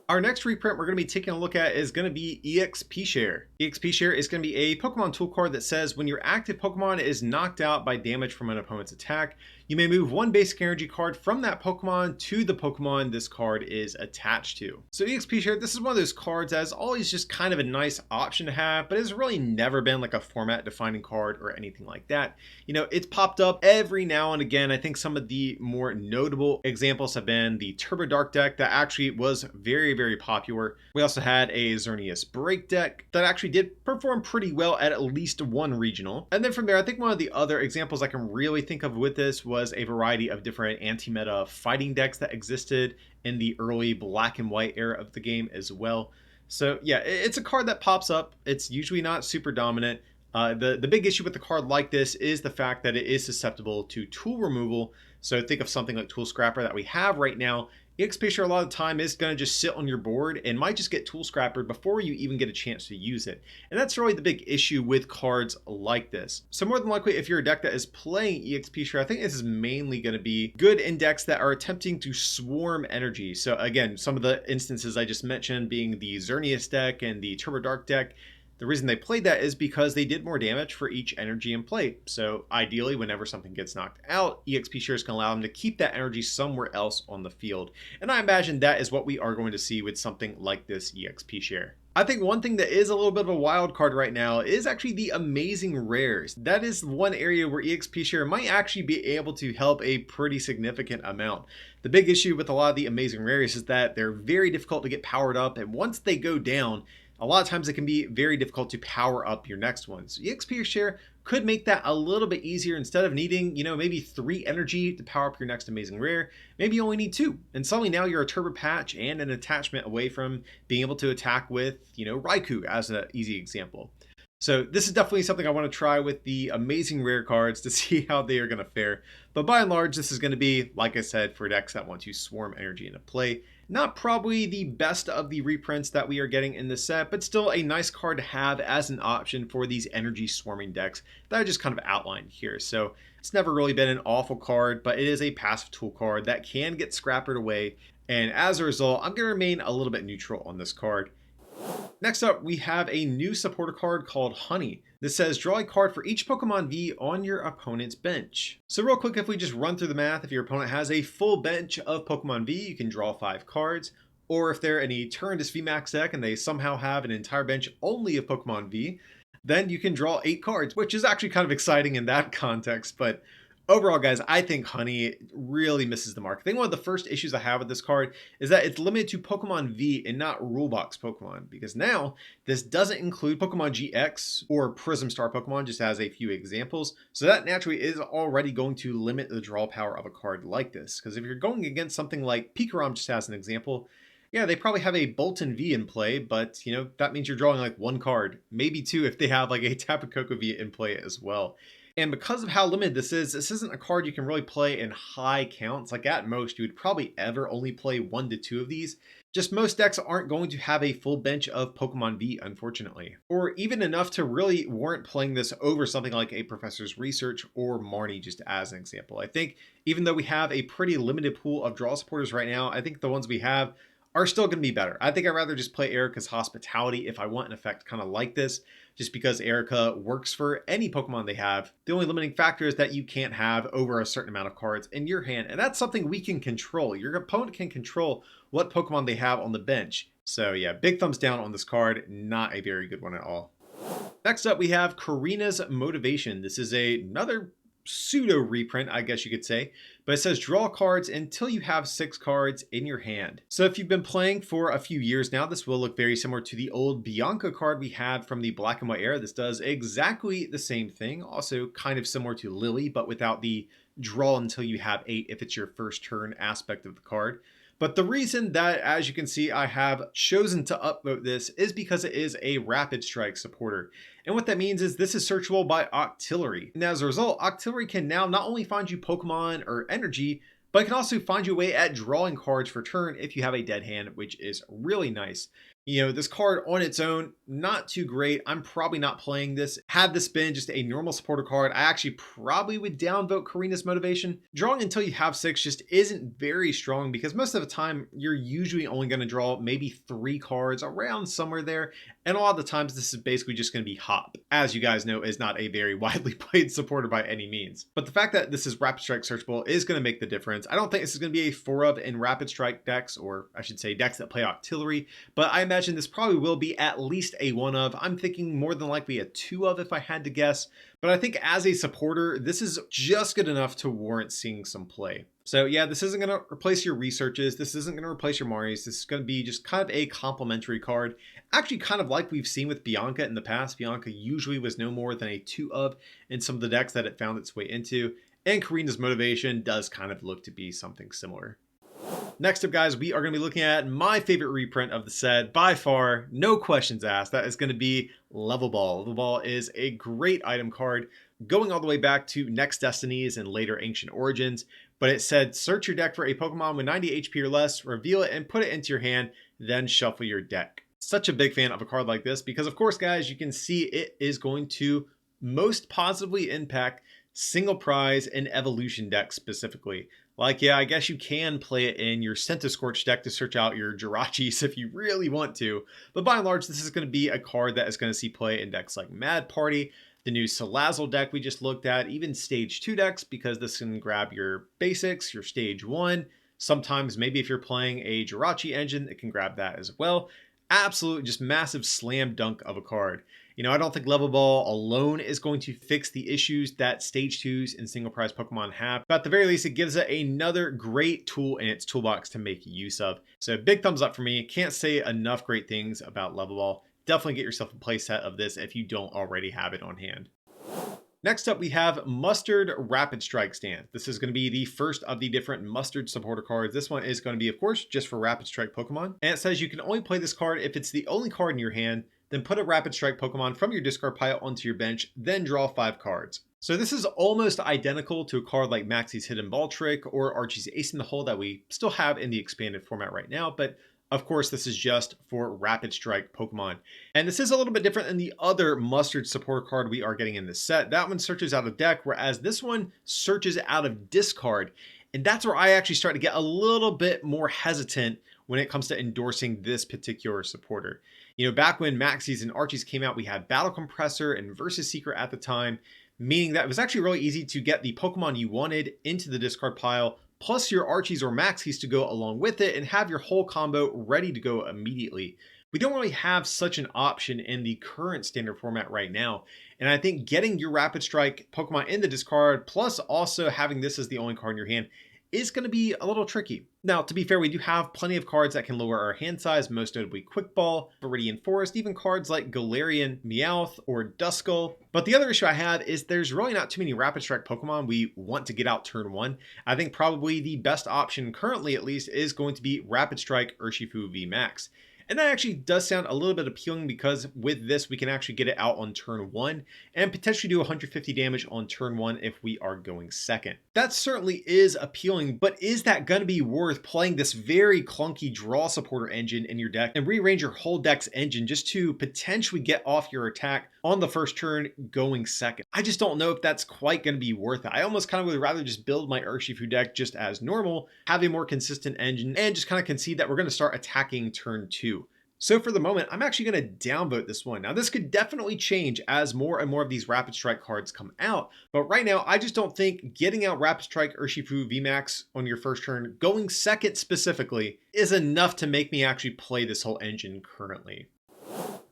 Our next reprint we're going to be taking a look at is going to be EXP Share. EXP Share is going to be a Pokemon tool card that says when your active Pokemon is knocked out by damage from an opponent's attack, you may move one basic energy card from that Pokemon to the Pokemon this card is attached to. So EXP Share, this is one of those cards that is always just kind of a nice option to have, but it's really never been like a format defining card or anything like that. You know, it's popped up every now and again. I think some of the more notable examples have been the Turbo Dark deck that actually was very popular. We also had a Xerneas Break deck that actually did perform pretty well at least one regional. And then from there, I think one of the other examples I can really think of with this was a variety of different anti-meta fighting decks that existed in the early black and white era of the game as well. So yeah, it's a card that pops up. It's usually not super dominant. The big issue with the card like this is the fact that it is susceptible to tool removal. So think of something like Tool Scrapper that we have right now. EXP Share a lot of the time is going to just sit on your board and might just get Tool Scrappered before you even get a chance to use it. And that's really the big issue with cards like this. So more than likely, if you're a deck that is playing EXP Share, I think this is mainly going to be good in decks that are attempting to swarm energy. So again, some of the instances I just mentioned being the Xerneas deck and the Turbo Dark deck. The reason they played that is because they did more damage for each energy in play. So ideally, whenever something gets knocked out, EXP Shares can allow them to keep that energy somewhere else on the field. And I imagine that is what we are going to see with something like this EXP Share. I think one thing that is a little bit of a wild card right now is actually the amazing rares. That is one area where EXP Share might actually be able to help a pretty significant amount. The big issue with a lot of the amazing rares is that they're very difficult to get powered up, and once they go down, a lot of times it can be very difficult to power up your next one. So EXP Share could make that a little bit easier. Instead of needing, you know, maybe 3 energy to power up your next amazing rare, maybe you only need 2. And suddenly now you're a Turbo Patch and an attachment away from being able to attack with, you know, Raikou as an easy example. So this is definitely something I want to try with the amazing rare cards to see how they are going to fare. But by and large, this is going to be, like I said, for decks that want to swarm energy into play. Not probably the best of the reprints that we are getting in this set, but still a nice card to have as an option for these energy swarming decks that I just kind of outlined here. So it's never really been an awful card, but it is a passive tool card that can get scrappered away. And as a result, I'm going to remain a little bit neutral on this card. Next up, we have a new supporter card called Honey. This says draw a card for each Pokemon V on your opponent's bench. So real quick, if we just run through the math, if your opponent has a full bench of Pokemon V, you can draw 5 cards. Or if they're an Eternatus VMAX deck and they somehow have an entire bench only of Pokemon V, then you can draw 8 cards, which is actually kind of exciting in that context. But overall, guys, I think Honey really misses the mark. I think one of the first issues I have with this card is that it's limited to Pokemon V and not Rulebox Pokemon, because now this doesn't include Pokemon GX or Prism Star Pokemon, just as a few examples. So that naturally is already going to limit the draw power of a card like this, because if you're going against something like Pikarom, just as an example, yeah, they probably have a Bolton V in play, but you know, that means you're drawing like 1 card, maybe 2 if they have like a Tapu Koko V in play as well. And because of how limited this isn't a card you can really play in high counts. Like at most, you would probably ever only play 1 to 2 of these, Just most decks aren't going to have a full bench of Pokemon V, unfortunately. Or even enough to really warrant playing this over something like a Professor's Research or Marnie, just as an example. I think even though we have a pretty limited pool of draw supporters right now, I think the ones we have are still going to be better. I think I'd rather just play Erica's Hospitality if I want an effect kind of like this, just because Erica works for any Pokemon they have. The only limiting factor is that you can't have over a certain amount of cards in your hand, and that's something we can control. Your opponent can control what Pokemon they have on the bench. So yeah, big thumbs down on this card. Not a very good one at all. Next up, we have Karina's Motivation. This is another pseudo reprint, I guess you could say, but it says draw cards until you have 6 cards in your hand. So if you've been playing for a few years now, this will look very similar to the old Bianca card we had from the Black and White era. This does exactly the same thing, also kind of similar to Lily, but without the draw until you have 8 if it's your first turn aspect of the card. But the reason that, as you can see, I have chosen to upvote this is because it is a Rapid Strike supporter. And what that means is this is searchable by Octillery. And as a result, Octillery can now not only find you Pokemon or energy, but it can also find you a way at drawing cards for turn if you have a dead hand, which is really nice. You know, this card on its own, not too great. I'm probably not playing this. Had this been just a normal supporter card, I actually probably would downvote Karina's Motivation. Drawing until you have 6 just isn't very strong because most of the time you're usually only going to draw maybe 3 cards around somewhere there. And a lot of the times this is basically just going to be Hop. As you guys know, is not a very widely played supporter by any means. But the fact that this is Rapid Strike searchable is going to make the difference. I don't think this is going to be a 4 of in Rapid Strike decks, or I should say decks that play Octillery, but I imagine this probably will be at least a 1 of. I'm thinking more than likely a 2 of if I had to guess. But I think as a supporter, this is just good enough to warrant seeing some play. So yeah, this isn't going to replace your researches. This isn't going to replace your Marios. This is going to be just kind of a complementary card. Actually, kind of like we've seen with Bianca in the past. Bianca usually was no more than a 2 of in some of the decks that it found its way into. And Karina's Motivation does kind of look to be something similar. Next up, guys, we are going to be looking at my favorite reprint of the set by far, no questions asked. That is going to be Level Ball. Level Ball is a great item card going all the way back to Next Destinies and later Ancient Origins. But it said, search your deck for a Pokemon with 90 HP or less, reveal it and put it into your hand, then shuffle your deck. Such a big fan of a card like this because, of course, guys, you can see it is going to most positively impact single prize and evolution decks specifically. Like, yeah, I guess you can play it in your Centiskorch deck to search out your Jirachis if you really want to. But by and large, this is going to be a card that is going to see play in decks like Mad Party, the new Salazzle deck we just looked at, even Stage 2 decks, because this can grab your basics, your Stage 1. Sometimes maybe if you're playing a Jirachi engine, it can grab that as well. Absolute just massive slam dunk of a card. You know, I don't think Level Ball alone is going to fix the issues that Stage 2s and single prize Pokemon have, but at the very least, it gives it another great tool in its toolbox to make use of. So big thumbs up for me. Can't say enough great things about Level Ball. Definitely get yourself a playset of this if you don't already have it on hand. Next up, we have Mustard Rapid Strike Stand. This is going to be the first of the different Mustard supporter cards. This one is going to be, of course, just for Rapid Strike Pokemon. And it says you can only play this card if it's the only card in your hand, then put a Rapid Strike Pokemon from your discard pile onto your bench, then draw 5 cards. So this is almost identical to a card like Maxie's Hidden Ball Trick or Archie's Ace in the Hole that we still have in the expanded format right now, but of course, this is just for Rapid Strike Pokemon. And this is a little bit different than the other Mustard supporter card we are getting in this set. That one searches out of deck, whereas this one searches out of discard. And that's where I actually start to get a little bit more hesitant when it comes to endorsing this particular supporter. You know, back when Maxies and Archies came out, we had Battle Compressor and Versus Secret at the time, meaning that it was actually really easy to get the Pokemon you wanted into the discard pile, plus your Archies or Maxies to go along with it and have your whole combo ready to go immediately. We don't really have such an option in the current standard format right now. And I think getting your Rapid Strike Pokemon in the discard, plus also having this as the only card in your hand, is going to be a little tricky. Now, to be fair, we do have plenty of cards that can lower our hand size, most notably Quick Ball, Viridian Forest, even cards like Galarian Meowth or Duskull. But the other issue I have is there's really not too many Rapid Strike Pokemon we want to get out turn 1. I think probably the best option currently, at least, is going to be Rapid Strike Urshifu VMAX. And that actually does sound a little bit appealing because with this, we can actually get it out on turn 1 and potentially do 150 damage on turn 1 if we are going second. That certainly is appealing, but is that going to be worth playing this very clunky draw supporter engine in your deck and rearrange your whole deck's engine just to potentially get off your attack on the first turn going second? I just don't know if that's quite going to be worth it. I almost kind of would rather just build my Urshifu deck just as normal, have a more consistent engine, and just kind of concede that we're going to start attacking turn 2. So for the moment, I'm actually going to downvote this one. Now this could definitely change as more and more of these Rapid Strike cards come out, but right now I just don't think getting out Rapid Strike Urshifu VMAX on your first turn, going second specifically, is enough to make me actually play this whole engine currently.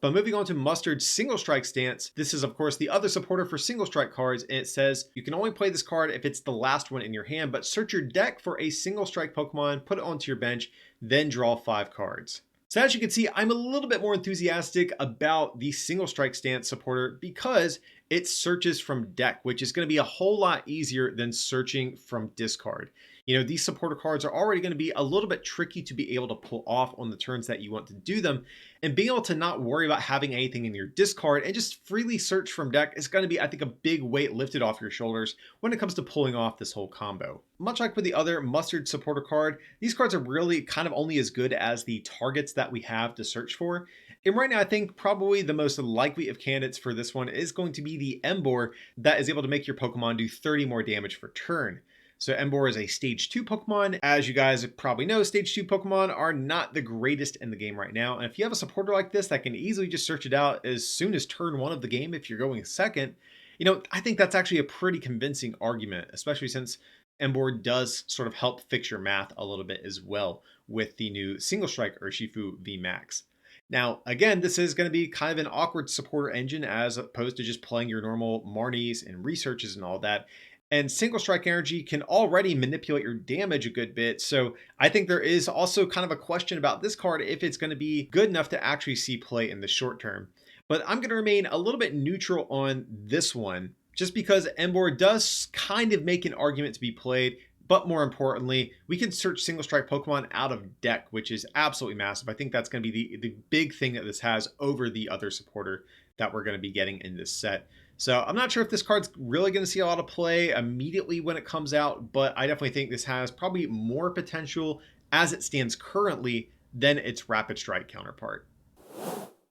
But moving on to Mustard's Single Strike stance, this is of course the other supporter for Single Strike cards, and it says you can only play this card if it's the last one in your hand, but search your deck for a Single Strike Pokemon, put it onto your bench, then draw 5 cards. So as you can see, I'm a little bit more enthusiastic about the Single Strike stance supporter because it searches from deck, which is going to be a whole lot easier than searching from discard. You know, these supporter cards are already going to be a little bit tricky to be able to pull off on the turns that you want to do them. And being able to not worry about having anything in your discard and just freely search from deck is going to be, I think, a big weight lifted off your shoulders when it comes to pulling off this whole combo. Much like with the other Mustard supporter card, these cards are really kind of only as good as the targets that we have to search for. And right now, I think probably the most likely of candidates for this one is going to be the Emboar that is able to make your Pokemon do 30 more damage per turn. So Emboar is a Stage 2 Pokemon. As you guys probably know, Stage 2 Pokemon are not the greatest in the game right now. And if you have a supporter like this that can easily just search it out as soon as turn 1 of the game if you're going second, you know, I think that's actually a pretty convincing argument, especially since Emboar does sort of help fix your math a little bit as well with the new Single Strike Urshifu VMAX. Now, again, this is going to be kind of an awkward supporter engine as opposed to just playing your normal Marnies and researches and all that. And Single Strike Energy can already manipulate your damage a good bit. So I think there is also kind of a question about this card if it's going to be good enough to actually see play in the short term. But I'm going to remain a little bit neutral on this one, just because Emboar does kind of make an argument to be played. But more importantly, we can search Single Strike Pokemon out of deck, which is absolutely massive. I think that's going to be the big thing that this has over the other supporter that we're going to be getting in this set. So I'm not sure if this card's really going to see a lot of play immediately when it comes out, but I definitely think this has probably more potential as it stands currently than its Rapid Strike counterpart.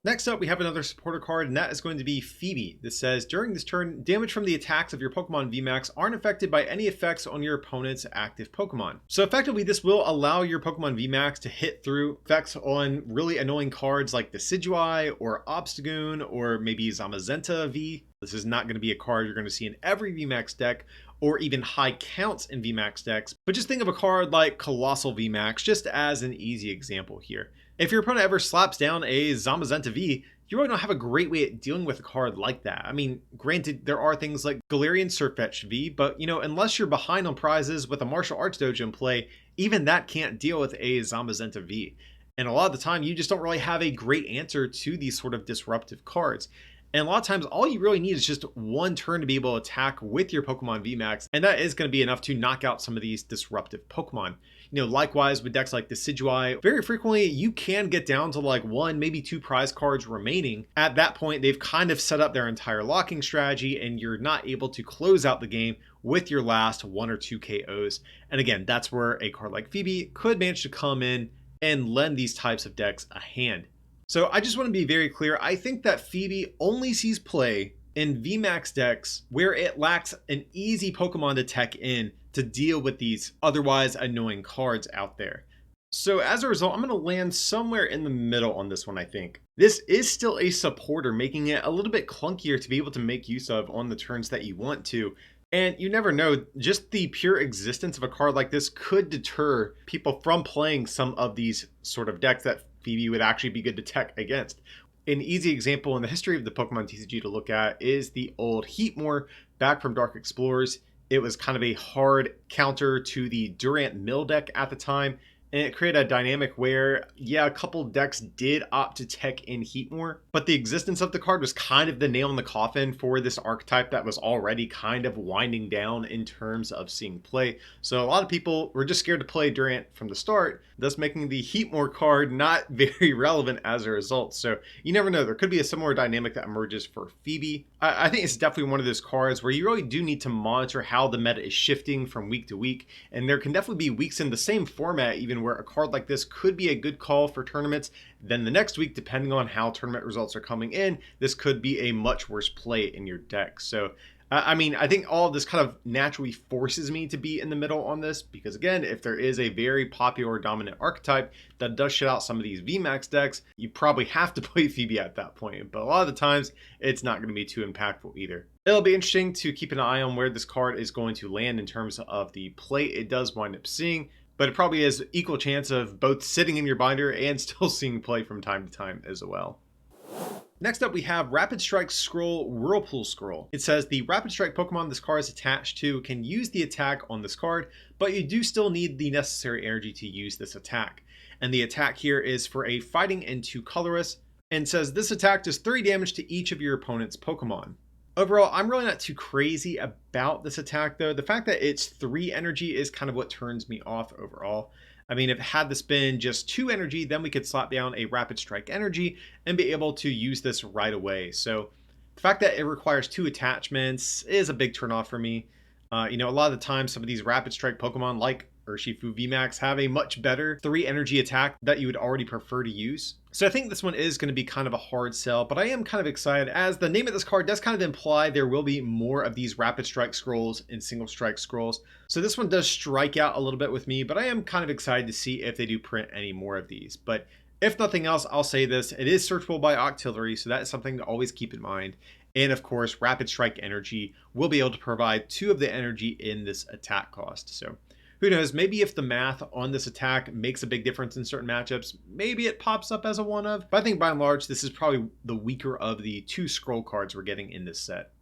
Next up, we have another supporter card, and that is going to be Phoebe. This says, during this turn, damage from the attacks of your Pokemon VMAX aren't affected by any effects on your opponent's active Pokemon. So effectively, this will allow your Pokemon VMAX to hit through effects on really annoying cards like Decidueye or Obstagoon or maybe Zamazenta V. This is not going to be a card you're going to see in every VMAX deck or even high counts in VMAX decks, but just think of a card like Colossal VMAX just as an easy example here. If your opponent ever slaps down a Zamazenta V, you really don't have a great way at dealing with a card like that. I mean, granted, there are things like Galarian Sirfetch'd V, but you know, unless you're behind on prizes with a martial arts dojo in play, even that can't deal with a Zamazenta V. And a lot of the time, you just don't really have a great answer to these sort of disruptive cards. And a lot of times, all you really need is just one turn to be able to attack with your Pokemon VMAX, and that is going to be enough to knock out some of these disruptive Pokemon. You know, likewise with decks like Decidueye, very frequently you can get down to like 1, maybe 2 prize cards remaining. At that point, they've kind of set up their entire locking strategy, and you're not able to close out the game with your last 1 or 2 KOs. And again, that's where a card like Phoebe could manage to come in and lend these types of decks a hand. So I just want to be very clear. I think that Phoebe only sees play in VMAX decks where it lacks an easy Pokemon to tech in to deal with these otherwise annoying cards out there. So as a result, I'm going to land somewhere in the middle on this one, I think. This is still a supporter, making it a little bit clunkier to be able to make use of on the turns that you want to. And you never know, just the pure existence of a card like this could deter people from playing some of these sort of decks that Phoebe would actually be good to tech against. An easy example in the history of the Pokemon TCG to look at is the old Heatmor back from Dark Explorers. It was kind of a hard counter to the Durant Mill deck at the time, And it created a dynamic where, yeah, a couple decks did opt to tech in Heatmor, but the existence of the card was kind of the nail in the coffin for this archetype that was already kind of winding down in terms of seeing play. So a lot of people were just scared to play Durant from the start, thus making the Heatmor card not very relevant as a result. So you never know, there could be a similar dynamic that emerges for Phoebe. I think it's definitely one of those cards where you really do need to monitor how the meta is shifting from week to week, and there can definitely be weeks in the same format even where a card like this could be a good call for tournaments. Then the next week, depending on how tournament results are coming in, this could be a much worse play in your deck. So I mean, I think all of this kind of naturally forces me to be in the middle on this, because again, if there is a very popular dominant archetype that does shut out some of these VMAX decks, you probably have to play Phoebe at that point. But a lot of the times, it's not going to be too impactful either. It'll be interesting to keep an eye on where this card is going to land in terms of the play it does wind up seeing, but it probably has equal chance of both sitting in your binder and still seeing play from time to time as well. Next up, we have Rapid Strike Scroll Whirlpool Scroll. It says the Rapid Strike Pokemon this card is attached to can use the attack on this card, but you do still need the necessary energy to use this attack. And the attack here is for a fighting and 2 colorless, and says this attack does 3 damage to each of your opponent's Pokemon. Overall, I'm really not too crazy about this attack though. The fact that it's 3 energy is kind of what turns me off overall. I mean, if had this been just 2 energy, then we could slap down a Rapid Strike energy and be able to use this right away. So the fact that it requires 2 attachments is a big turnoff for me. You know, a lot of the time, some of these Rapid Strike Pokemon like Urshifu VMAX have a much better 3 energy attack that you would already prefer to use. So I think this one is going to be kind of a hard sell, but I am kind of excited as the name of this card does kind of imply there will be more of these Rapid Strike Scrolls and Single Strike Scrolls. So this one does strike out a little bit with me, but I am kind of excited to see if they do print any more of these. But if nothing else, I'll say this, it is searchable by Octillery, so that is something to always keep in mind. And of course, Rapid Strike Energy will be able to provide 2 of the energy in this attack cost. So who knows, maybe if the math on this attack makes a big difference in certain matchups, maybe it pops up as a one of. But I think by and large, this is probably the weaker of the 2 scroll cards we're getting in this set.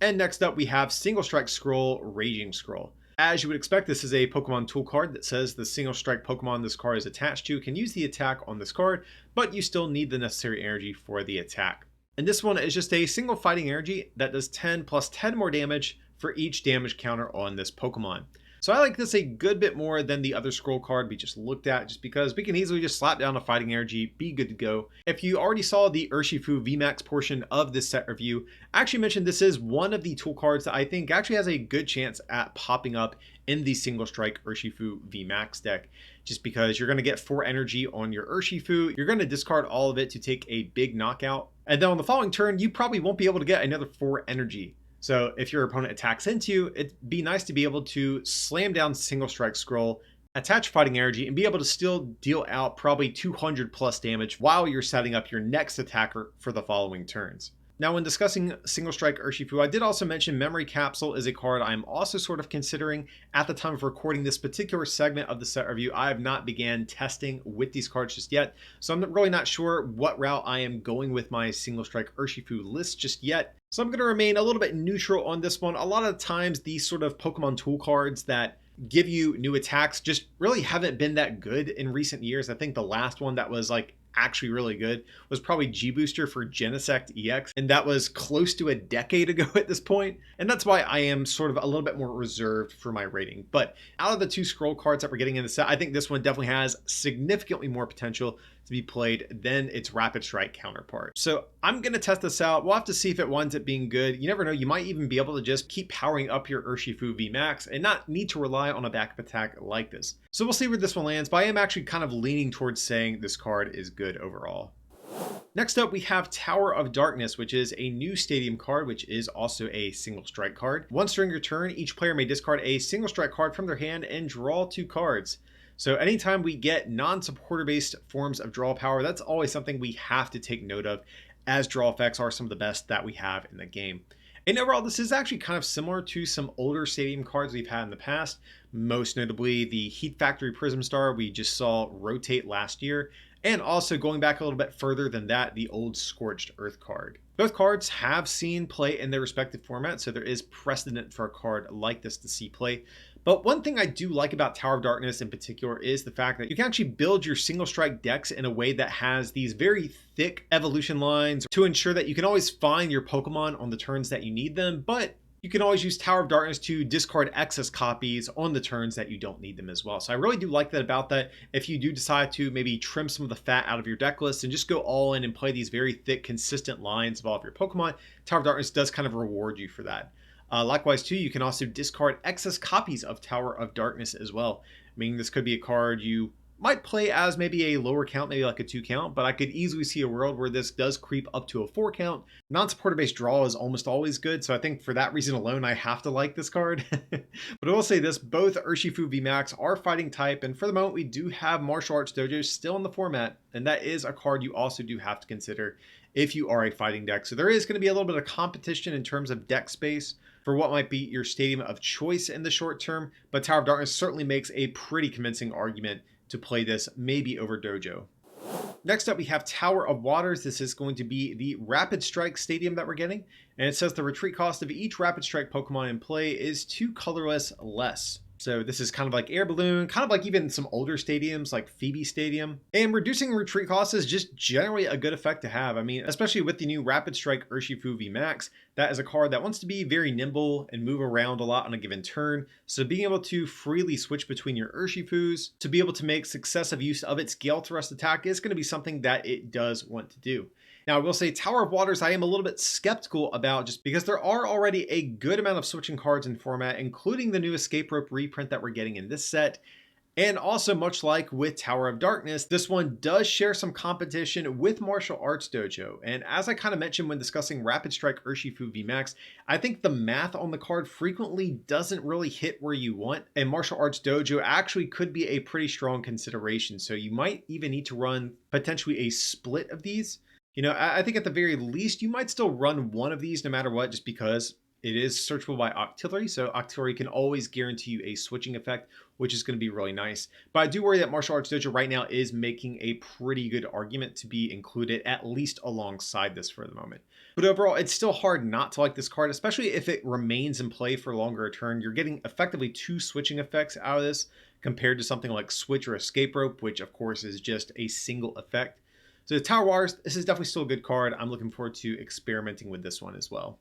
And next up, we have Single Strike Scroll Raging Scroll. As you would expect, this is a Pokemon tool card that says the Single Strike Pokemon this card is attached to can use the attack on this card, but you still need the necessary energy for the attack. And this one is just a single fighting energy that does 10 plus 10 more damage for each damage counter on this Pokemon. So I like this a good bit more than the other scroll card we just looked at, just because we can easily just slap down a fighting energy, be good to go. If you already saw the Urshifu VMAX portion of this set review, I actually mentioned this is one of the tool cards that I think actually has a good chance at popping up in the Single Strike Urshifu VMAX deck, just because you're going to get 4 energy on your Urshifu, you're going to discard all of it to take a big knockout, and then on the following turn, you probably won't be able to get another 4 energy. So if your opponent attacks into you, it'd be nice to be able to slam down Single Strike Scroll, attach fighting energy, and be able to still deal out probably 200 plus damage while you're setting up your next attacker for the following turns. Now, when discussing Single Strike Urshifu, I did also mention Memory Capsule is a card I'm also sort of considering. At the time of recording this particular segment of the set review, I have not began testing with these cards just yet, so I'm really not sure what route I am going with my Single Strike Urshifu list just yet. So I'm going to remain a little bit neutral on this one. A lot of the times, these sort of Pokemon tool cards that give you new attacks just really haven't been that good in recent years. I think the last one that was like actually really good was probably G-Booster for Genesect EX, and that was close to a decade ago at this point, and that's why I am sort of a little bit more reserved for my rating. But out of the 2 scroll cards that we're getting in the set, I think this one definitely has significantly more potential to be played than its Rapid Strike counterpart. So I'm going to test this out. We'll have to see if it winds up being good. You never know, you might even be able to just keep powering up your Urshifu VMAX and not need to rely on a backup attack like this. So we'll see where this one lands, but I am actually kind of leaning towards saying this card is good overall. Next up, we have Tower of Darkness, which is a new stadium card, which is also a Single Strike card. Once during your turn, each player may discard a Single Strike card from their hand and draw 2 cards. So anytime we get non-supporter based forms of draw power, that's always something we have to take note of, as draw effects are some of the best that we have in the game. And overall, this is actually kind of similar to some older stadium cards we've had in the past, most notably the Heat Factory Prism Star we just saw rotate last year, and also going back a little bit further than that, the old Scorched Earth card. Both cards have seen play in their respective formats, so there is precedent for a card like this to see play. But one thing I do like about Tower of Darkness in particular is the fact that you can actually build your single strike decks in a way that has these very thick evolution lines to ensure that you can always find your Pokemon on the turns that you need them, but you can always use Tower of Darkness to discard excess copies on the turns that you don't need them as well. So I really do like that about that. If you do decide to maybe trim some of the fat out of your deck list and just go all in and play these very thick, consistent lines of all of your Pokemon, Tower of Darkness does kind of reward you for that. Likewise, too, you can also discard excess copies of Tower of Darkness as well. Meaning this could be a card you might play as maybe a lower count, maybe like a 2 count, but I could easily see a world where this does creep up to a 4 count. Non-supporter based draw is almost always good, so I think for that reason alone, I have to like this card. But I will say this, both Urshifu VMAX are fighting type, and for the moment, we do have Martial Arts Dojo still in the format, and that is a card you also do have to consider if you are a fighting deck. So there is going to be a little bit of competition in terms of deck space for what might be your stadium of choice in the short term, but Tower of Darkness certainly makes a pretty convincing argument to play this maybe over Dojo. Next up, we have Tower of Waters. This is going to be the Rapid Strike Stadium that we're getting, and it says the retreat cost of each Rapid Strike Pokemon in play is 2 colorless less. So this is kind of like Air Balloon, kind of like even some older stadiums like Phoebe Stadium. And reducing retreat costs is just generally a good effect to have. I mean, especially with the new Rapid Strike Urshifu VMAX, that is a card that wants to be very nimble and move around a lot on a given turn. So being able to freely switch between your Urshifus, to be able to make successive use of its Gale Thrust attack is going to be something that it does want to do. Now, I will say Tower of Waters I am a little bit skeptical about just because there are already a good amount of switching cards in format, including the new Escape Rope reprint that we're getting in this set. And also, much like with Tower of Darkness, this one does share some competition with Martial Arts Dojo. And as I kind of mentioned when discussing Rapid Strike Urshifu VMAX, I think the math on the card frequently doesn't really hit where you want. And Martial Arts Dojo actually could be a pretty strong consideration. So you might even need to run potentially a split of these. You know, I think at the very least, you might still run one of these no matter what, just because it is searchable by Octillery. So Octillery can always guarantee you a switching effect, which is going to be really nice. But I do worry that Martial Arts Dojo right now is making a pretty good argument to be included, at least alongside this for the moment. But overall, it's still hard not to like this card, especially if it remains in play for longer a turn. You're getting effectively 2 switching effects out of this compared to something like Switch or Escape Rope, which of course is just a single effect. So Tower of Waters, this is definitely still a good card. I'm looking forward to experimenting with this one as well.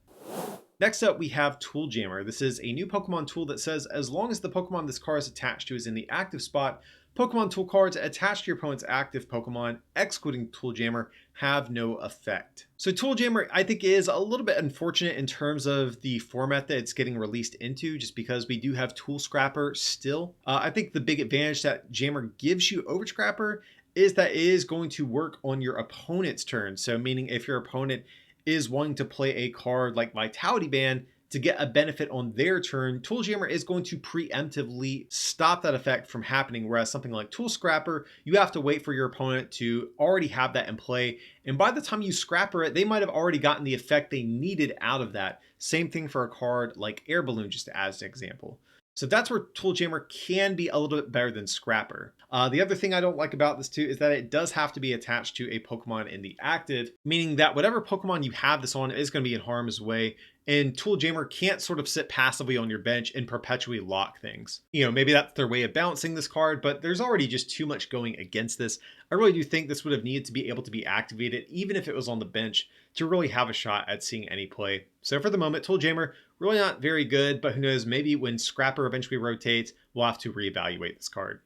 Next up, we have Tool Jammer. This is a new Pokemon tool that says, as long as the Pokemon this card is attached to is in the active spot, Pokemon tool cards attached to your opponent's active Pokemon, excluding Tool Jammer, have no effect. So Tool Jammer, I think, is a little bit unfortunate in terms of the format that it's getting released into, just because we do have Tool Scrapper still. I think the big advantage that Jammer gives you over Scrapper is that it is going to work on your opponent's turn. So meaning if your opponent is wanting to play a card like Vitality Band to get a benefit on their turn, Tool Jammer is going to preemptively stop that effect from happening. Whereas something like Tool Scrapper, you have to wait for your opponent to already have that in play. And by the time you Scrapper it, they might have already gotten the effect they needed out of that. Same thing for a card like Air Balloon, just as an example. So that's where Tool Jammer can be a little bit better than Scrapper. The other thing I don't like about this too is that it does have to be attached to a Pokemon in the active, meaning that whatever Pokemon you have this on is going to be in harm's way, and Tool Jammer can't sort of sit passively on your bench and perpetually lock things. You know, maybe that's their way of balancing this card, but there's already just too much going against this. I really do think this would have needed to be able to be activated, even if it was on the bench, to really have a shot at seeing any play. So for the moment, Tool Jammer, really not very good, but who knows, maybe when Scrapper eventually rotates, we'll have to reevaluate this card.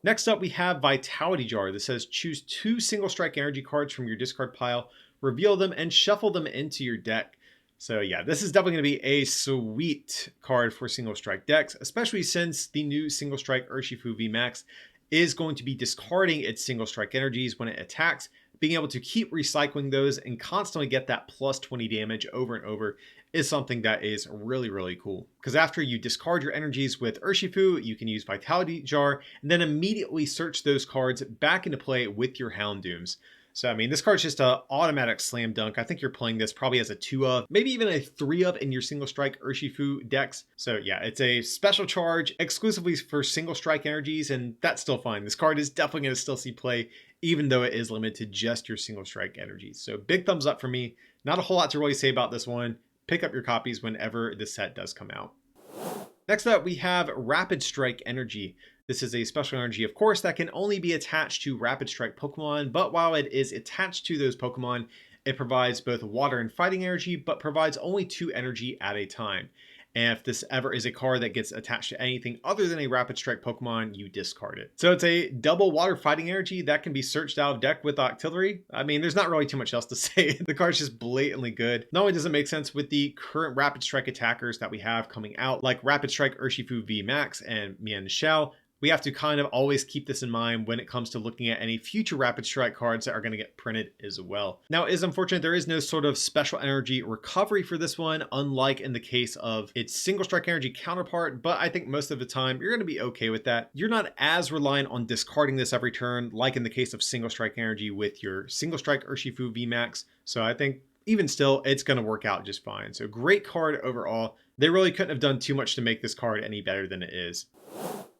Next up, we have Vitality Jar. This says choose 2 single strike energy cards from your discard pile, reveal them, and shuffle them into your deck. So yeah, this is definitely going to be a sweet card for single strike decks, especially since the new single strike Urshifu VMAX is going to be discarding its single strike energies when it attacks. Being able to keep recycling those and constantly get that plus 20 damage over and over is something that is really, really cool. Because after you discard your energies with Urshifu, you can use Vitality Jar and then immediately search those cards back into play with your Houndooms. So, I mean, this card's just an automatic slam dunk. I think you're playing this probably as a 2 of, maybe even a 3 of in your single strike Urshifu decks. So yeah, it's a special charge exclusively for single strike energies, and that's still fine. This card is definitely going to still see play, even though it is limited to just your single strike energies. So big thumbs up for me. Not a whole lot to really say about this one. Pick up your copies whenever this set does come out. Next up, we have Rapid Strike Energy. This is a special energy, of course, that can only be attached to Rapid Strike Pokemon, but while it is attached to those Pokemon, it provides both water and fighting energy, but provides only 2 energy at a time. And if this ever is a card that gets attached to anything other than a Rapid Strike Pokemon, you discard it. So it's a double water fighting energy that can be searched out of deck with Octillery. I mean, there's not really too much else to say. The card's just blatantly good. Not only does it make sense with the current Rapid Strike attackers that we have coming out, like Rapid Strike Urshifu VMAX and Mienshao, we have to kind of always keep this in mind when it comes to looking at any future Rapid Strike cards that are going to get printed as well. Now, it is unfortunate there is no sort of special energy recovery for this one, unlike in the case of its single strike energy counterpart, but I think most of the time you're going to be okay with that. You're not as reliant on discarding this every turn, like in the case of single strike energy with your single strike Urshifu VMAX. So I think even still, it's going to work out just fine. So great card overall. They really couldn't have done too much to make this card any better than it is.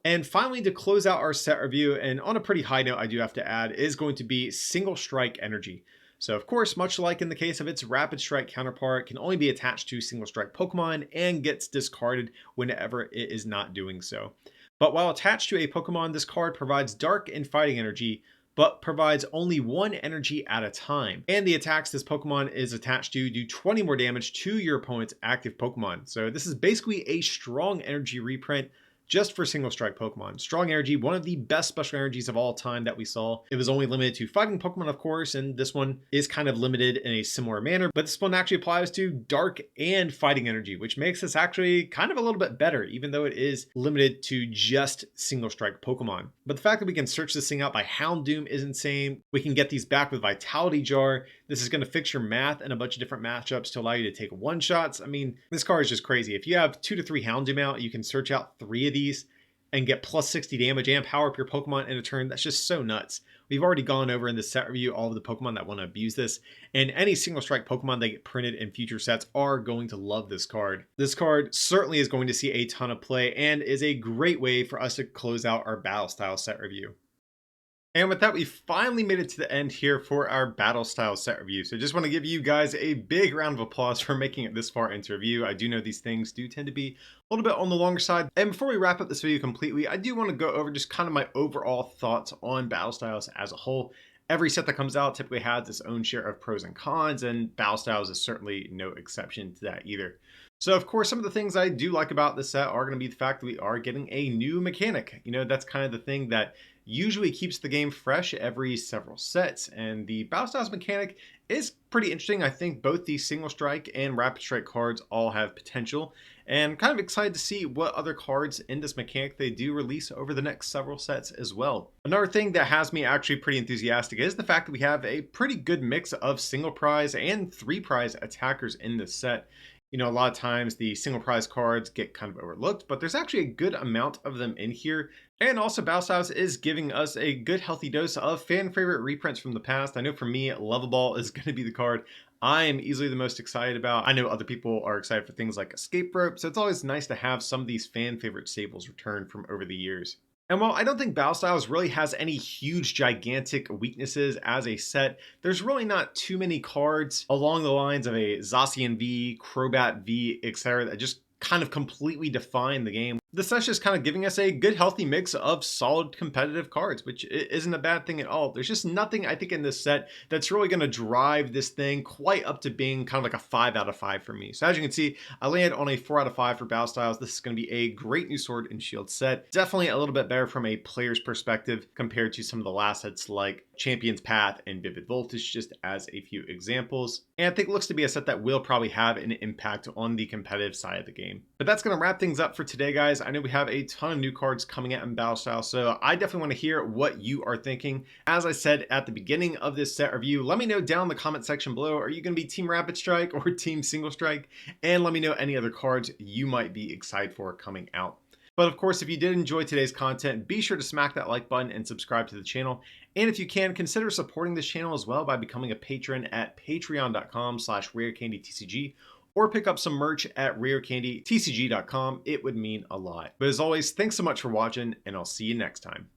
And finally, to close out our set review, and on a pretty high note I do have to add, is going to be Single Strike Energy. So of course, much like in the case of its Rapid Strike counterpart, can only be attached to Single Strike Pokemon and gets discarded whenever it is not doing so. But while attached to a Pokemon, this card provides Dark and Fighting Energy, but provides only 1 energy at a time. And the attacks this Pokemon is attached to do 20 more damage to your opponent's active Pokemon. So this is basically a strong energy reprint just for single strike Pokemon. Strong Energy, one of the best special energies of all time that we saw. It was only limited to fighting Pokemon, of course, and this one is kind of limited in a similar manner, but this one actually applies to Dark and Fighting Energy, which makes this actually kind of a little bit better, even though it is limited to just single strike Pokemon. But the fact that we can search this thing out by Houndoom is insane. We can get these back with Vitality Jar. This is going to fix your math in a bunch of different matchups to allow you to take one-shots. I mean, this card is just crazy. If you have 2 to 3 Houndoom out, you can search out 3 of these and get plus 60 damage and power up your Pokemon in a turn. That's just so nuts. We've already gone over in this set review all of the Pokemon that want to abuse this, and any single strike Pokemon that get printed in future sets are going to love this card. This card certainly is going to see a ton of play and is a great way for us to close out our Battle Style set review. And with that, we finally made it to the end here for our Battle Style set review. So just want to give you guys a big round of applause for making it this far into review. I do know these things do tend to be a little bit on the longer side. And before we wrap up this video completely, I do want to go over just kind of my overall thoughts on Battle Styles as a whole. Every set that comes out typically has its own share of pros and cons, and Battle Styles is certainly no exception to that either. So of course, some of the things I do like about this set are going to be the fact that we are getting a new mechanic. You know, that's kind of the thing that usually keeps the game fresh every several sets, and the Battle Styles mechanic is pretty interesting. I think both the Single Strike and Rapid Strike cards all have potential, and kind of excited to see what other cards in this mechanic they do release over the next several sets as well. Another thing that has me actually pretty enthusiastic is the fact that we have a pretty good mix of single prize and 3 prize attackers in this set. You know, a lot of times the single prize cards get kind of overlooked, but there's actually a good amount of them in here. And also, Battle Styles is giving us a good healthy dose of fan favorite reprints from the past. I know for me, Level Ball is going to be the card I am easily the most excited about. I know other people are excited for things like Escape Rope, so it's always nice to have some of these fan favorite staples return from over the years. And while I don't think Battle Styles really has any huge, gigantic weaknesses as a set, there's really not too many cards along the lines of a Zacian V, Crobat V, etc. that just kind of completely define the game. This set's just kind of giving us a good healthy mix of solid competitive cards, which isn't a bad thing at all. There's just nothing I think in this set that's really going to drive this thing quite up to being kind of like a 5 out of 5 for me. So as you can see, I landed on a 4 out of 5 for Battle Styles. This is going to be a great new Sword and Shield set. Definitely a little bit better from a player's perspective compared to some of the last sets like Champion's Path and Vivid Voltage, just as a few examples. And I think it looks to be a set that will probably have an impact on the competitive side of the game. But that's going to wrap things up for today, guys. I know we have a ton of new cards coming out in Battle Style, so I definitely want to hear what you are thinking. As I said at the beginning of this set review, let me know down in the comment section below, are you going to be Team Rapid Strike or Team Single Strike? And let me know any other cards you might be excited for coming out. But of course, if you did enjoy today's content, be sure to smack that like button and subscribe to the channel. And if you can, consider supporting this channel as well by becoming a patron at patreon.com/rarecandytcg, or pick up some merch at rarecandytcg.com. It would mean a lot. But as always, thanks so much for watching, and I'll see you next time.